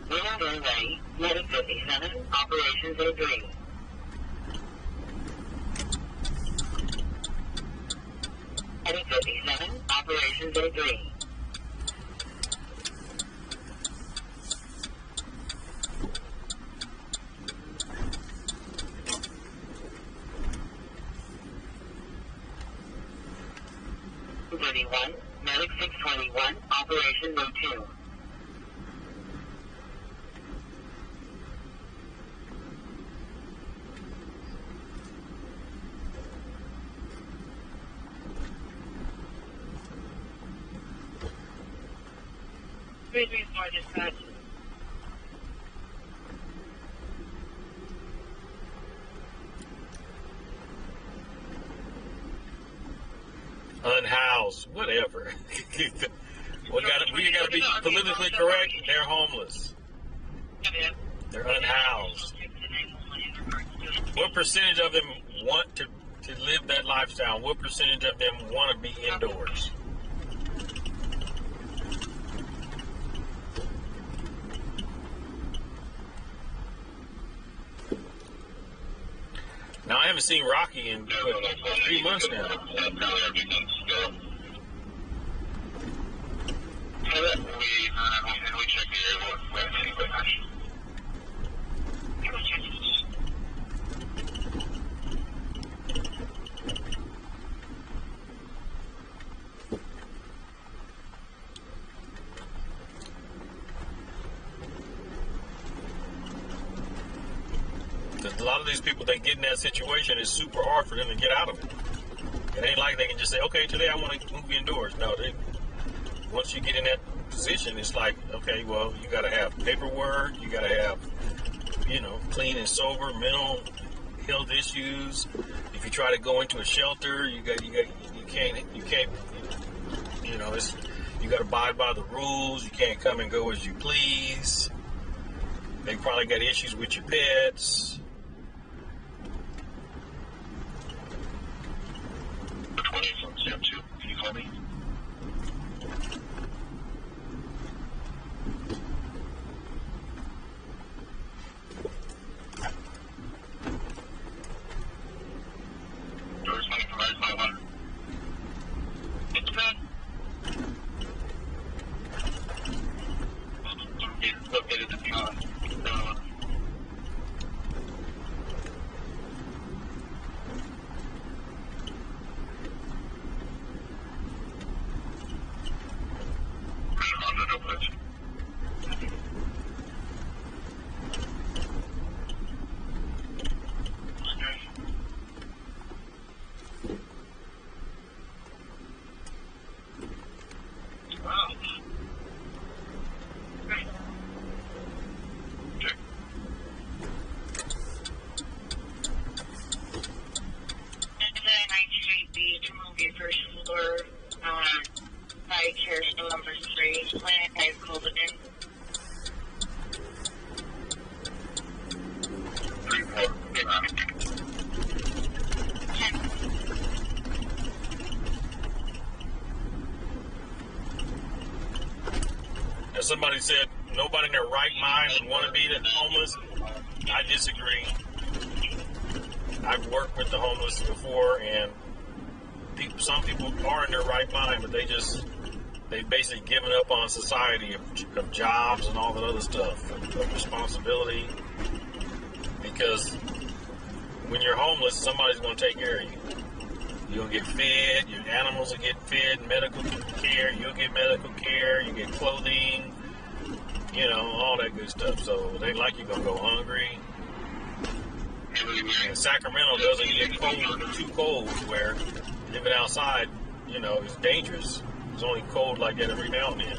Willow Way, Medic 57, Operations A3. Medic 57, Operations A3. Medic 621, Operation Road 2. Three, four, dispatch. Unhoused, whatever. we gotta be politically correct. They're homeless. They're unhoused. What percentage of them want to live that lifestyle? What percentage of them want to be indoors? Now, I haven't seen Rocky in 3 months now. We check the area. A lot of these people that get in that situation, is super hard for them to get out of it. It ain't like they can just say, okay, today I want to move indoors. No, once you get in that position, it's like, okay, well, you got to have paperwork, you got to have, clean and sober, mental health issues. If you try to go into a shelter, you can't, you got to abide by the rules. You can't come and go as you please. They probably got issues with your pets. 20 from Sam 2. Can you call me? Doors running from right 500. It's bad. Church number 3, Planet High School today. 3-4. Get on. And somebody said nobody in their right mind would want to be the homeless. I disagree. I've worked with the homeless before, and some people are in their right mind, but they've basically given up on society of jobs and all that other stuff, of responsibility. Because when you're homeless, somebody's going to take care of you. You'll get fed, your animals will get fed, medical care, you'll get medical care, you get clothing, all that good stuff. So it ain't like you're going to go hungry. And Sacramento doesn't get too cold where living outside, is dangerous. It's only cold like that every now and then.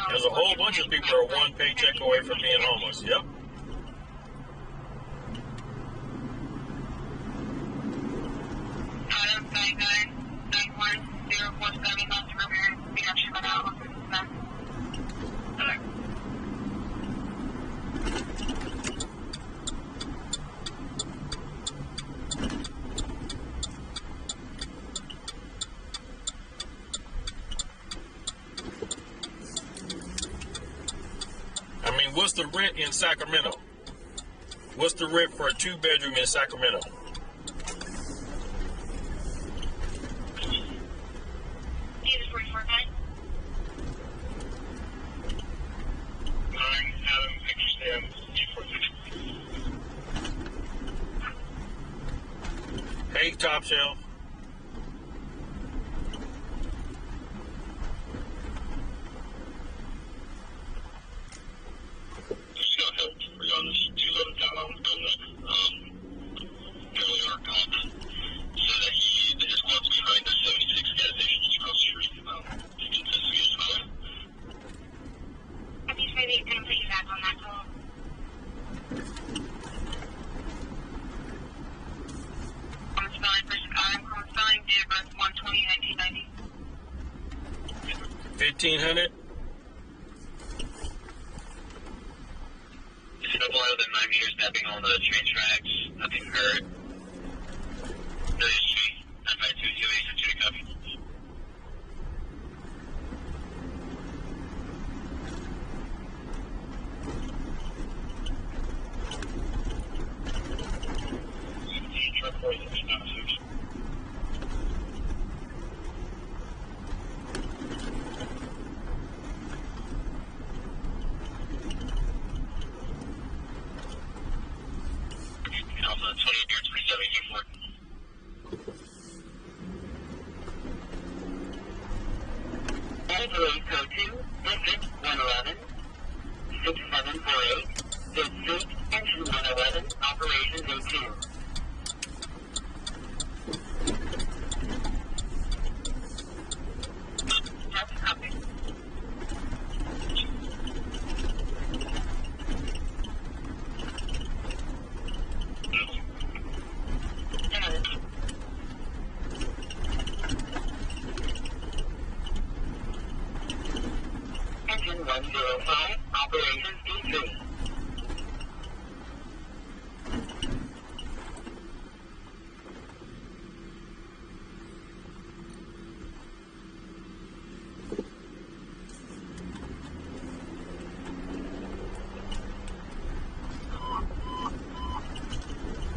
There's a whole bunch of people who are one paycheck away from being homeless. Yep. What's the rent in Sacramento? What's the rent for a 2-bedroom in Sacramento? Hey, Top Shelf. $1,500. It's no more than 9 meters stepping on the train tracks. Nothing heard. No history. 95228 to copy.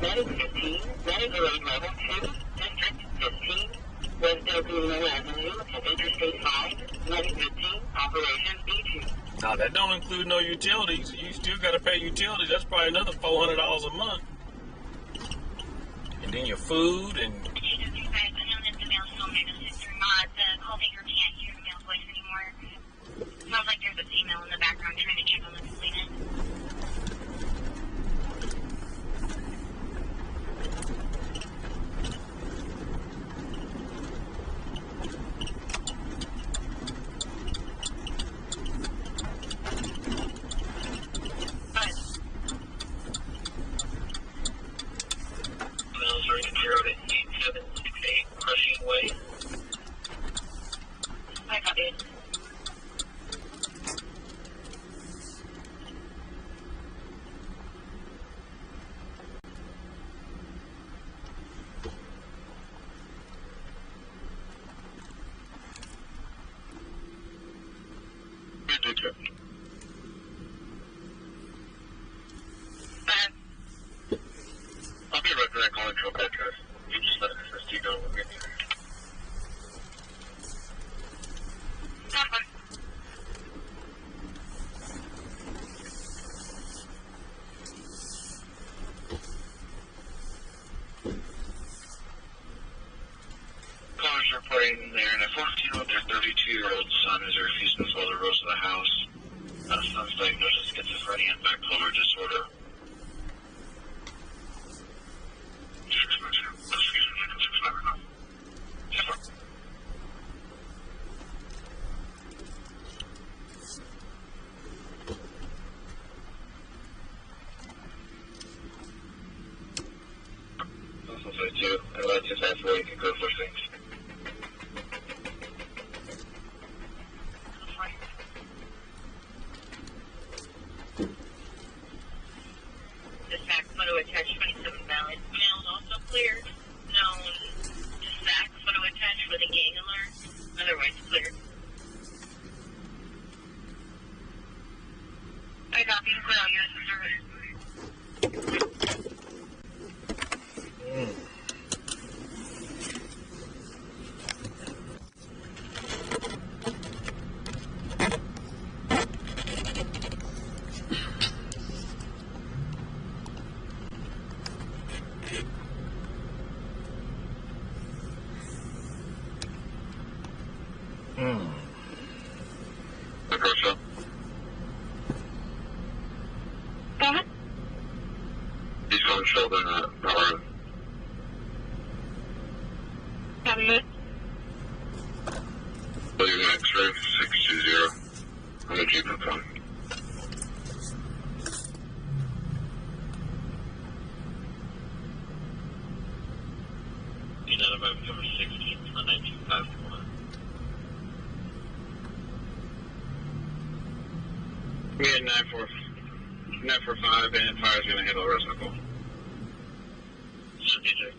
Medic 15, Medic Grade Level 2, District 15, West Delgado Avenue, and Interstate 5, Medic 15, Operation B2. Now, that don't include no utilities. You still got to pay utilities. That's probably another $400 a month. And then your food and... Agency 5, I know that the mail's still made a sister mod. The call taker can't hear the mail's voice anymore. Smells like there's a female in the background trying to check on the complainant. I got it. I'll be right back on control back, guys. You just let SSD go with me. Callers reporting there, and a 14-year-old, their 32-year-old son is refusing to follow the rules of the house. Son's diagnosed with schizophrenia and bipolar disorder. And that's just that's where you can go for things. Dispatch photo attached 27 valid. Mail's also cleared. Known dispatch photo attached with a gang alert. Otherwise cleared. I copy. Clear all units for service. He's going Sheldon Howard. So you're going to X-ray 620 on the Jeep and phone. United America cover 16 on 1951. We had 945 and fire's going to handle the rest of the call. So DJ.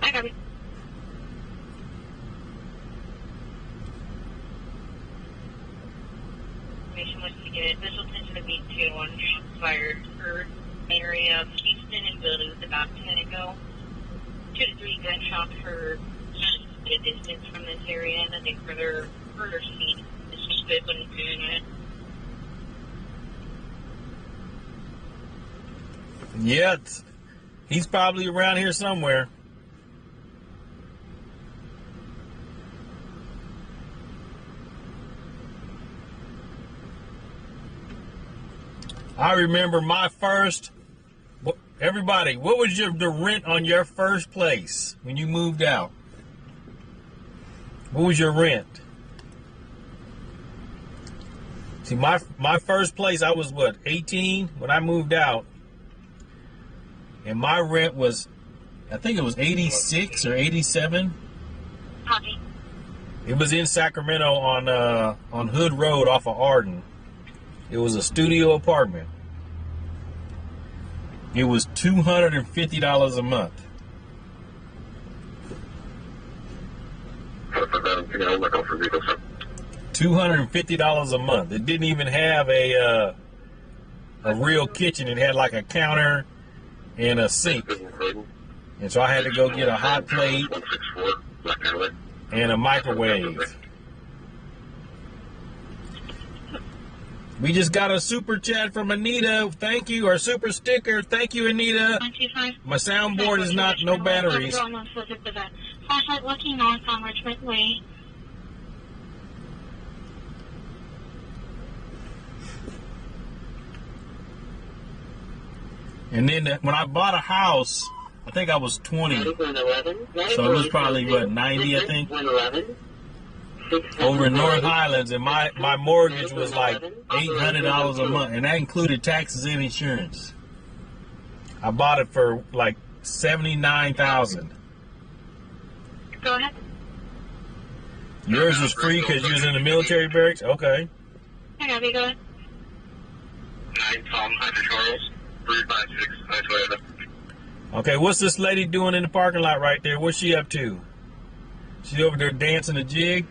I got it. Information was to get visual attention to B2 on shots fired for area of Houston and Billings about 10 minutes ago. 2 to 3 gunshots heard at a distance from this area. Nothing further speed. It's just good when it's doing it. Yeah, he's probably around here somewhere. I remember my first. Everybody, what was the rent on your first place when you moved out? What was your rent? See, my first place, I was 18 when I moved out, and my rent was, I think it was 86 or 87. Copy. It was in Sacramento on Hood Road off of Arden. It was a studio apartment. It was $250 a month. $250 a month. It didn't even have a real kitchen. It had like a counter and a sink. And so I had to go get a hot plate and a microwave. We just got a super chat from Anita. Thank you. Or super sticker. Thank you, Anita. My soundboard is no batteries. Flashlight looking north on Richmond Way. And then when I bought a house, I think I was 20. So it was probably, what, 90, I think? Over in North Highlands, and my mortgage was like $800 a month, and that included taxes and insurance. I bought it for like $79,000. Go ahead. Yours was free because you was in the military barracks? Okay. I got you, go ahead. 9 Tom, Hunter Charles, 356, Toyota. Okay, what's this lady doing in the parking lot right there? What's she up to? She's over there dancing a jig?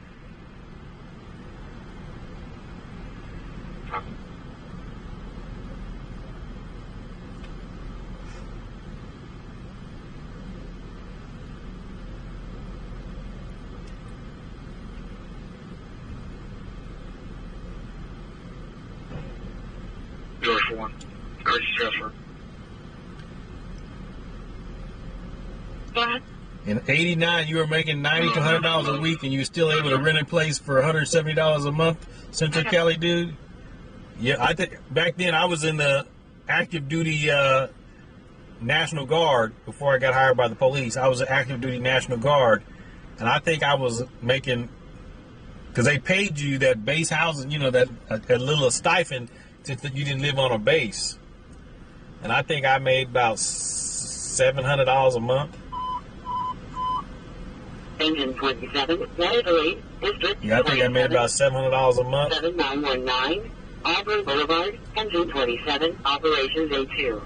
George 1, Curtis Strasser. Go ahead. In '89, you were making $90 to $100 a week, and you were still able to rent a place for $170 a month. Central Cali, dude. Yeah, I think back then I was in the active duty National Guard before I got hired by the police. I was an active duty National Guard, and I think I was making, because they paid you that base housing, you know, that a little stipend since you didn't live on a base. And I think I made about $700 a month. Engine 27, 108, District. Yeah, I think I made about $700 a month. 7919, Auburn Boulevard, Engine 27, Operations A2.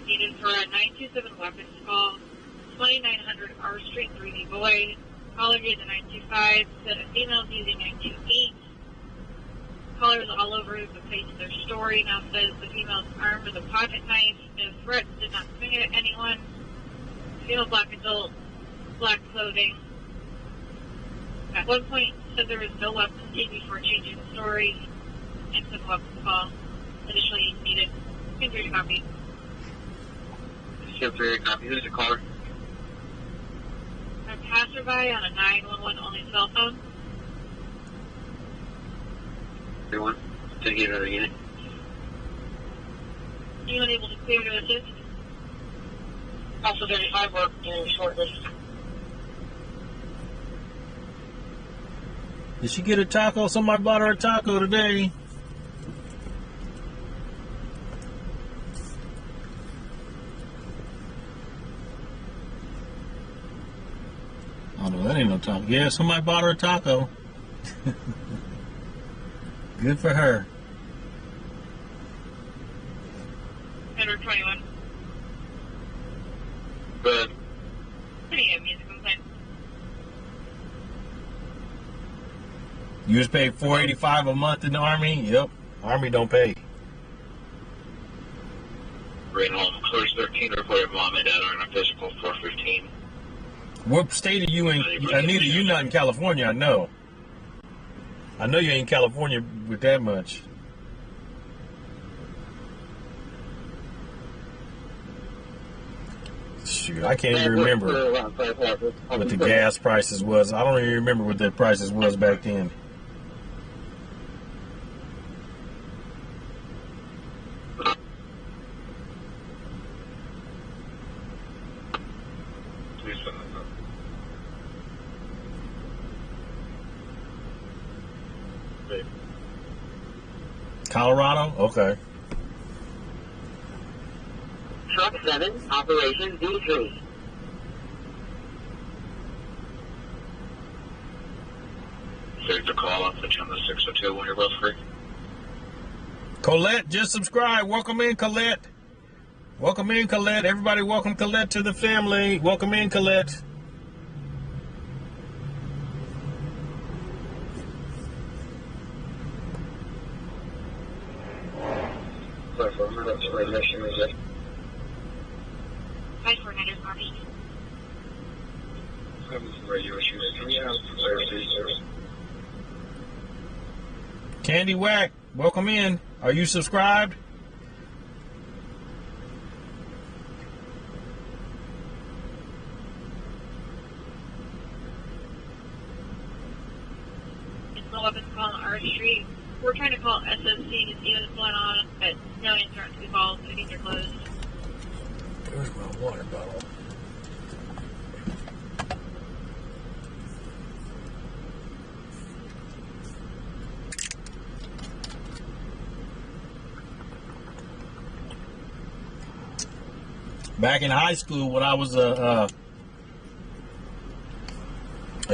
Needed for a 927 weapons call, 2900 R Street, 3D Boy. Caller is a 925, said a female using 928. Callers all over the place of their story now says the female's armed with a pocket knife. The threats did not swing at anyone. Female black adult, black clothing. At one point said there was no weapons seen before changing the story and took a weapons call. Additionally needed 3 copy. 3 copy. Who's the caller? A passerby on a 911 only cell phone. 31. Did he get another unit? Anyone able to clear to assist? Also 35, we're doing a short list. Did she get a taco? Somebody bought her a taco today. Oh, no, that ain't no taco. Yeah, somebody bought her a taco. Good for her. 121. Good. Any music complaint? You was paid $485 a month in the Army? Yep. Army don't pay. Ran home. Clerks 13 reported mom and dad are in a physical 415. What state are you in? Anita, you not in California, I know. I know you ain't in California with that much. Shoot, I can't even remember what the gas prices was. I don't even remember what the prices was back then. Colorado? Okay. Truck 7, Operation D3. Take the call. I'll put you on the 602 when you're both free. Colette just subscribed. Welcome in, Colette. Welcome in, Colette. Everybody welcome Colette to the family. Welcome in, Colette. Candy Whack, welcome in. Are you subscribed? It's no weapons call on our street. We're trying to call SOC to see what's going on, but no answer to the calls. I think they're closed. Where's my water bottle? Back in high school, when I was a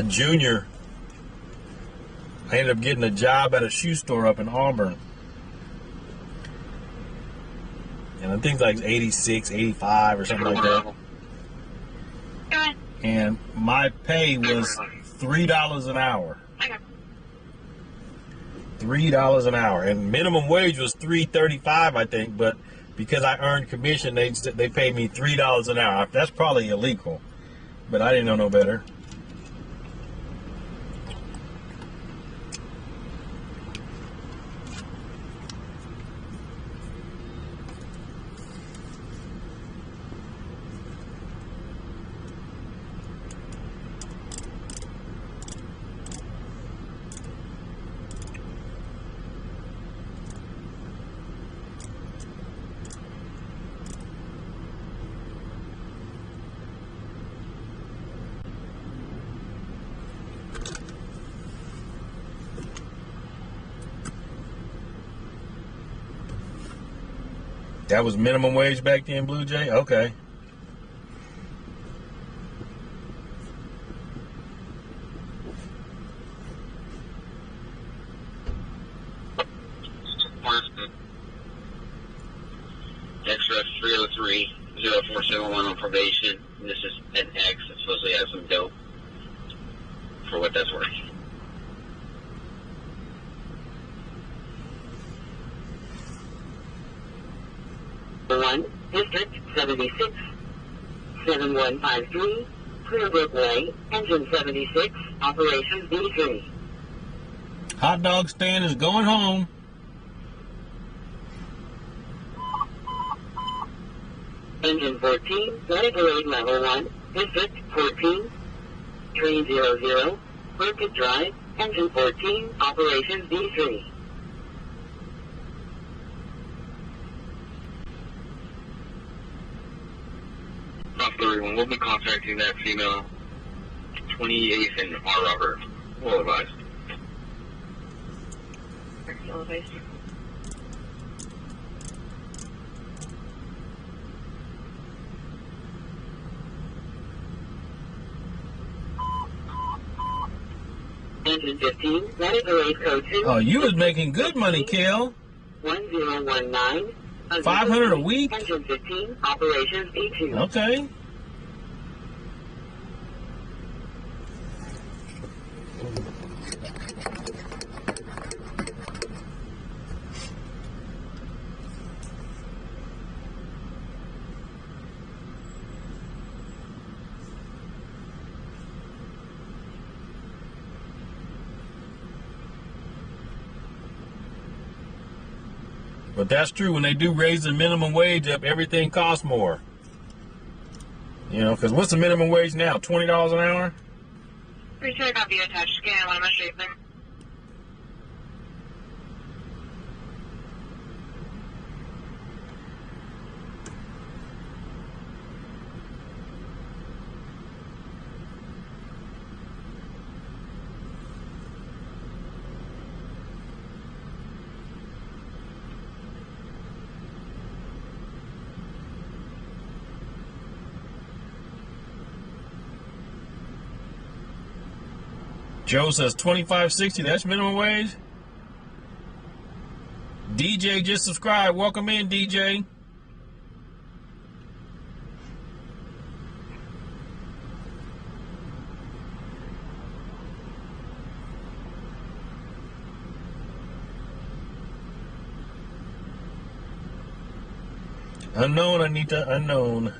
junior, I ended up getting a job at a shoe store up in Auburn. And I think like 86, 85 or something like that. And my pay was $3 an hour. $3 an hour. And minimum wage was $3.35, I think, but because I earned commission, they paid me $3 an hour. That's probably illegal, but I didn't know no better. That was minimum wage back then, Blue Jay? Okay. Extra 303-0471 on probation. This is an X that supposedly has some dope, for what that's worth. District 76, 7153, Clearbrook Way, Engine 76, Operations D3. Hot dog stand is going home. Engine 14, medical aid level 1, District 14, Train 00, Burkett Drive, Engine 14, Operations D3. Everyone, we'll be contacting that female 28th and R. Robert. Well advised. Well advised. Engine 15, medical aid code 2. Oh, you was making good money, Kel. 1019. 500 a week? Engine 15, Operations D2. Okay. But that's true. When they do raise the minimum wage up, everything costs more. You know, because what's the minimum wage now? $20 an hour? Pretty sure I got the attached scan when I'm shaping. Joe says $25.60. That's minimum wage. DJ just subscribed. Welcome in, DJ. Unknown, Anita, unknown.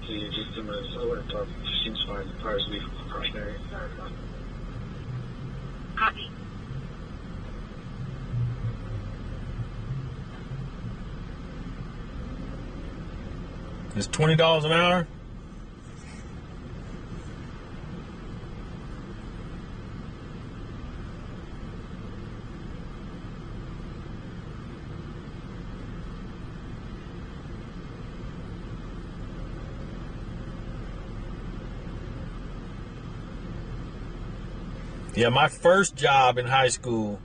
Just a minute. I went up. Seems fine. The fire's leaving the cautionary. Copy. It's $20 an hour. Yeah, my first job in high school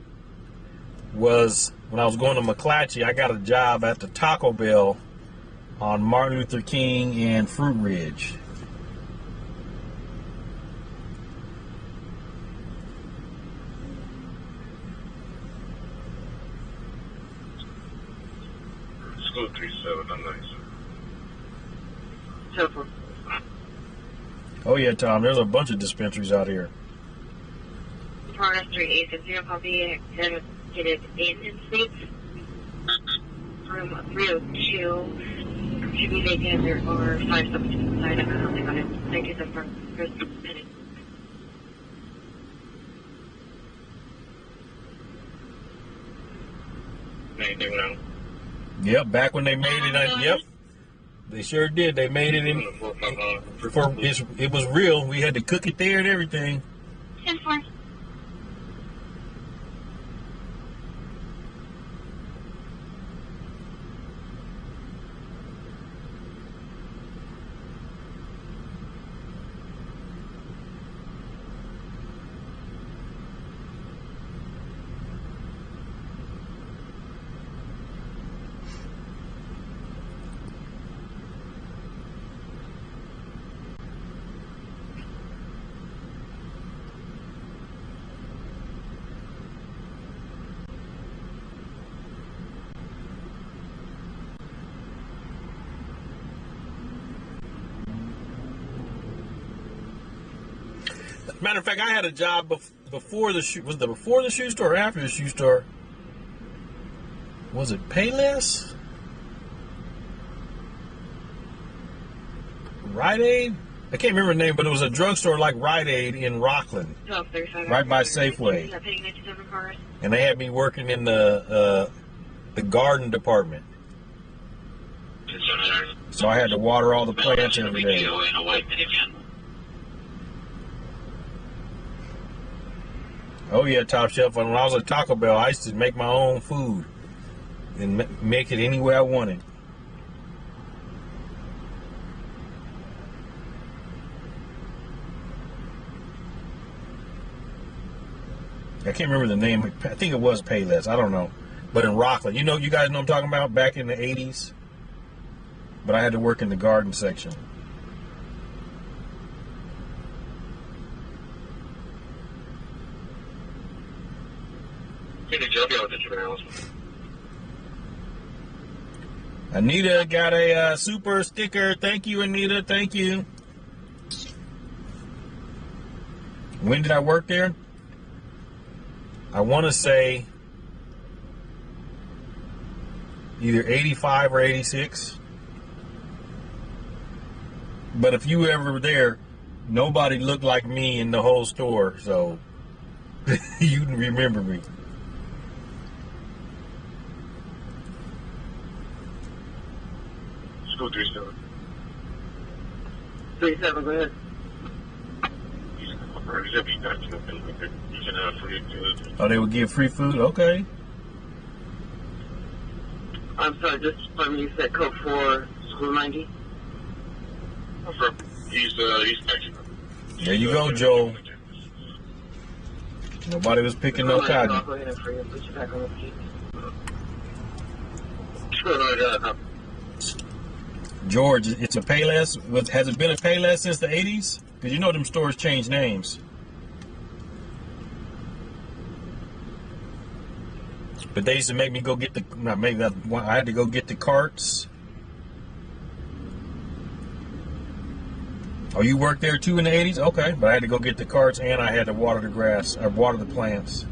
was when I was going to McClatchy. I got a job at the Taco Bell on Martin Luther King and Fruit Ridge. School 37, I'm nice. Telephone. Oh yeah, Tom, there's a bunch of dispensaries out here. Progress 3860, copy. Executive in States. Room 302. Should be vacant. There are 5 subjects inside. I'm currently got it. Thank you so far. Anything now? Yep, back when they made it. Yep, they sure did. They made it in. It was real. We had to cook it there and everything. 10-4. Matter of fact, I had a job before the shoe. Was it before the shoe store or after the shoe store? Was it Payless? Rite Aid? I can't remember the name, but it was a drugstore like Rite Aid in Rockland, right by Safeway. And they had me working in the garden department. So I had to water all the plants every day. Oh yeah, Top Shelf. When I was at Taco Bell, I used to make my own food and make it any way I wanted. I can't remember the name. I think it was Payless. I don't know. But in Rockland, you guys know what I'm talking about, back in the 80s. But I had to work in the garden section. Anita got a super sticker. Thank you, Anita. Thank you. When did I work there? I want to say either 85 or 86. But if you ever were there, nobody looked like me in the whole store, so you can remember me. School 37. 37, go ahead. Oh, they would give free food? Okay. I'm sorry, just for me, you said code 4, school 90? He's Mexican. There you go, Joel. Nobody was picking no cotton. I'll go ahead and free it. Put you back on the seat. George, it's a Payless. Has it been a Payless since the 80s? Because you know them stores change names. But they used to make me go get the, I had to go get the carts. Oh, you worked there too in the 80s? Okay, but I had to go get the carts and I had to water the grass, or water the plants.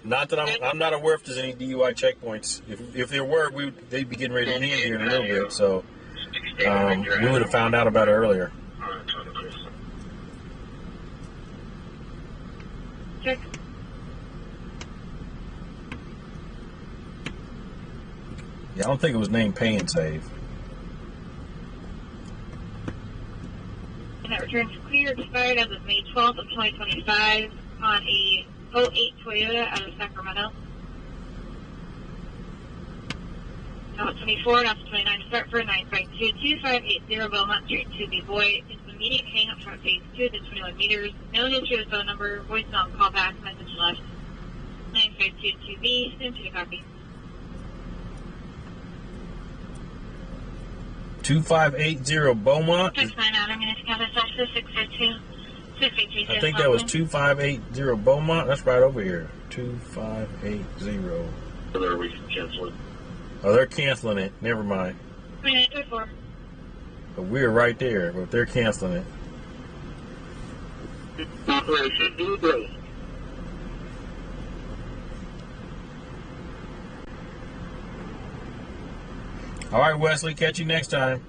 Not that I'm not aware if there's any DUI checkpoints. If there were, they'd be getting ready to end here in a little bit. So we would have found out about it earlier. Check. Yeah, I don't think it was named Pay and Save. And that returns clear, expired as of May 12th of 2025 on a 08 Toyota out of Sacramento. Now 24, now 29, start for 952-2580 Belmont Street to the boy. It's immediate hang up from phase 2 to 21 meters. No history of phone number, voicemail, call back, message left. 952-2B, send to the copy. 2580 Beaumont. 69 Adam, Municipal Disaster 652. I think that was 2580 Beaumont. That's right over here. 2580. Whether we can cancel it. Oh, they're canceling it. Never mind. 2924. But we're right there, but they're canceling it. Operation eBook. All right, Wesley. Catch you next time.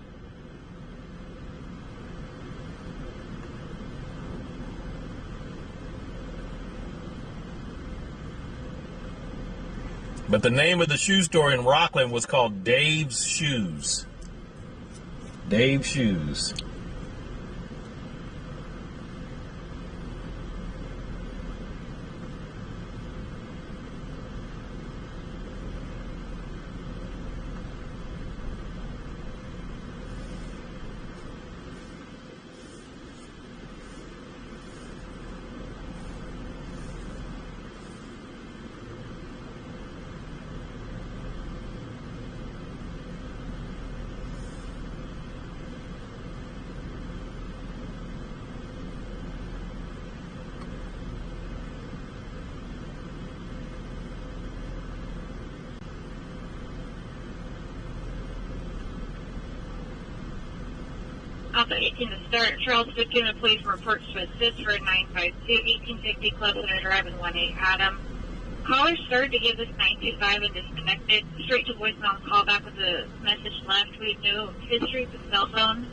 But the name of the shoe store in Rockland was called Dave's Shoes. Dave's Shoes. Alpha 18 to start. Charles Dickin, a police report to assist for 952-1850 Club Center Drive in 18 Adam. Caller started to give this 925 and disconnected. Straight to voicemail and call back with a message left. We have no history with cell phone.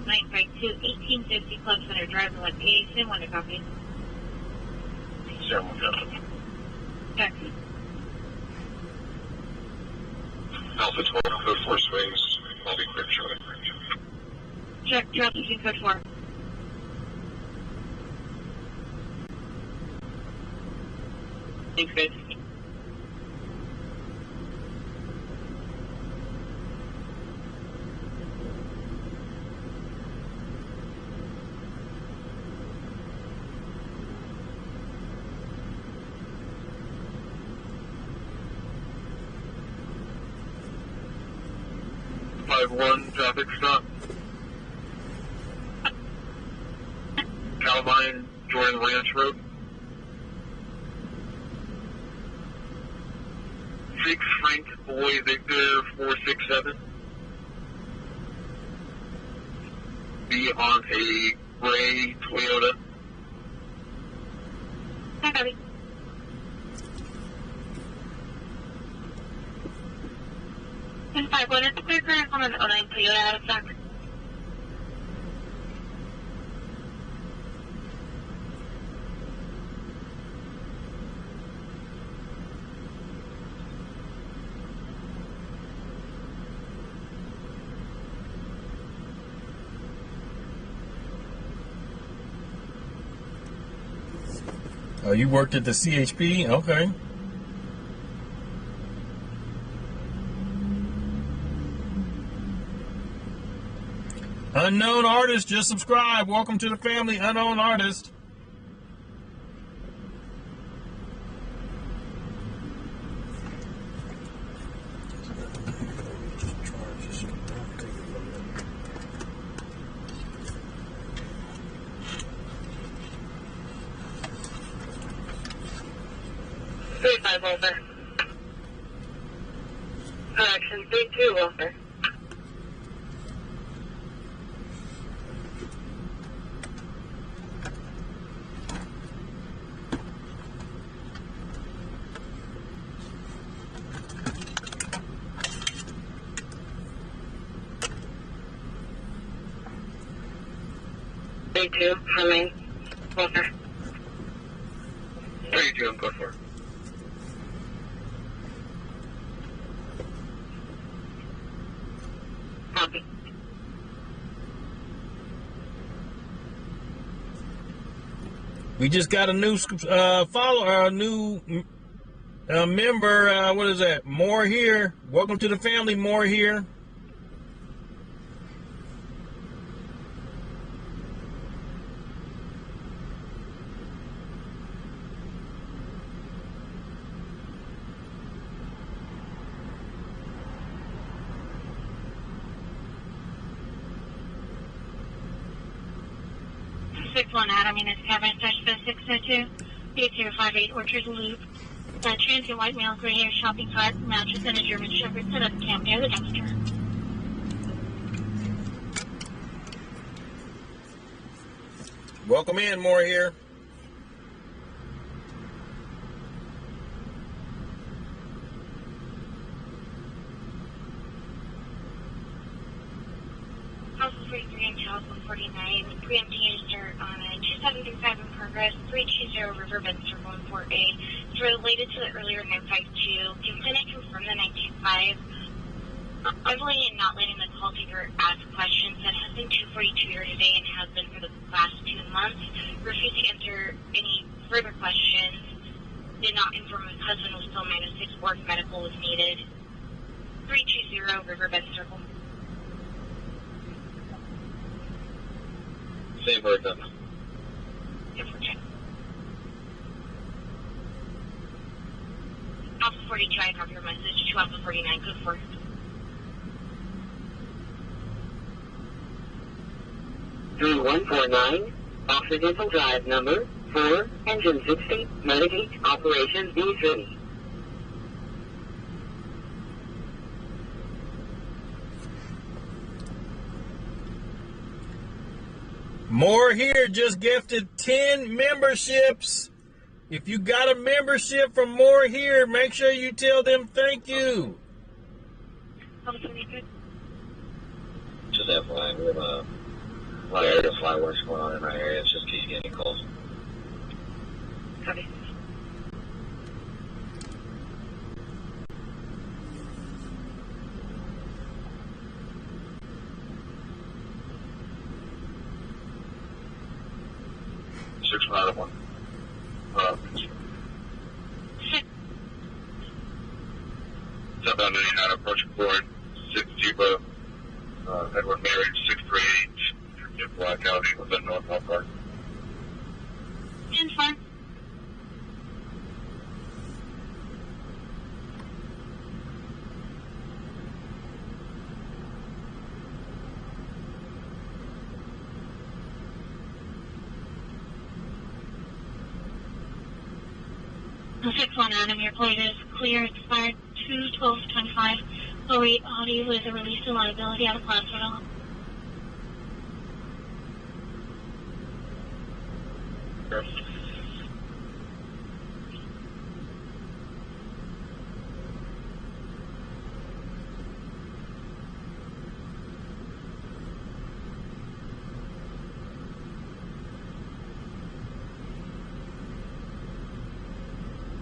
952-1850 Club Center Drive in 18. Send one to copy. Check. Alpha 12, code 4 swings. I'll be quick shortly. Check. Drop machine code 4. Thanks, guys. Traffic stop. Columbine, Jordan Ranch Road. 6 Frank Boy Victor 467. Be on a gray Toyota. Hi, Bobby. And 51, it's clear current on an 09 Toyota out of stock. Oh, you worked at the CHP? Okay. Unknown artist, just subscribe. Welcome to the family, unknown artist. Walter. Correction, 3-2, Walter. Two, Herman, Walter. 32, I'm good for it. Copy. We just got a new follower, a new member. What is that? More here. Welcome to the family. More here. Adam, Unit Cabin, Touchbase 602, 8058 Orchard Loop. Transient white male, gray hair, shopping cart, mattress, and a German Shepherd set up camp near the dumpster. Welcome in, more here. House 43 and House 149, preempting a start on a 2735 in progress, 320 Riverbend Circle 4A. It's related to the earlier 952. Can Clinic confirm the 925? Avoiding and not letting the call taker ask questions. That has been 242 here today and has been for the last 2 months. Refused to answer any further questions. Did not inform his husband was still -6 or if medical was needed. 320 Riverbend Circle. Same person. Alpha 42, I copy your message to Alpha 49, code 4. Drew 149, Occidental Drive number 4, engine 60, Medicaid, Operation B3. More here just gifted 10 memberships. If you got a membership from More here, make sure you tell them thank you. Just FYI, we have a lot of area fly works going on in our area. It's just keep getting calls. Copy. Six out of one. Southbound 99 approaching forward, 6 Juba, Edward Marriage, 638, Black County within North Park. And fine. The 6-1 Adam, your plate is clear, expired 2/12/25. Await audio is a release of liability out of hospital.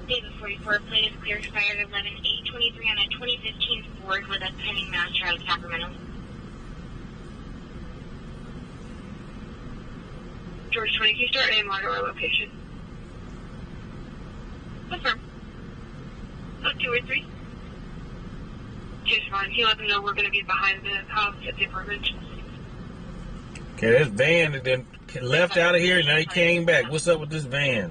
David 44, plate is clear, expired 11/8/23 on a 2015 Ford with a pending mass trial in Sacramento. George 22, start name, order, or location. Confirm. 2 or 3. Just fine. He let them know we're going to be behind the house at the apartment. Okay, this van that then left out of here and now he came back. What's up with this van?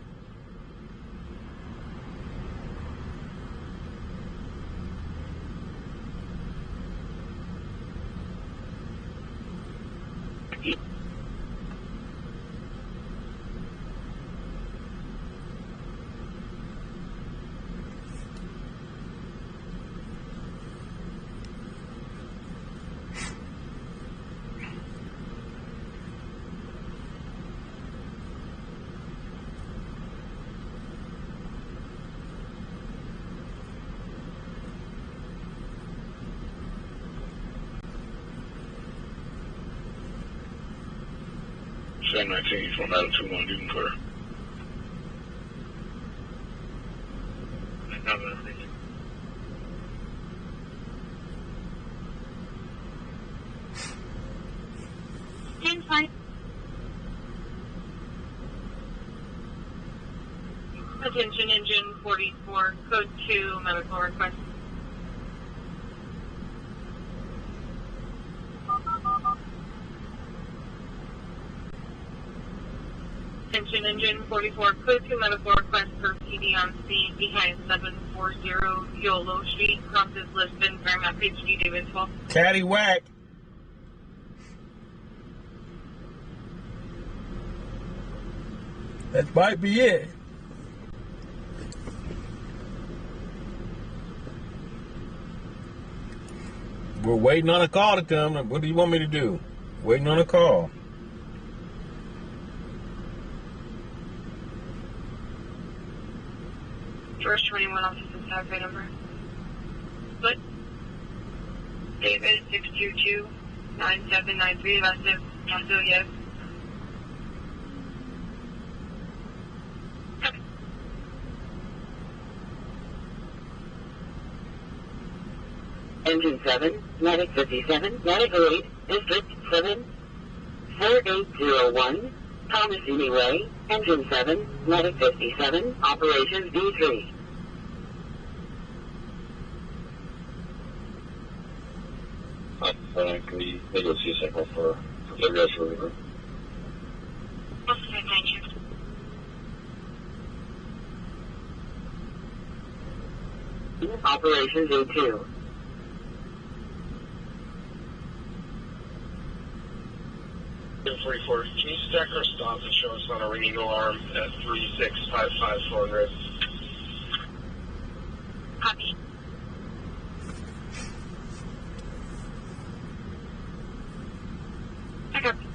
Same 19 from out of 2-1, you can clear. Attention engine 44, code 2, medical request. Attention engine 44, code 2, medical request for PD on scene behind 740 Yolo Street, crosses Lisbon, Fairmount, HD, Davisville. Caddywhack. That might be it. We're waiting on a call to come. What do you want me to do? Waiting on a call. First 21 officers have phone number. Split. David 622-9793. Last name also yes. Engine 7, Medic 57, Medic 08, District 7, 4801, Thomasini Way, Engine 7, Medic 57, Operations D3. Can we go see a signal for the rest of the room? Operations A2. 44, can you stack our stops and show us on a ringing alarm at 3655 Ford Road? Copy. Copy.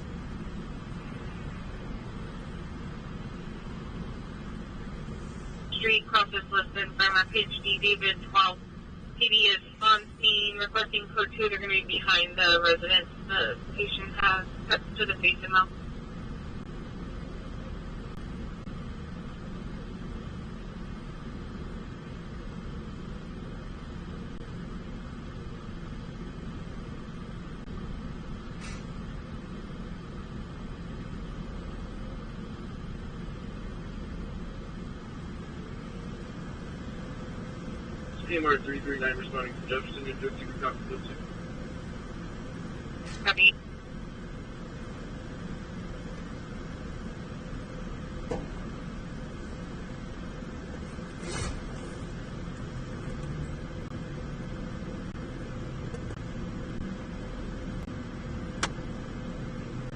Street crosses Lisbon, Fairmount, PhD, David 12. PD is on scene, requesting code 2. They're going to be behind the residence. The patient has cuts to the face and mouth. CMR 339 responding to Jefferson, New Jersey, we copy those two. Copy.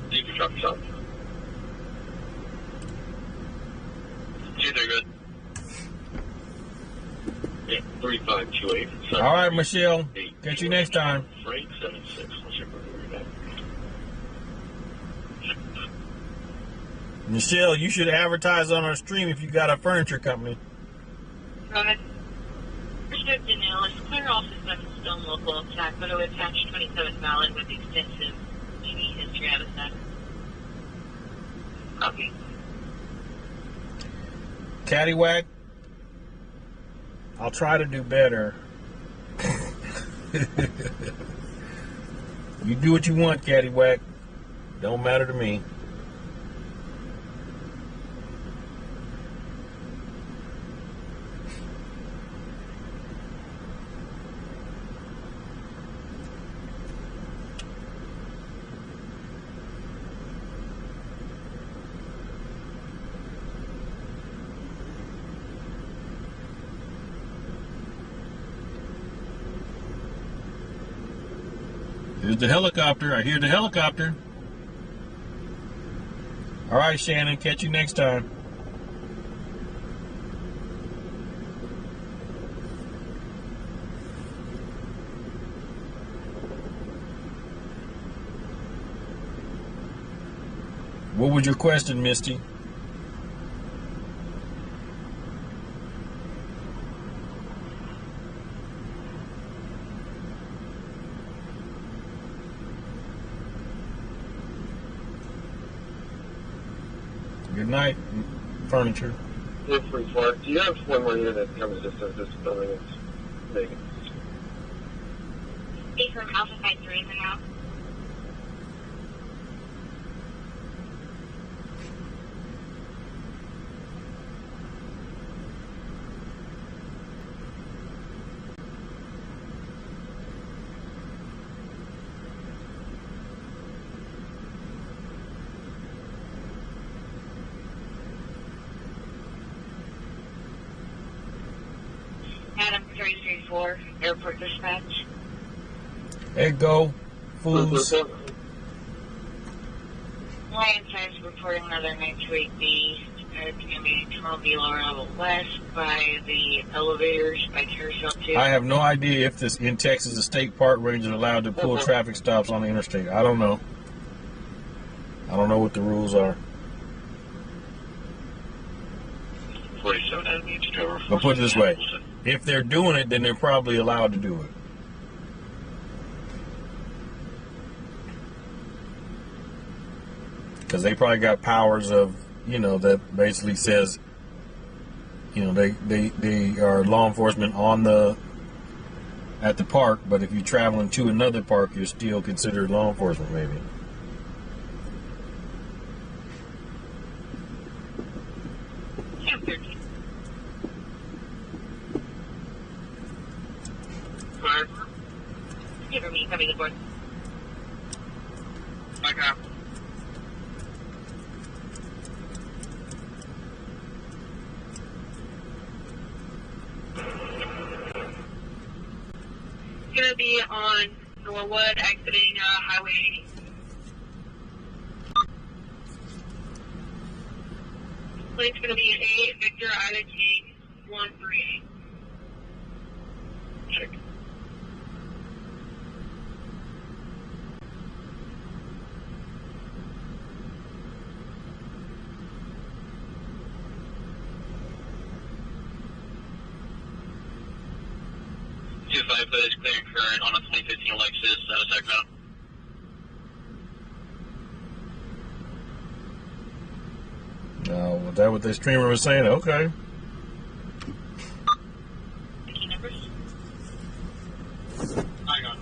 You can drop yourself. Yeah, they're good. Yeah, 3528. All right, Michelle. Catch you next time. Freight 76. What's your birthday? Michelle, you should advertise on our stream if you got a furniture company. Go ahead. Understood, Danelle. It's clear off the 7 Stone local attack, but it attached 27 valid with extensive TV history out of that. Copy. Caddywhack, I'll try to do better. You do what you want, Caddywhack. Don't matter to me. There's the helicopter. I hear the helicopter. All right, Shannon. Catch you next time. What was your question, Misty? Good night, furniture. It's pretty far. Do you have one more unit that comes just as this building is vacant? Hey, from Alpha 53 in the house. Adam 334, Airport Dispatch. Hey, go, fools. Lion says reporting another 928B. It's going to be 12 level west by the elevators by Carousel 2. I have no idea if this in Texas the state park rangers are allowed to pull traffic stops on the interstate. I don't know. I don't know what the rules are. 47 Adam needs to cover. But put it this way. If they're doing it, then they're probably allowed to do it. Because they probably got powers of, that basically says, they are law enforcement at the park, but if you're traveling to another park, you're still considered law enforcement, maybe. Give me, coming aboard. Okay. Gonna be on Norwood, exiting Highway 80. Plane's gonna be 8 Victor Ida King 138. Check. Two 5 footage clearing current on a 2015 Lexus out of Sacramento. Was that what the streamer was saying? Okay. Key numbers? I got it.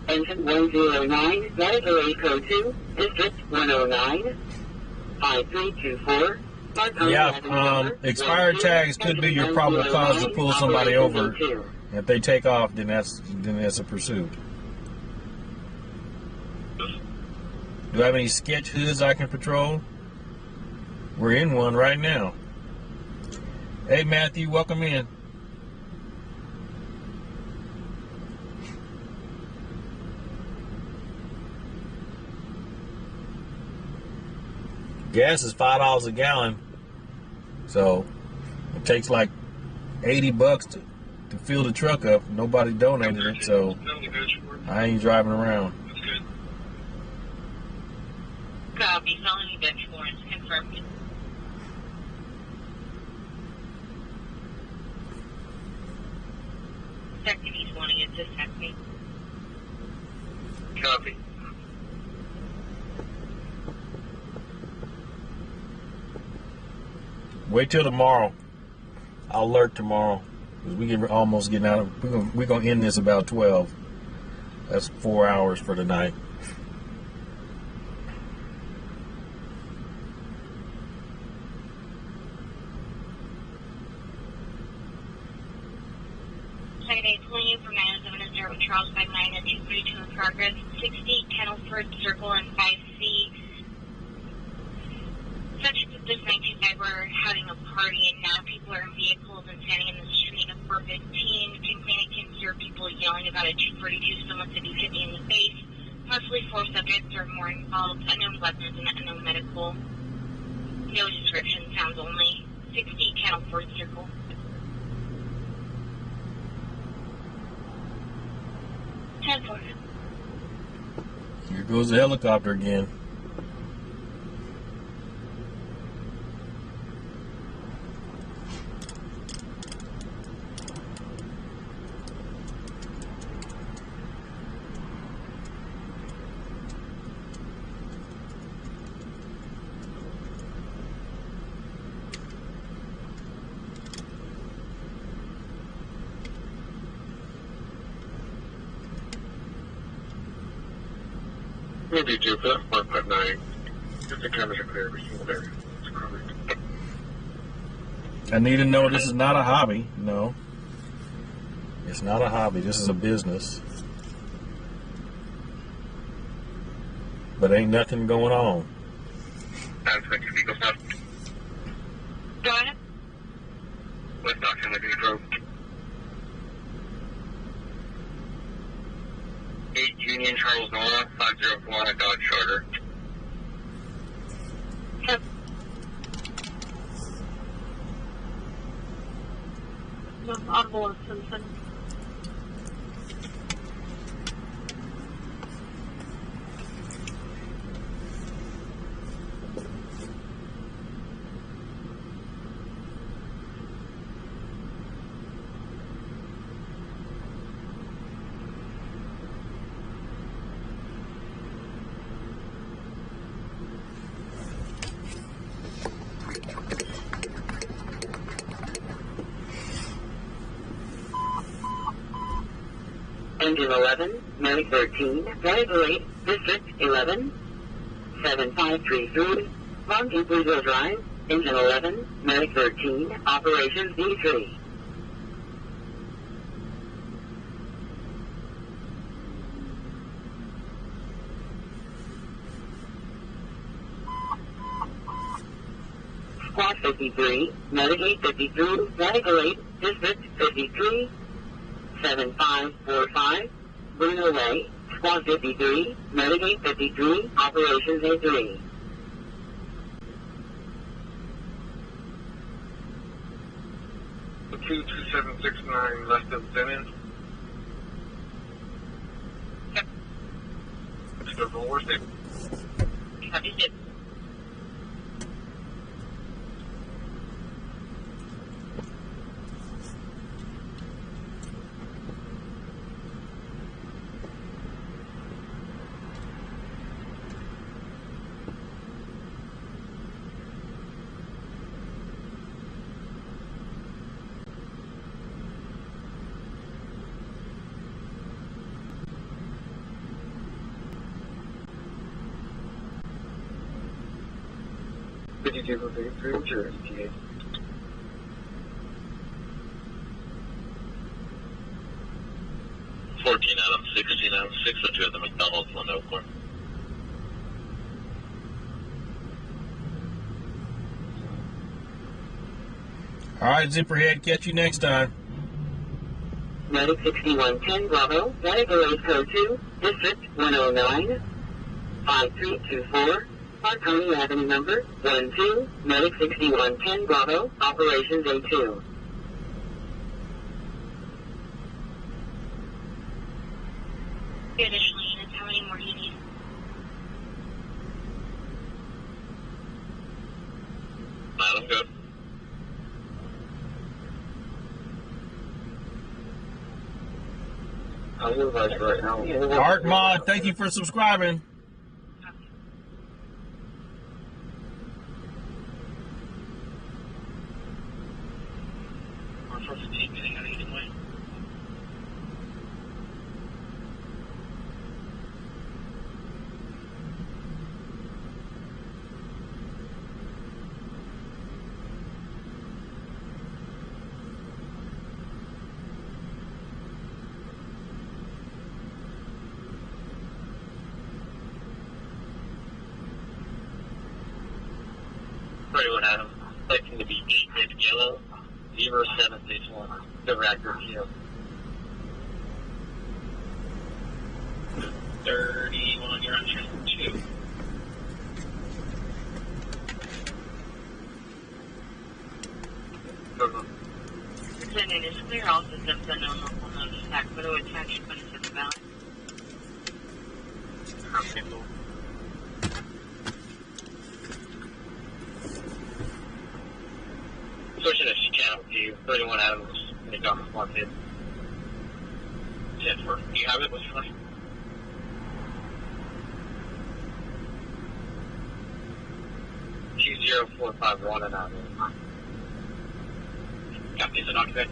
Engine 109, that is area code 2, District 109, 5324. Yeah, expired tags could be your probable cause to pull somebody over. If they take off, then that's a pursuit. Do I have any sketch hoods I can patrol? We're in one right now. Hey, Matthew, welcome in. Gas is $5 a gallon, so it takes like $80 to fill the truck up. Nobody donated it, so I ain't driving around. Copy. Felony bench warrants confirmed. Detective East wanting it to text me. Copy. Wait till tomorrow. I'll alert tomorrow. We're almost getting out of. We're gonna end this about 12. That's 4 hours for tonight. Saturday 20 from 970 with Charles 59 at 232 in progress. 60 Kettleford Circle and 5C. Subject of this 925 were having a party and now people are in vehicles and standing in the street at 415. Complaining can hear people yelling about a 242. Someone said he's hit me in the face. Possibly 4 subjects or more involved. Unknown weapons and unknown medical. No description. Sounds only. 60 Kettleford Circle. Here goes the helicopter again. Maybe do for that 159. If the cameras are clear, we can clear. It's covered. I need to know this is not a hobby. No. It's not a hobby. This is a business. But ain't nothing going on. That's what you go for. Go ahead. West Auction Liberty Grove. 8 Union Charles Noah, 504 Dodge Charter. Yep. No, audible is Simpson. Engine 11, Mary 13, Variable 8, District 11, 7533, Mountain Bluegill Drive, Engine 11, Mary 13, Operations D3. Squad 53, Navigate 53, Radical 8, District 53, 7545, Bruno Way, Squad 53, Navigate 53, Operations A3. The 22769 left of Simmons. Yep. Let's go for war state. Copy, sir. Did you do the approved or STA? Out of 16 out of 602 at the McDonald's one Oakland. All right, Zipperhead. Catch you next time. Medic 6110 Bravo, Radical 8 Code 2, District 109, 5324, Marconi Avenue number 12, Medic 6110 Bravo, Operations A2. Additional units, how many more do you need? I'm good. I'll utilize right now. Art Mod, thank you for subscribing. We're for fatigue getting at 80. be 8 yellow, 0761. The record here. 31, you're on channel 2. Presenting is clear. All systems unknown local notice. Sacramento attached 27 balance. Switching to channel 2, 31 Adams, make off wanted. 10-4. Do you have it? What's your name? Q0451 and out. Copy, is it occupant?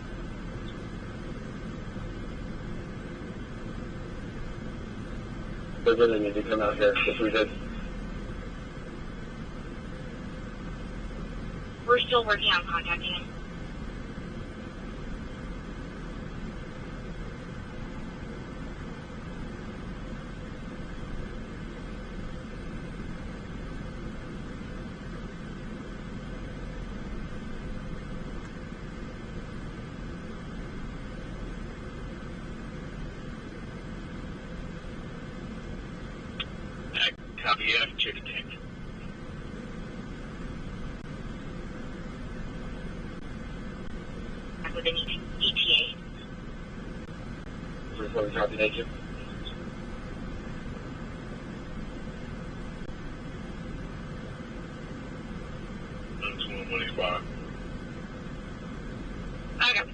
They really need to come out here if we did. We're still working on contacting him. Copy, you have to check the tank. With an ETA. Report copy, thank you. That's 185. Okay.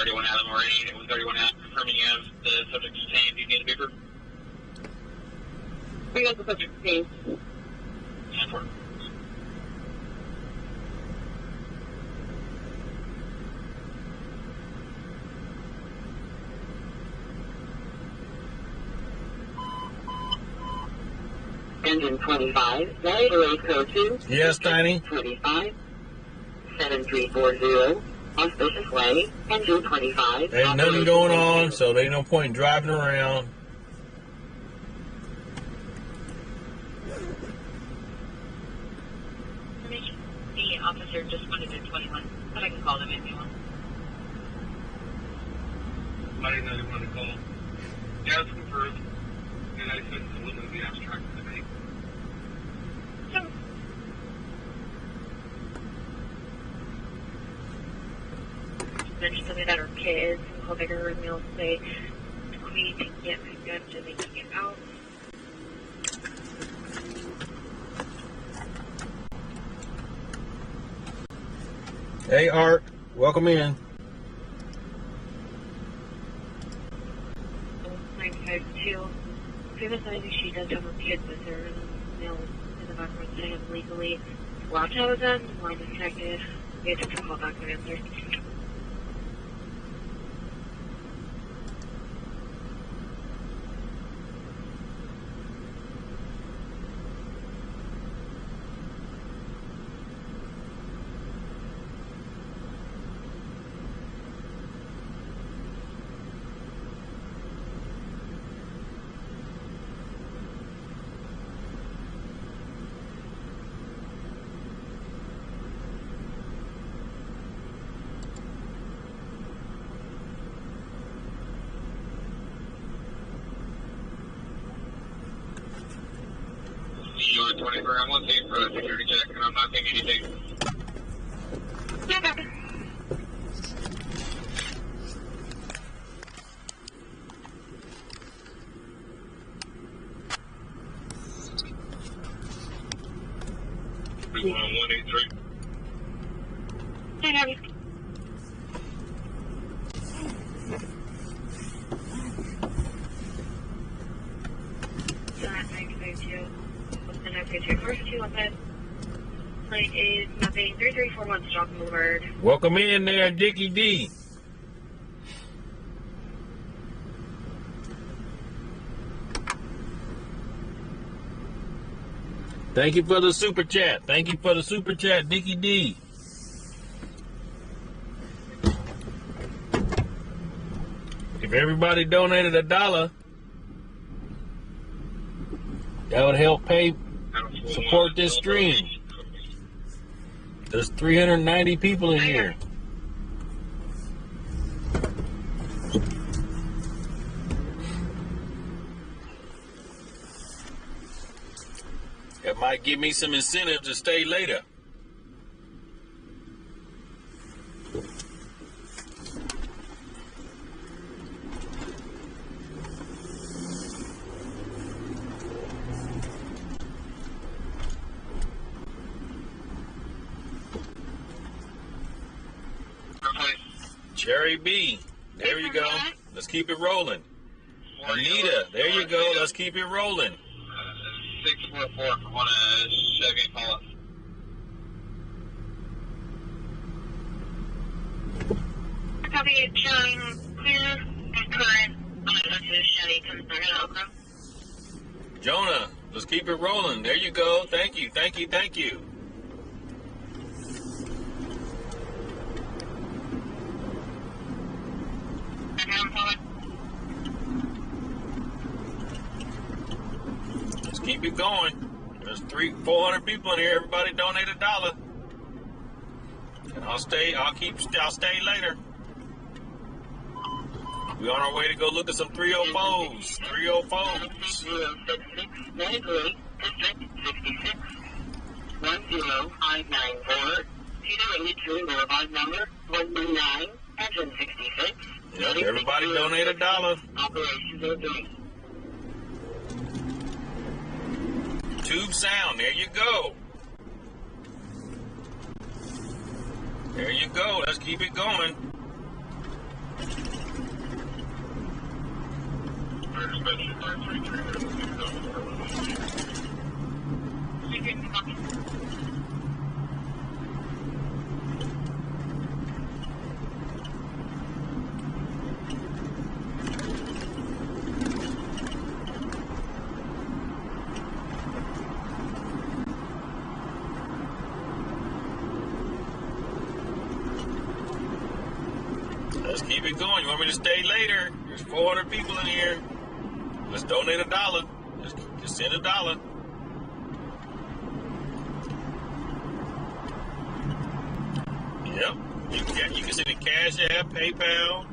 Adam already. It was 31 Adam confirming you have the subject detained. Do you need a paper? We got the subject detained. 10-4. Engine 25, delay code 2. Yes, Tiny. 25, 7340, Auspicious Way, engine 25. Ain't nothing going on, so there ain't no point in driving around. The officer just wanted to 21, but I can call them if you want. I didn't know they wanted to call. Yeah, it's confirmed. And I sent a little of the abstract to me. Then she told me that her kids called back her and they'll say we need to get picked up so they can get out. Hey, Art, welcome in. 952. Previously, she does have her kids with her, and they'll in the background say I'm legally allowed to have them. Line disconnected. We have to call back to answer. You're 24 on 1 for a security check, and I'm not taking anything. We want 183. Hey, Abby. First two on that plate is nothing 3341 Stockton Boulevard. Welcome in there, Dickie D. Thank you for the super chat. Thank you for the super chat, Dickie D. everybody donated $1, that would help pay support this stream. There's 390 people in here. It might give me some incentive to stay later. Cherry B, there you go. Let's keep it rolling. Anita, there you go. Let's keep it rolling. 644 on a Chevy Impala. Copy it, showing clear and current on a Chevy concern. Jonah, let's keep it rolling. There you go. Thank you, thank you, thank you. Let's keep it going. There's 400 people in here. Everybody donate $1. And I'll stay later. We on our way to go look at some 304s. 304s. 10594. Cedar 82 Boulevard number 119, engine 66. Yep, everybody donate $1. Operations are doing. Tube sound, there you go. There you go. Let's keep it going. Let's keep it going. You want me to stay later? There's 400 people in here. Let's donate $1. Just send $1. Yep. You can send it Cash App, PayPal.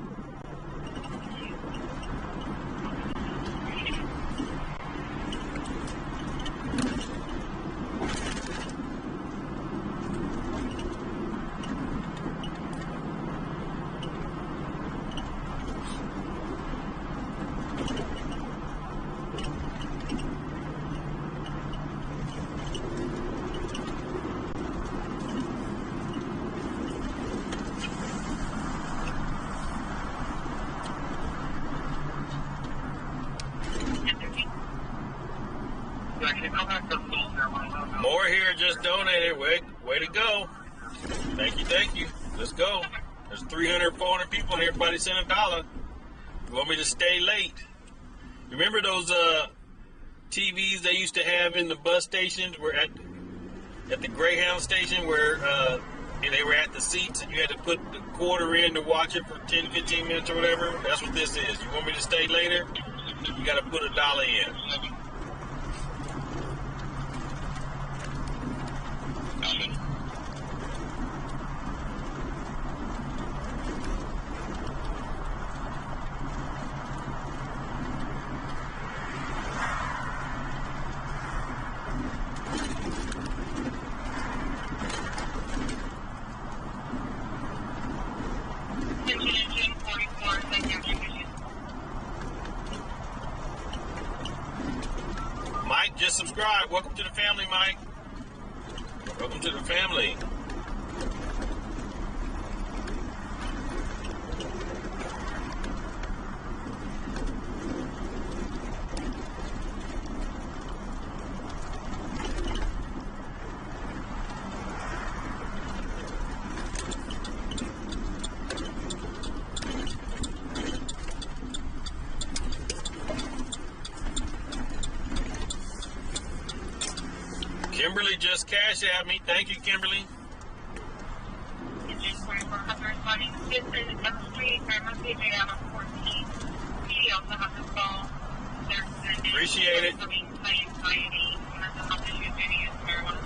More here just donated. Way to go. Thank you. Let's go. There's 300, 400 people and everybody sent $1. You want me to stay late? Remember those TVs they used to have in the bus stations where at the Greyhound station where they were at the seats and you had to put the quarter in to watch it for 10, 15 minutes or whatever? That's what this is. You want me to stay later? You got to put $1 in. Mike, just subscribe. Welcome to the family, Mike. Welcome to the family. Kimberly just cashed at me. Thank you, Kimberly. We also have to call their Appreciate it. anxiety, mental health issues, any use of marijuana.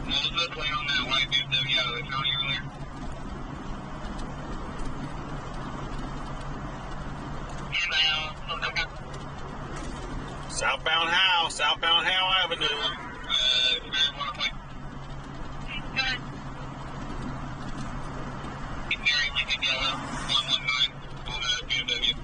What was that play on that white BMW out of the county earlier? Southbound Howe Avenue. If you guys want to play. Gary, Lincoln Yellow, 119 on the BMW.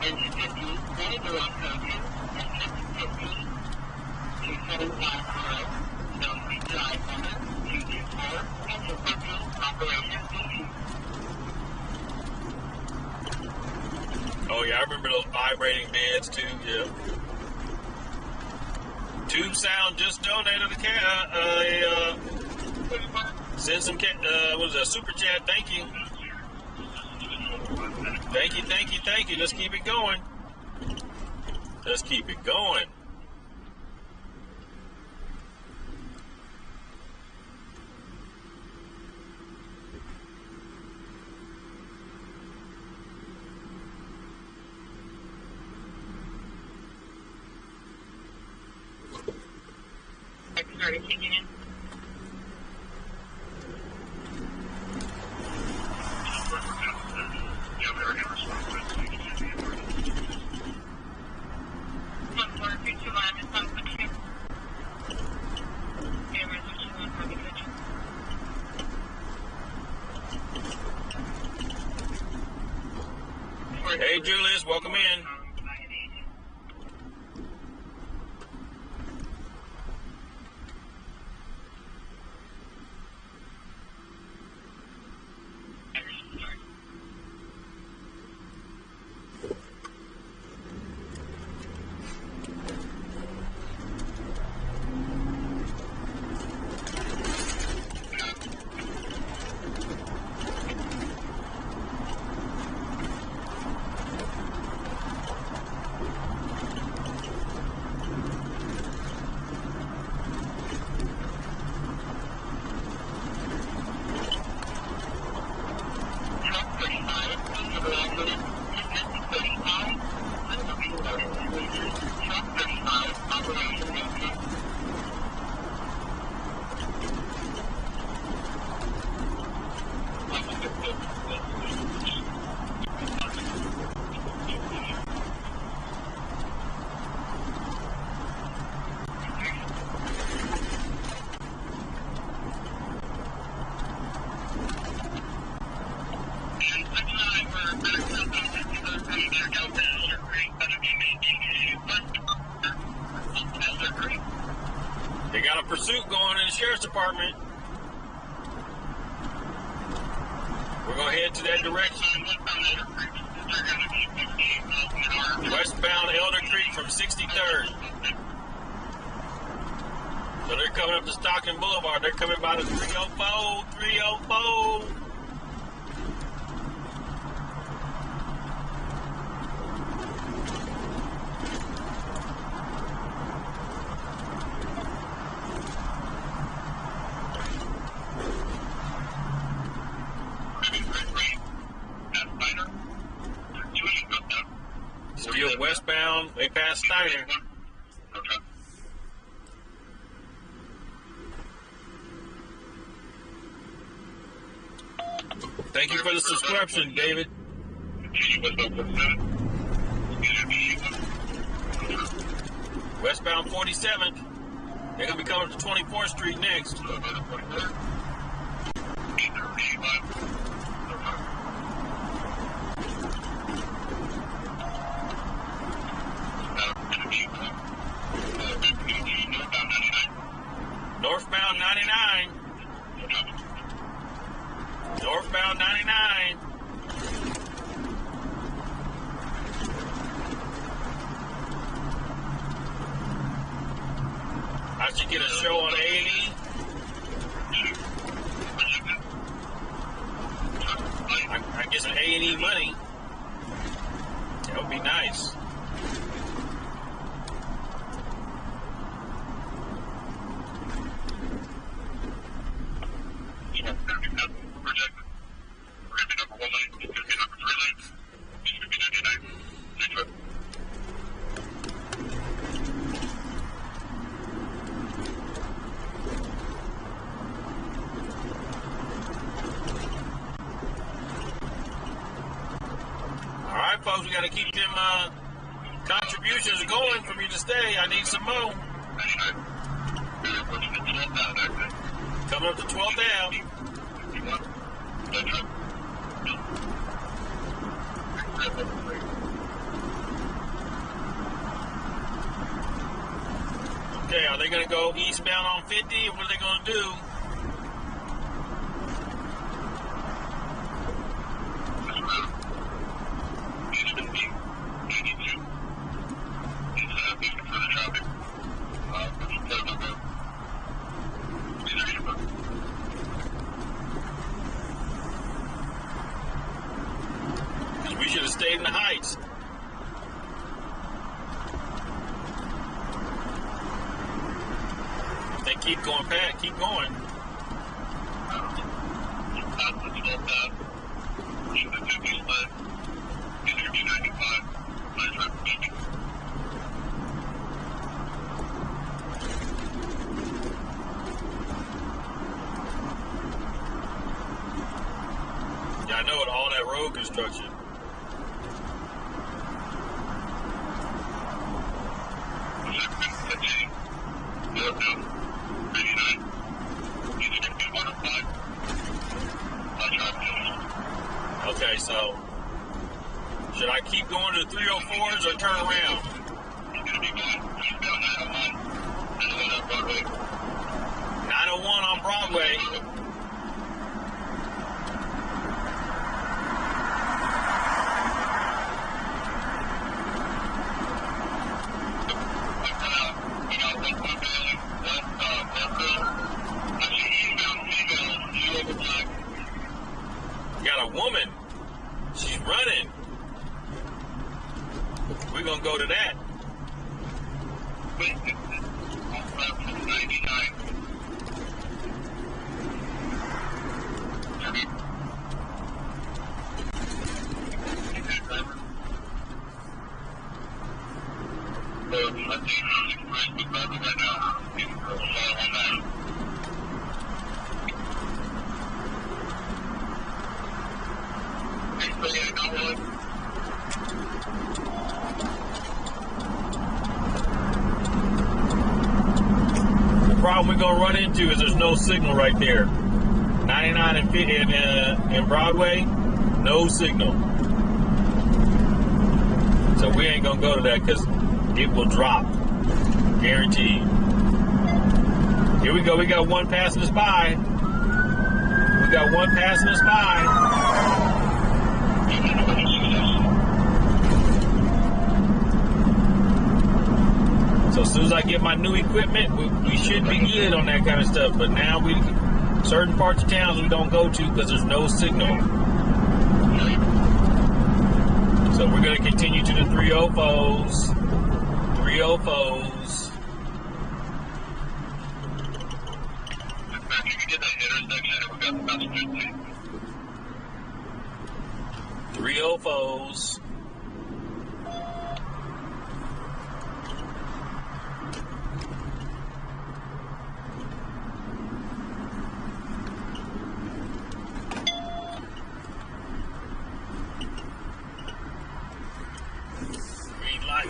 Engine 15, ready to run code 2, engine 15, 2750, Stone Creek Drive, Center, 224, engine 15, operation DC. Oh yeah, I remember those vibrating beds too. Yeah. Tube Sound just donated send some what is that, super chat? Thank you. Thank you. Let's keep it going. Started kicking in. Hey Julius, welcome in. They got a pursuit going in the sheriff's department. We're going to head to that direction. Westbound Elder Creek from 63rd. So they're coming up to Stockton Boulevard. They're coming by the 304. Still westbound, they passed Steiner. Thank you for the subscription, David. Westbound 47th. They're going to be coming to 24th Street next. Northbound 99. Northbound 99. I should get a show on 80. get some A&E money. That would be nice. Alright, folks, we got to keep them contributions going for me to stay. I need some more. Coming up to 12th down. Okay, are they going to go eastbound on 50? Or what are they going to do? We should have stayed in the Heights. If they keep going back, keep going. Yeah, I know it, all that road construction. Okay, so should I keep going to the 304s or turn around? 901 on Broadway. Got a woman. She's running. We're going to go to that. The problem we're going to run into is there's no signal right there. 99 and 50 and Broadway, no signal. So we ain't going to go to that because it will drop. Guaranteed. Here we go. We got one passing us by. We got one passing us by. So as soon as I get my new equipment, we should be good on that kind of stuff. But now certain parts of towns we don't go to because there's no signal. So we're going to continue to the 304s. 304s.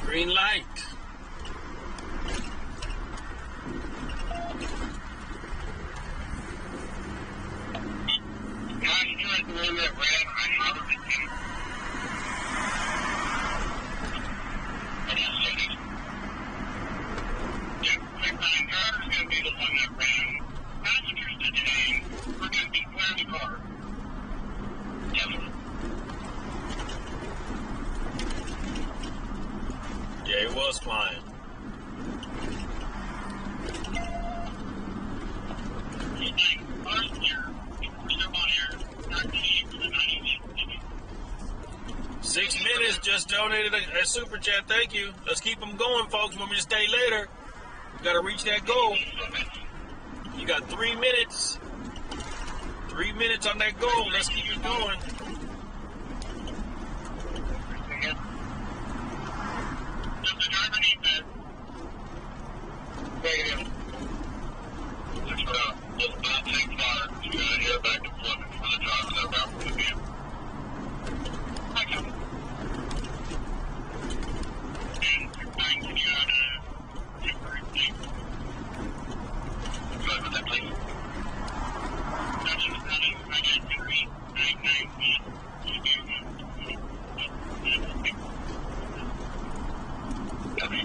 Green light. Yeah, it was flying. donated a super chat. Thank you. Let's keep them going, folks. Want me to stay later? We got to reach that goal. You got 3 minutes. 3 minutes on that goal. Let's keep it going. Does the driver need that? Negative. Let's not take fire. You gotta head back to Plymouth for the driver that route for the vehicle. Thank you. And thank you, temporary thing. Sorry about that, please. That's just running. I got 399 Copy.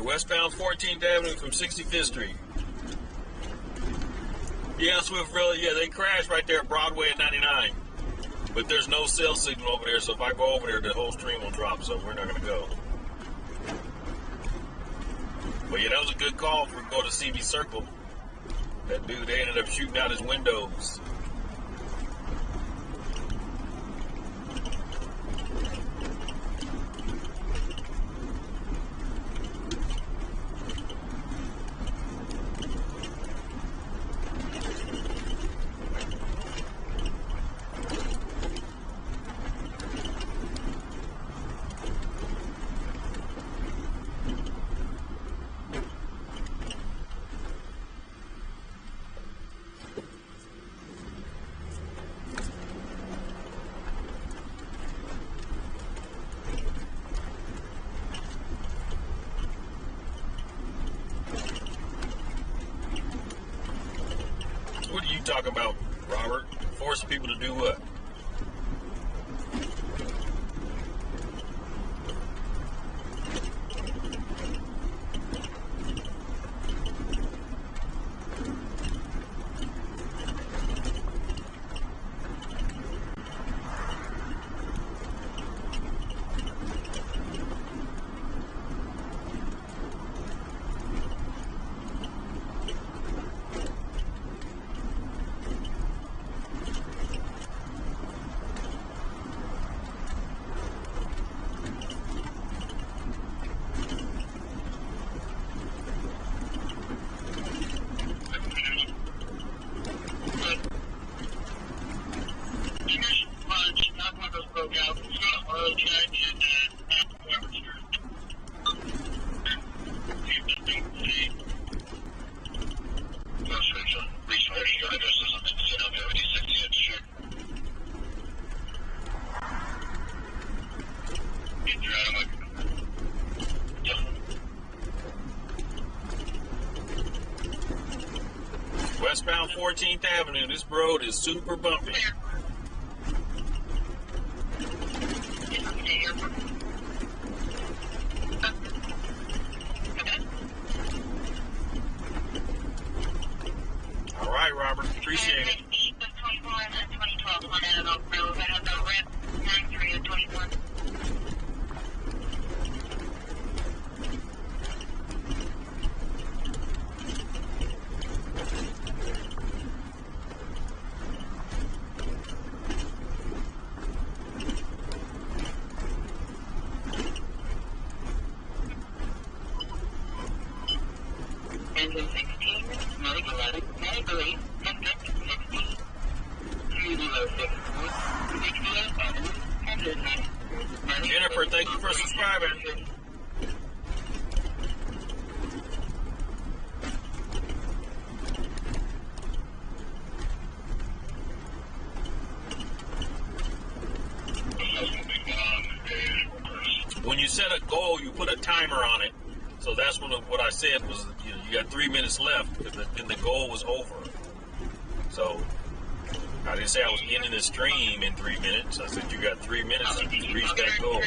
Westbound 14th Avenue from 65th Street. Yeah, Swift Valley, yeah, they crashed right there at Broadway at 99. But there's no cell signal over there, so if I go over there, the whole stream will drop, so we're not going to go. But yeah, that was a good call for go to CB Circle. That dude, they ended up shooting out his windows. What are you talking about, Robert? Forcing people to do what? Westbound 14th Avenue. This road is super bumpy. All right, Robert. Appreciate it. Engine 16, Medic 11, Medic 8, Medic 16, 3064, Jennifer, thank you for subscribing. When you set a goal, you put a timer on it. So that's what I said was, you got 3 minutes left, and the goal was over. So I didn't say I was ending the stream in 3 minutes. I said you got 3 minutes to reach that goal.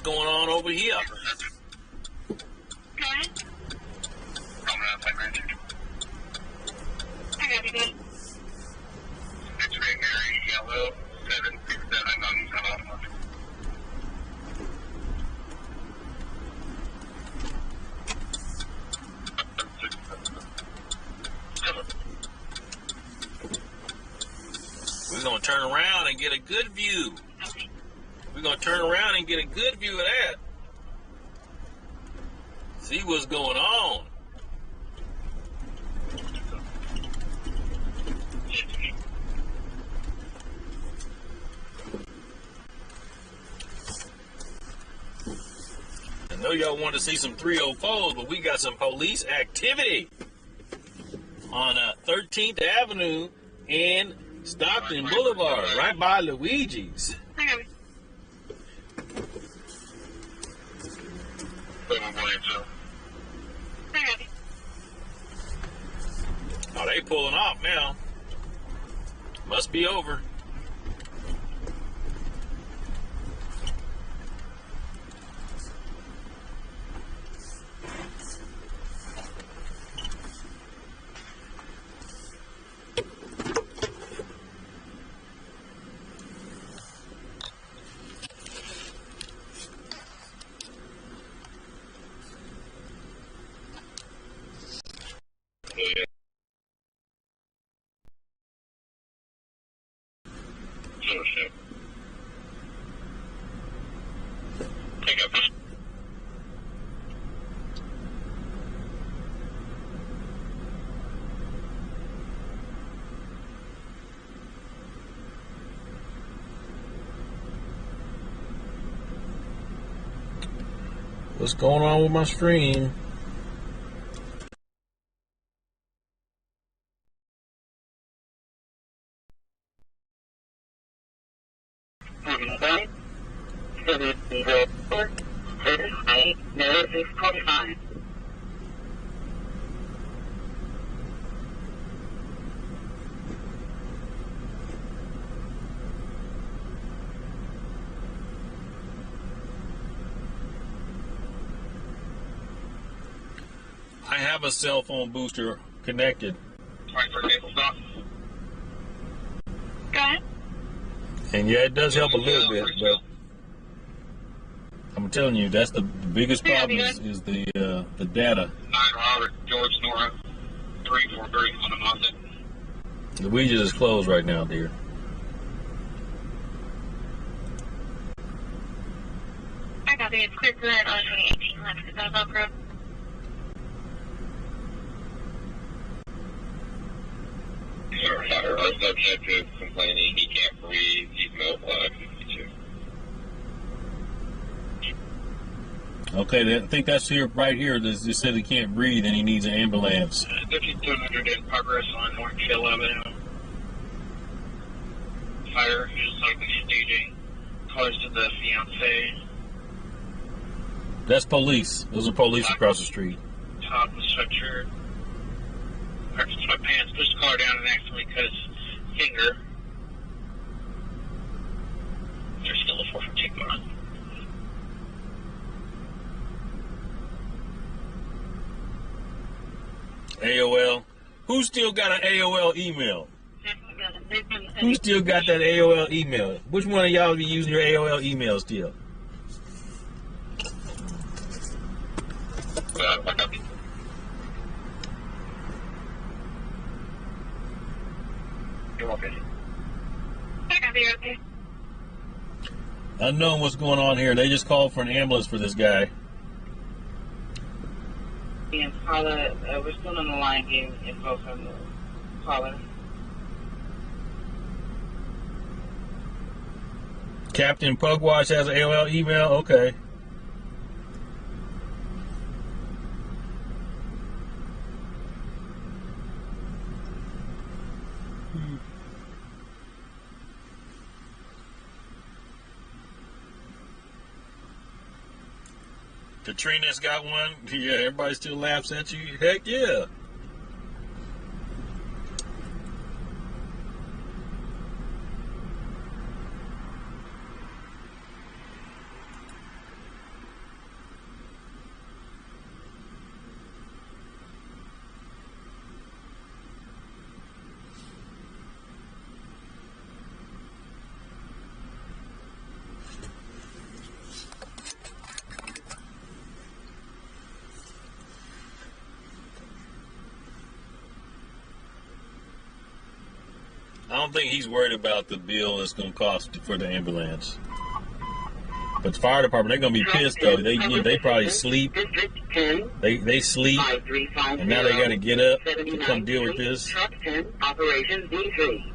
what's going on over here. Go ahead. I got you, good. X-ray Mary, yellow, 767 on We're going to turn around and get a good view. We're going to turn around and get a good view of that. See what's going on. I know y'all want to see some 304s, but we got some police activity on 13th Avenue and Stockton Boulevard, right by Luigi's. I got you. I got you. Oh, they pulling off now. Must be over. Take up. What's going on with my stream? I have a cell phone booster connected. Go ahead. And yeah, it does help a little bit, but I'm telling you, that's the biggest problem is the data. 9 Robert, George Nora, 343 on the mountain. Luigi's is closed right now, dear. I got you. It's clear to that on 2018 left. Is that about correct? Our subject is complaining he can't breathe, he's no blood. Okay, I think that's here, right here. They said he can't breathe and he needs an ambulance. 5200 in progress on Orange Hill Avenue. Fire is likely staging. Cars to the fiancé. That's police. Those are police across the street. Top of sweatshirt. Parks sweatpants. Pushed the car down and accidentally cut his finger. There's still a 4 from tick on. AOL. Who still got an AOL email? Who still got that AOL email? Which one of y'all be using your AOL email still? You're okay. I got you. Okay. Unknown what's going on here. They just called for an ambulance for this guy. And Paula, we're still on the line getting info from the caller. Captain Pugwash has an AOL email? Okay. Katrina's got one. Yeah, everybody still laughs at you. Heck yeah. I don't think he's worried about the bill it's going to cost for the ambulance. But the fire department, they're going to be pissed though. They probably sleep. They sleep, and now they got to get up to come deal with this. Operations D3.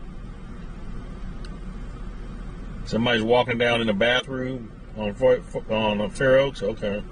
Somebody's walking down in the bathroom on Fair Oaks. Okay.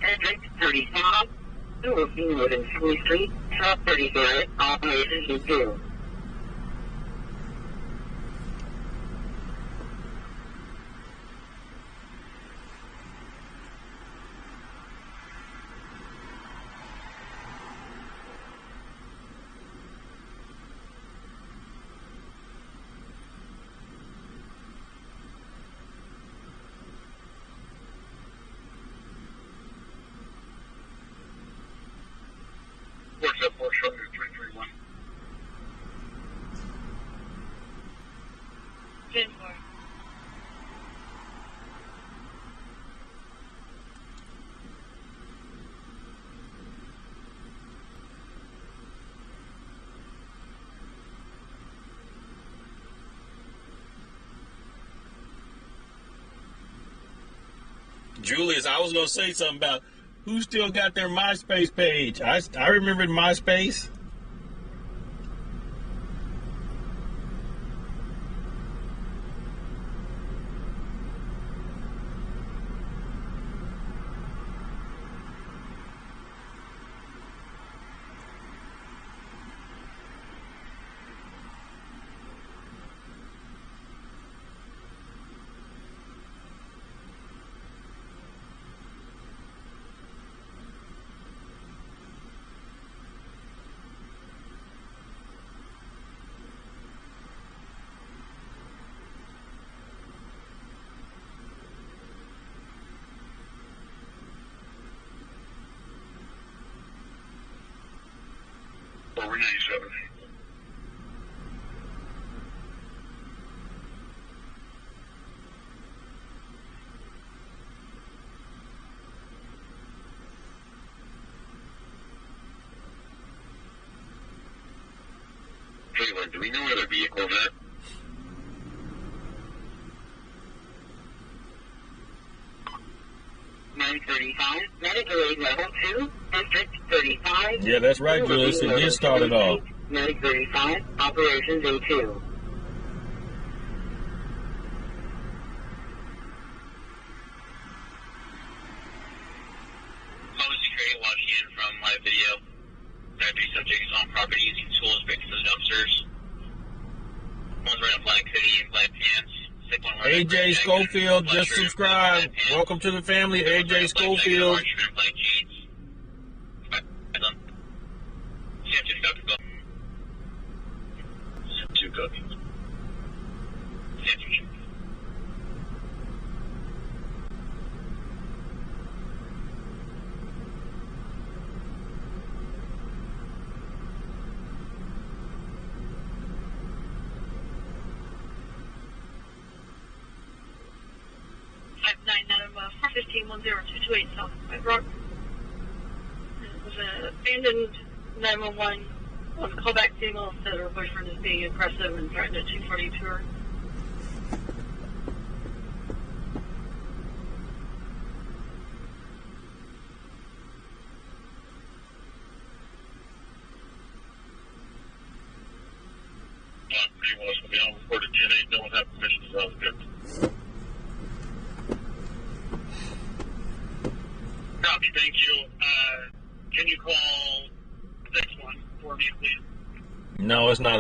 Exit 35, Northern Wood School Street, Shop 35, Operations D2. What's up, 4-331? 10-4. Julius, I was going to say something about who still got their MySpace page. I remembered MySpace. Over 97. Caitlin, do we know where the vehicle's at? Medical aid level 2, District 35. Yeah, that's right, Julius. It did start it off. Medic 35, Operations A2. Public security watching in from live video. There are 3 subjects on property using tools breaking through the dumpsters. One's wearing a black hoodie and black pants. AJ Schofield just subscribed. Welcome to the family, AJ Schofield. Two cookies. Out of 151028 South White Rock. It was an abandoned 911 on the callback signal said her boyfriend is being aggressive and threatened at 242 her. Pretty well, it's going to be on reported 10-8. No one had permission to run the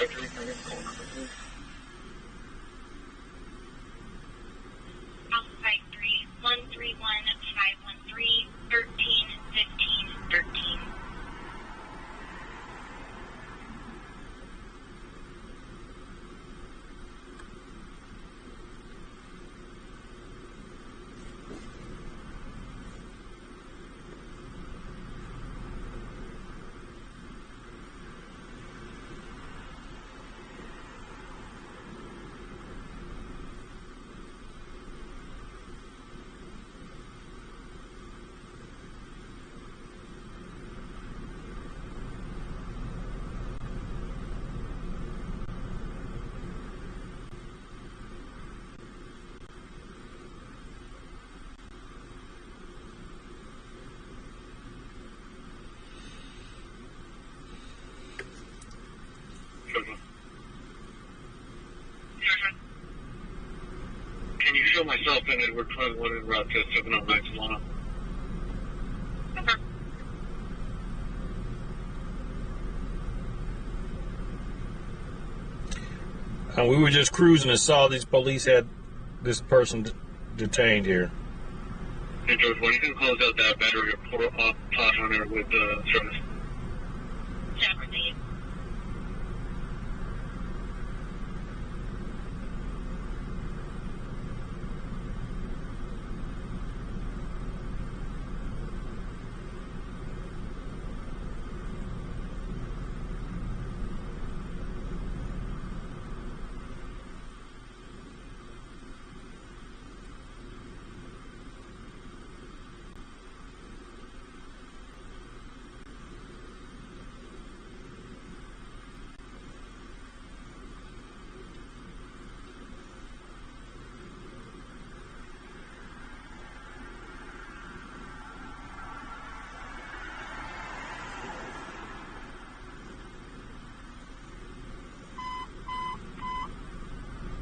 5-3, can I get the call number, please? Alpha 53 131 513 13 15 13. Can you show myself in Edward 21 and route to 709 Solana? We were just cruising and saw these police had this person detained here. Hey, George, when you can close out that battery or pull off Todd Hunter with the service? Separately.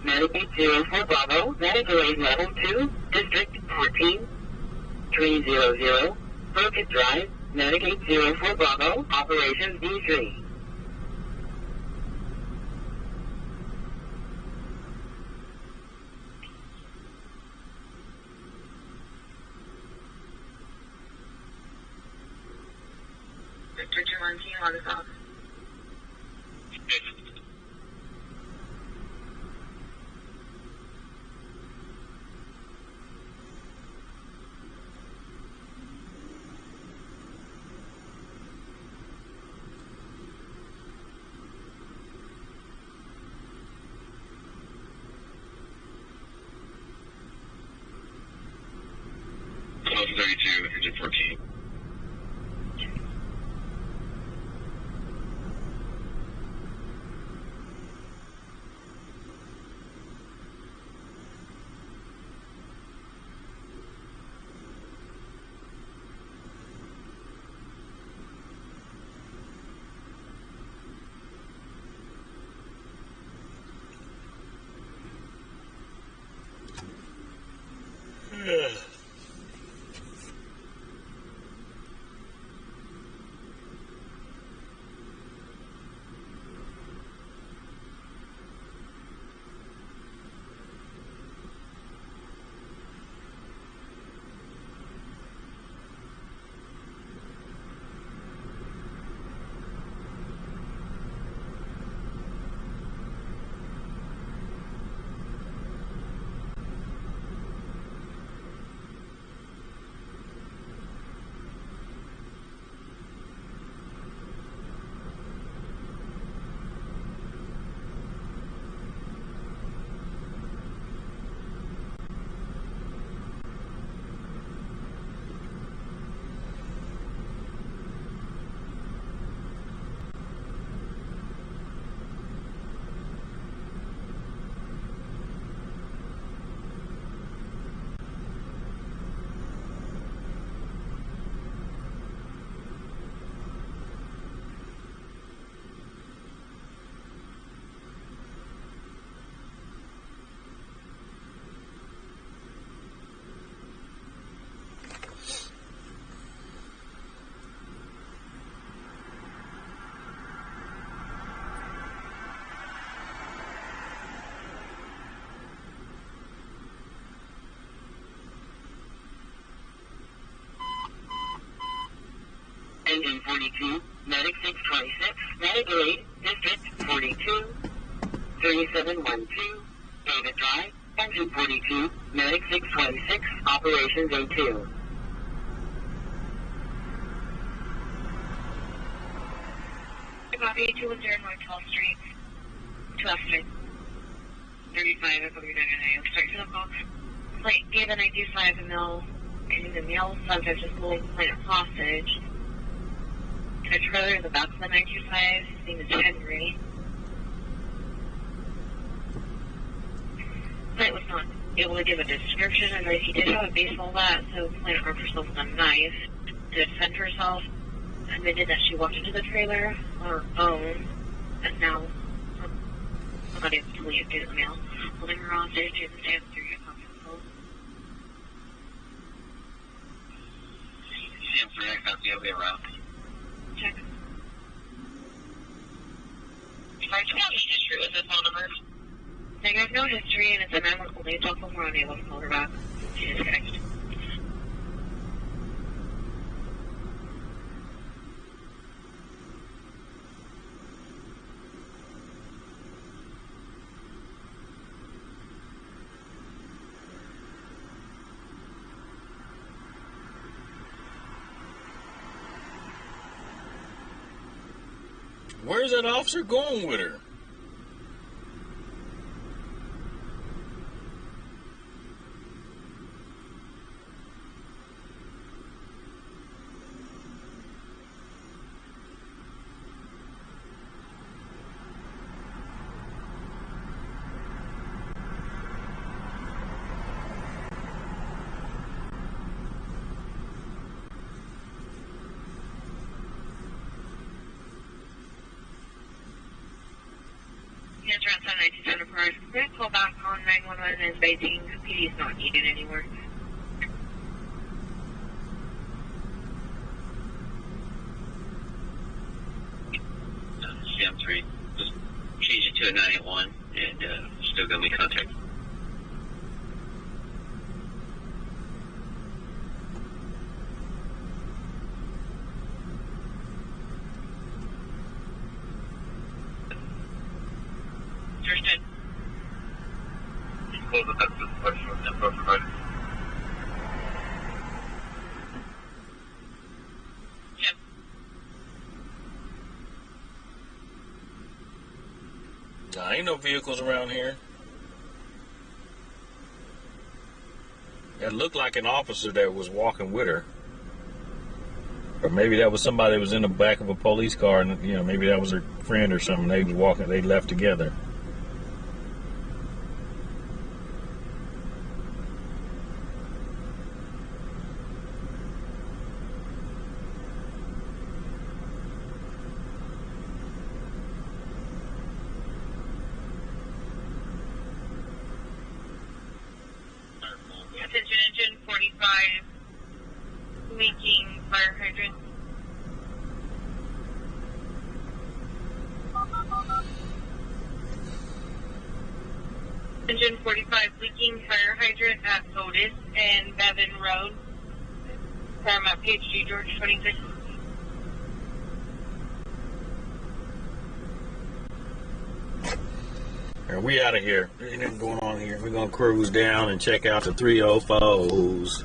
Medicaid 04 Bravo, Medicaid Level 2, District 14, 300, Burkett Drive, Medicaid 04 Bravo, Operations D3. District 2 can you log us off? Close 32, engine 14. 42, Medic 626, Medic 8, District 42, 3712, David Drive, Engine 42, Medic 626, Operations A2. Copy 210 North 12th Street, 12th 35, I believe I'm start to the box. Plate gave an ID5 mil, and the male subject is holding plate hostage. A trailer in the back of the 925, his name is Henry. Plate was not able to give a description, and he did have a baseball bat, so Plate armed herself with a knife to defend herself. Admitted that she walked into the trailer on her own, and now not able to leave due to the mail, holding her hostage in the stand through a conference call. CM3, I got the other way around. Check. Sorry, do you have any history with this phone number? Negative, no history, and it's a 911 telephone. We're unable to call her back. She disconnected. Where's that officer going with her? Hands around 719 cars. We're going to call back on 911 and Beijing. PD is not needed anymore. CM3, just change it to a 981 and still going to be contact. Understood. Close the test question with info provided. Yep. Nah, ain't no vehicles around here. It looked like an officer that was walking with her. Or maybe that was somebody that was in the back of a police car, and maybe that was her friend or something. They was walking, they left together. Attention engine 45, leaking fire hydrant. Engine 45, leaking fire hydrant at Otis and Bevan Road. Paramount PhD George 26. We out of here. There ain't nothing going on here. We're going to cruise down and check out the 304s.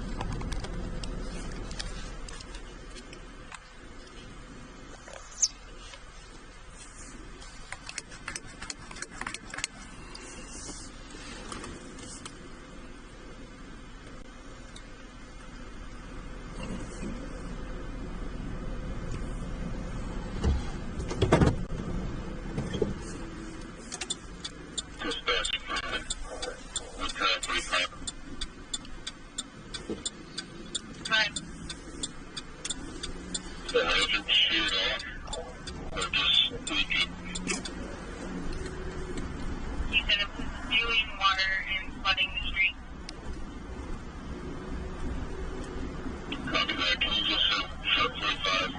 The hydrant sheared off, or just leaking? He said it was spewing water and flooding the street. Copy that. Can you just set 45?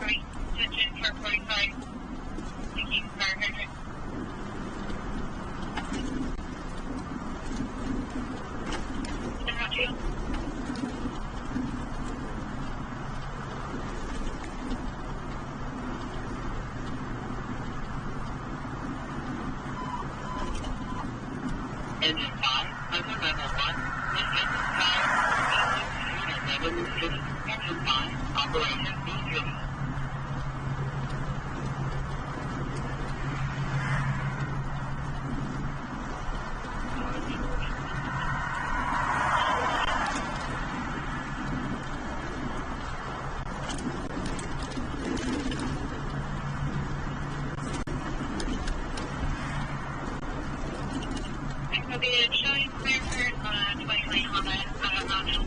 Right, attention, truck 45, leaking fire hydrant. Engine 5, under level 1, engine 5, Unit 11 City, engine 5, operation B3. Showing clear for 2020 Honda National.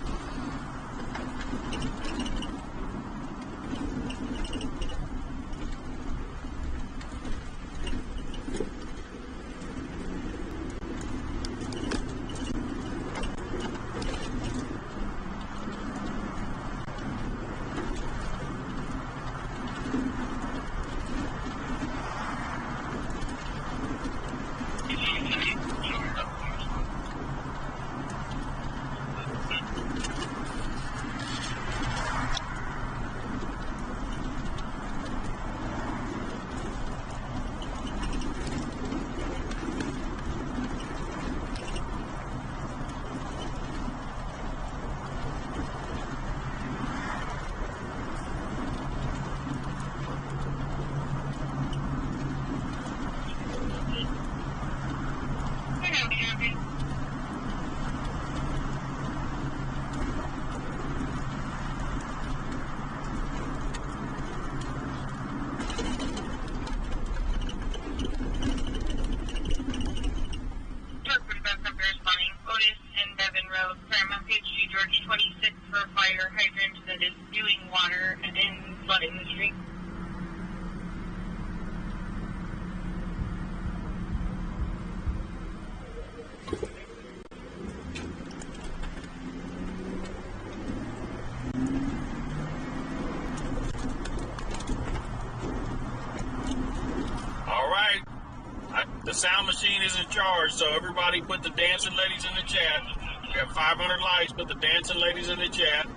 George 26 for a fire hydrant that is spewing water and flooding the street. All right. The sound machine is in charge, so everybody put the dancing ladies in the chat. We have 500 likes, put the dancing ladies in the chat.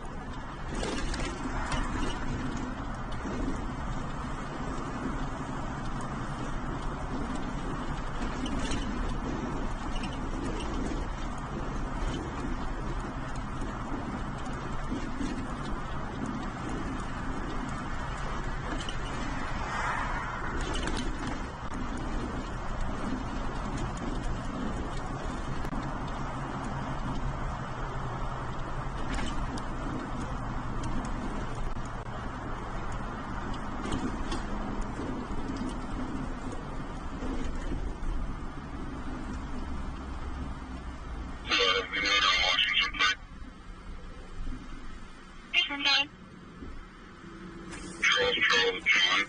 Charles John,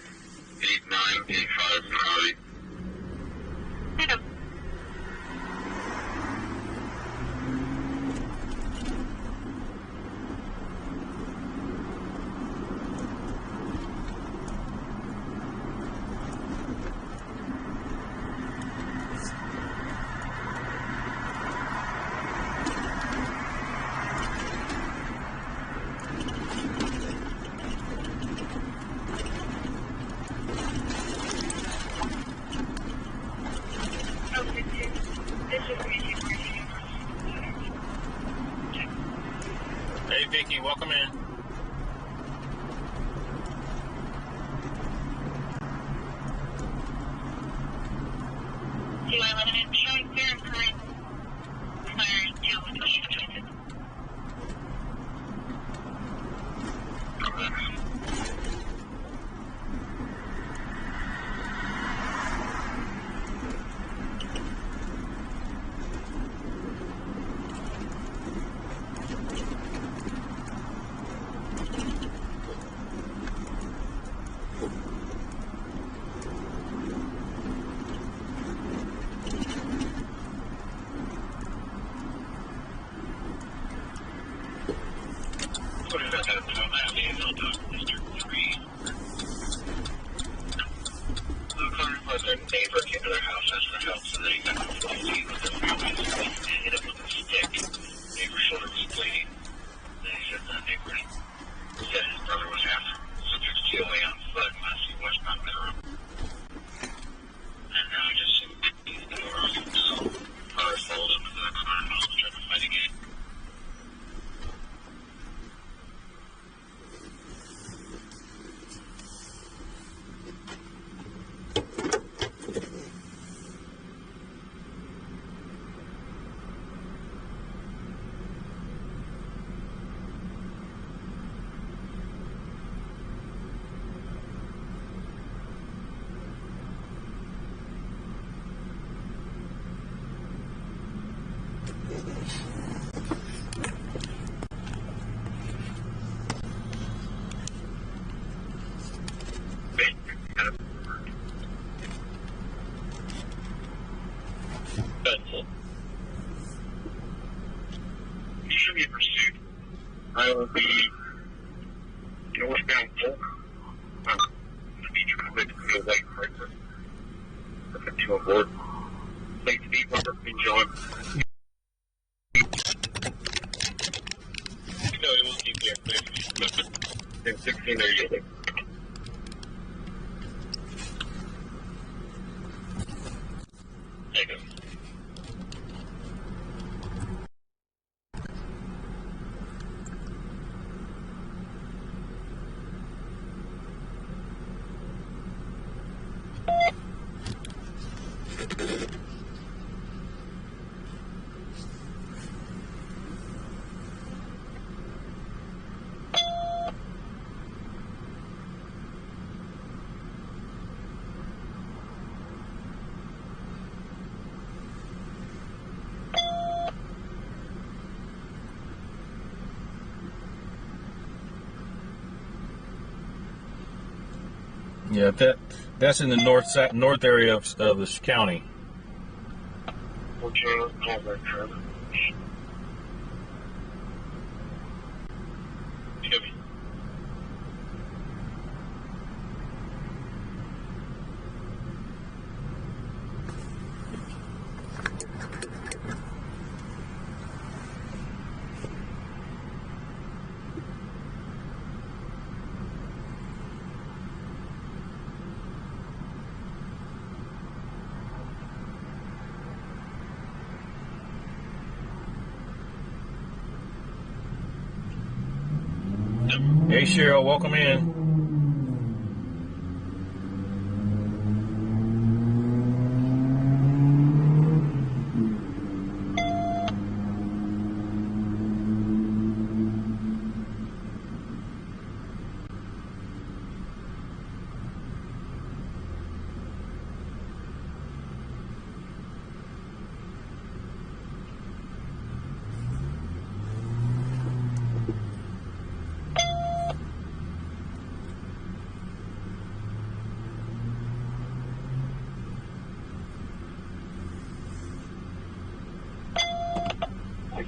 8985 Howdy. Hey, Vicky, welcome in. CY11 showing clear and current fire to 26. You should be in pursuit. I will be northbound Polk. The beach quick to go right for it. Two on board. Thanks to eBook and John. No, it will keep there. And 16 there you go. There you go. Yeah, that's in the north area of this county. Okay, let's call that Trevor. Heavy. Hey Cheryl, welcome in.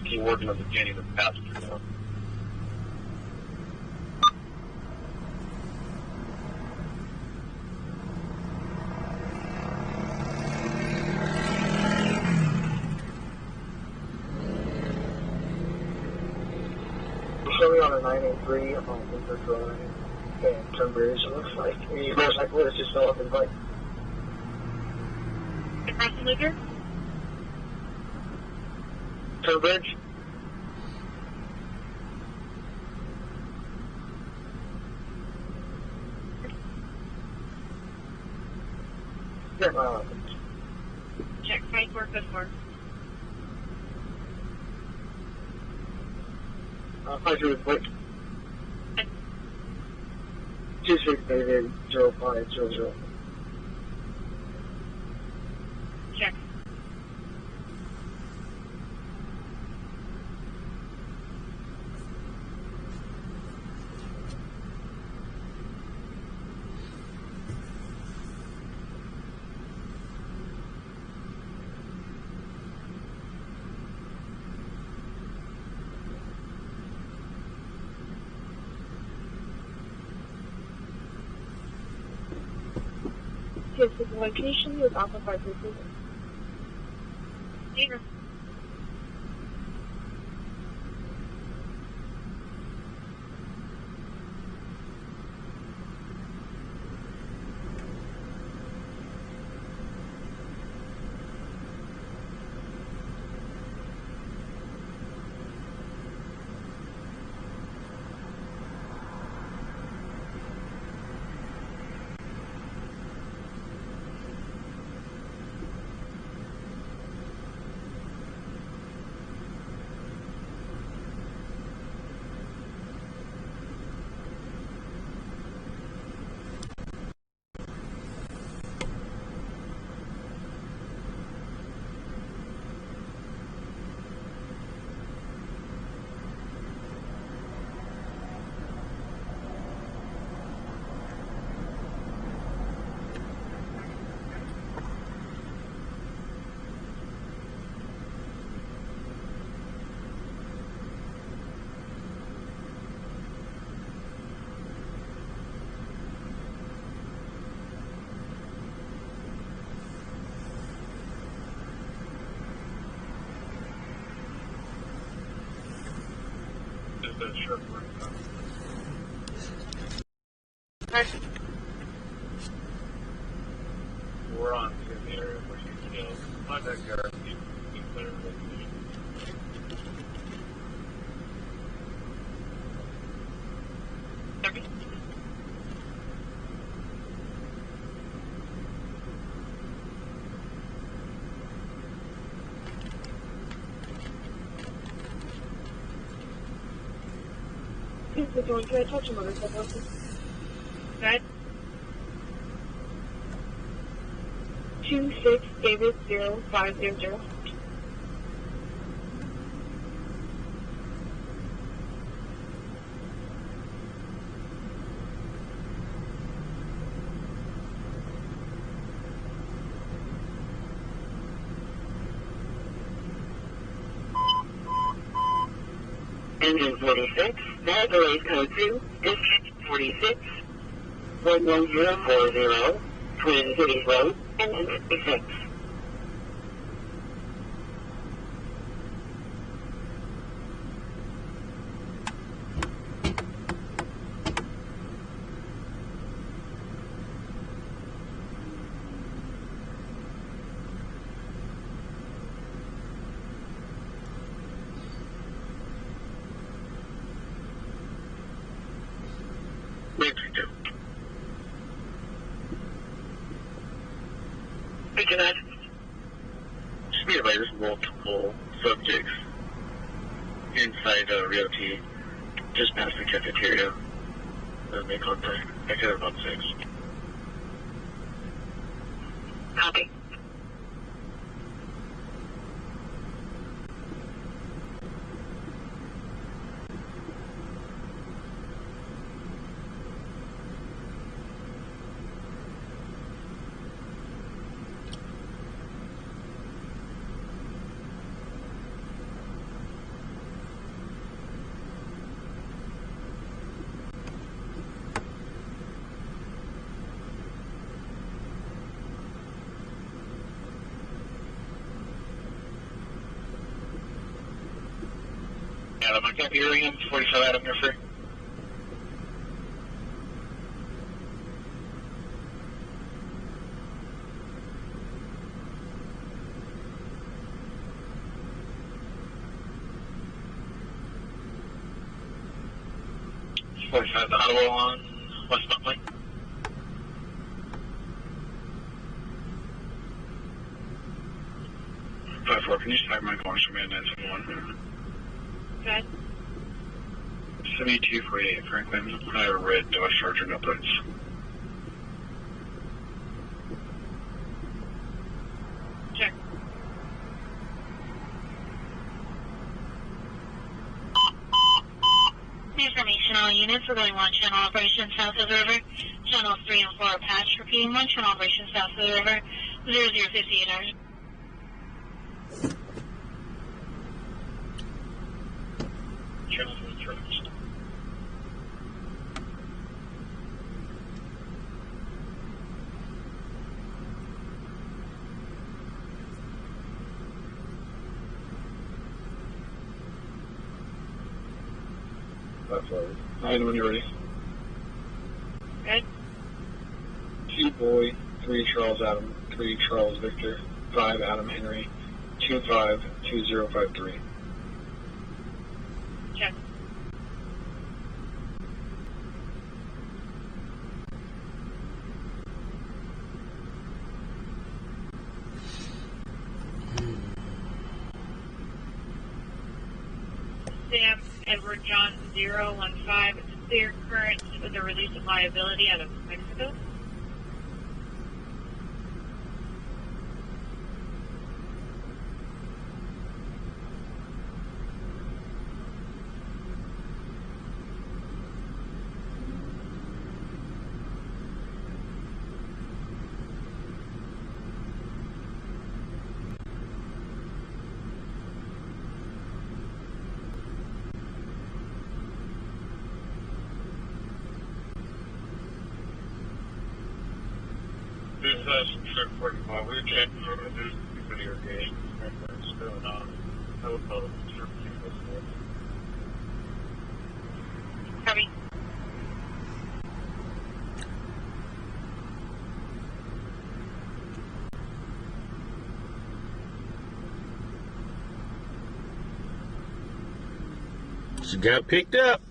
Keep working on the getting of the passenger now. Showing on a 983 on Winter Drive and Tunbridge, it looks like. The motorcycle is just fell off his bike. Passenger? Tunbridge? Yeah, Check 5454. I do it quick. 26880500. Check. Yes, the location was Alpha 536. Here. Sure. We're on in the area where you can go. My backyard, you can clear it. Can I touch a motorcycle? Good. 26 David 0500. Engine 46, now delays code 2, District 46, 11040, Twin Cities Road, Engine 56. There's multiple subjects inside Realty, just past the cafeteria. Make contact. I got about 6. Copy. Adam, I can't be hearing him. 45 Adam, you're free. The Ottawa on West Buckley. Can you start my corners from 971? Good. 7248 Franklin. I have a red Dodge Charger, no plates. Check. Information all units. We're going 1 channel operation south of the river. Channel 3 and 4 patch. Repeating 1 channel operation south of the river. 0058 hours. Channel 3 trucks. That's right. I know when you're ready. Good. 2 Boy, 3 Charles Adam, 3 Charles Victor, 5 Adam Henry, 252053. Check. Sam Edward John 015. Clear current with the release of liability out of Mexico. This is Truck 45. We're checking for this video game. What's going on? I would call it Truck 45. She got picked up.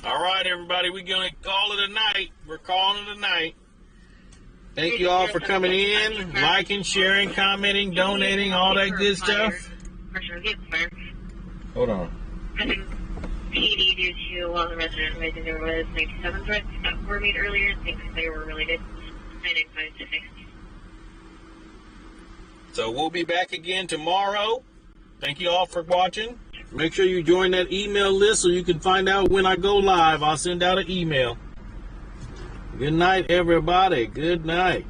All right, everybody, we're going to call it a night. We're calling it a night. Thank you all for coming in, liking, sharing, commenting, donating, all that good stuff. Hold on. I think PD due to one of the residents mentioned there was 97 threats that were made earlier. Thinks they were related. 985 So we'll be back again tomorrow. Thank you all for watching. Make sure you join that email list so you can find out when I go live. I'll send out an email. Good night, everybody. Good night.